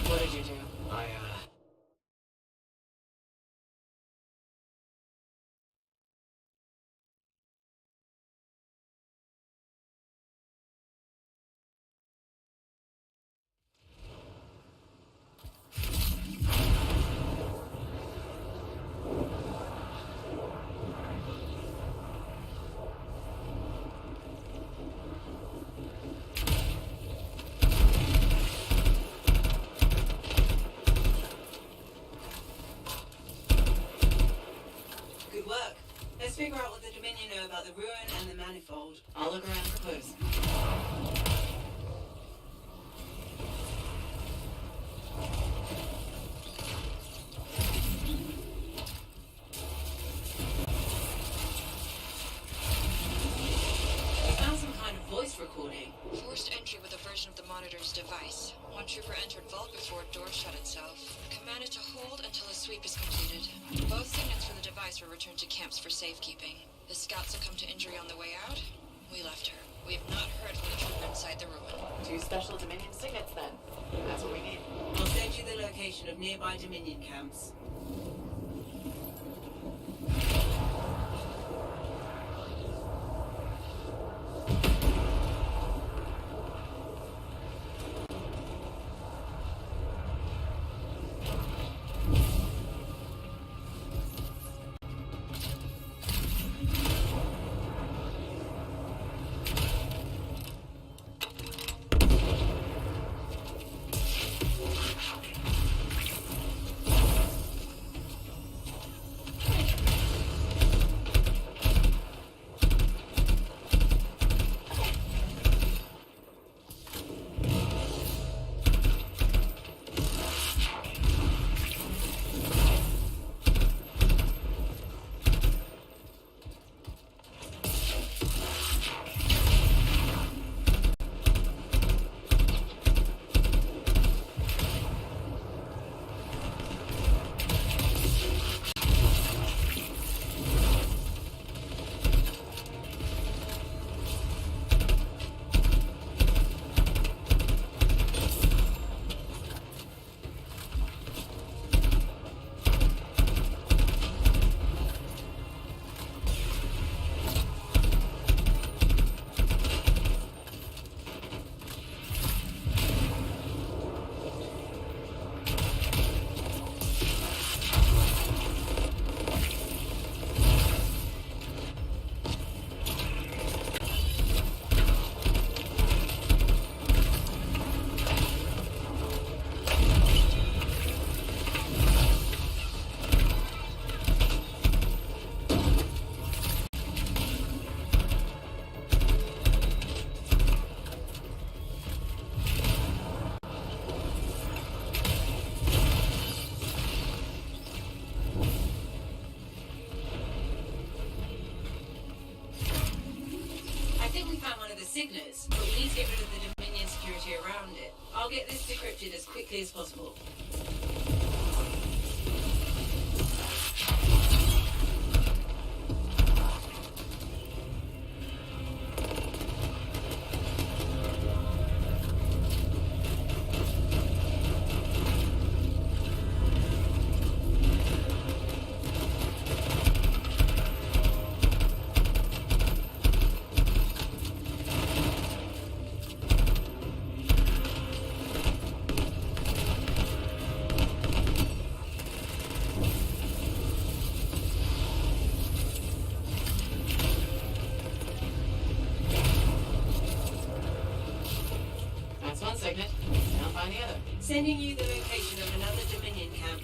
What did you do? Good work. Let's figure out what the Dominion know about the ruin and the manifold. I'll look around for clues. Found some kind of voice recording. Forced entry with a version of the monitor's device. One trooper entered vault before a door shut itself. Commanded to hold until a sweep is completed. Both signets for the device were returned to camps for safekeeping. The scout succumbed to injury on the way out. We left her. We have not heard from the trooper inside the ruin. 2 special Dominion signets, then. That's what we need. I'll send you the location of nearby Dominion camps. need to get rid of the Dominion security around it. I'll get this decrypted as quickly as possible. That's one segment. Now find the other. Sending you the location of another Dominion camp.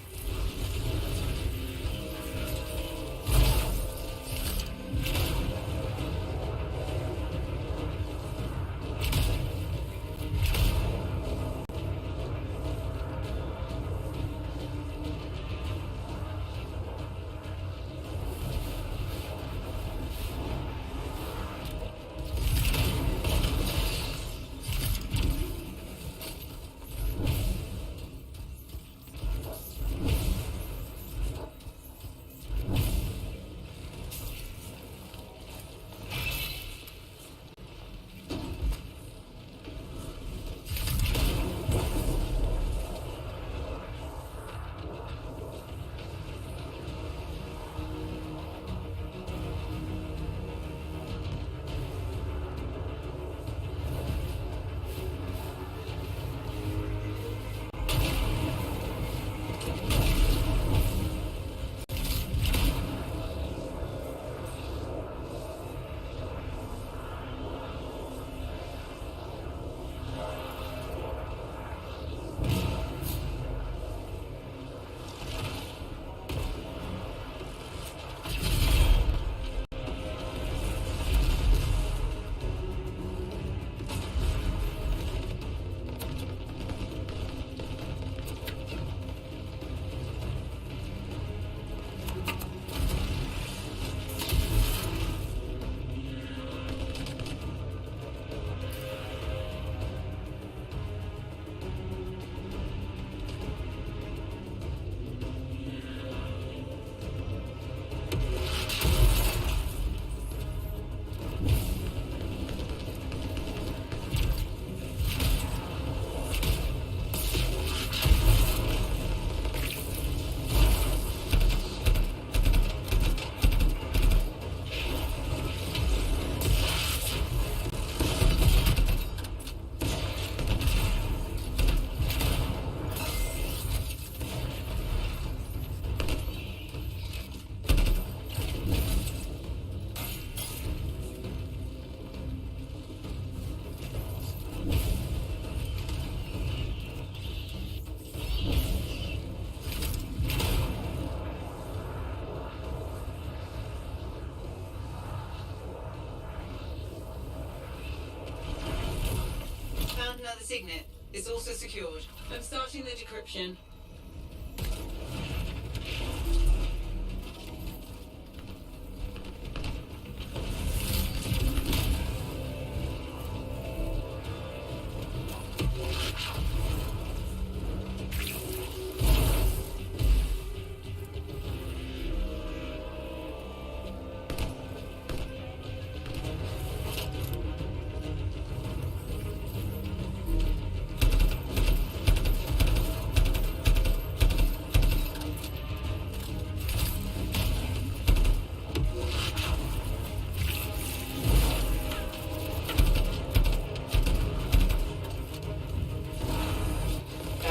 Another signet. It's also secured. I'm starting the decryption.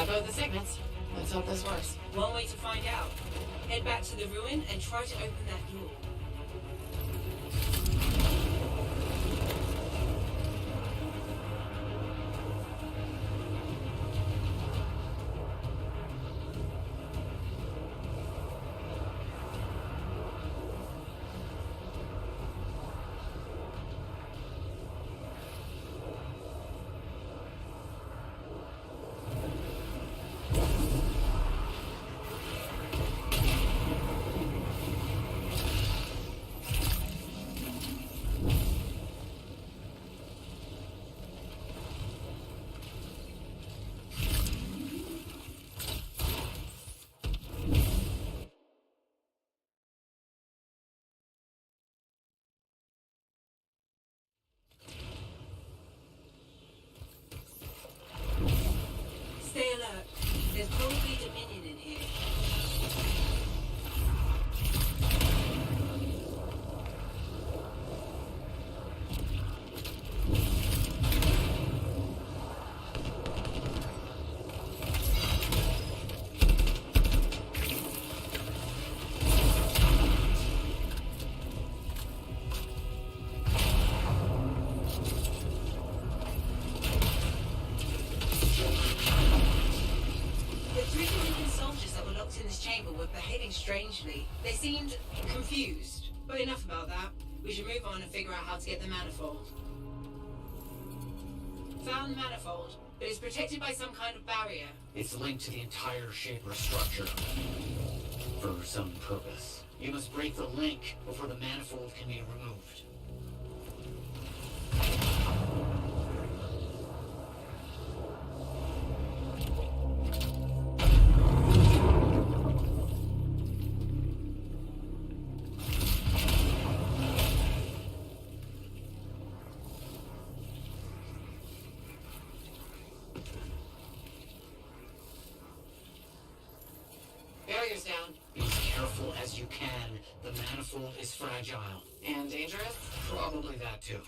Both the segments. Let's hope this works. One way to find out. Head back to the ruin and try to open that door. could be Dominion in here. Strangely. They seemed confused. But enough about that. We should move on and figure out how to get the manifold. Found the manifold, but it's protected by some kind of barrier. It's linked to the entire Shaper structure. For some purpose. You must break the link before the manifold can be removed. Barrier's down. Be as careful as you can. The manifold is fragile. And dangerous? Probably that too.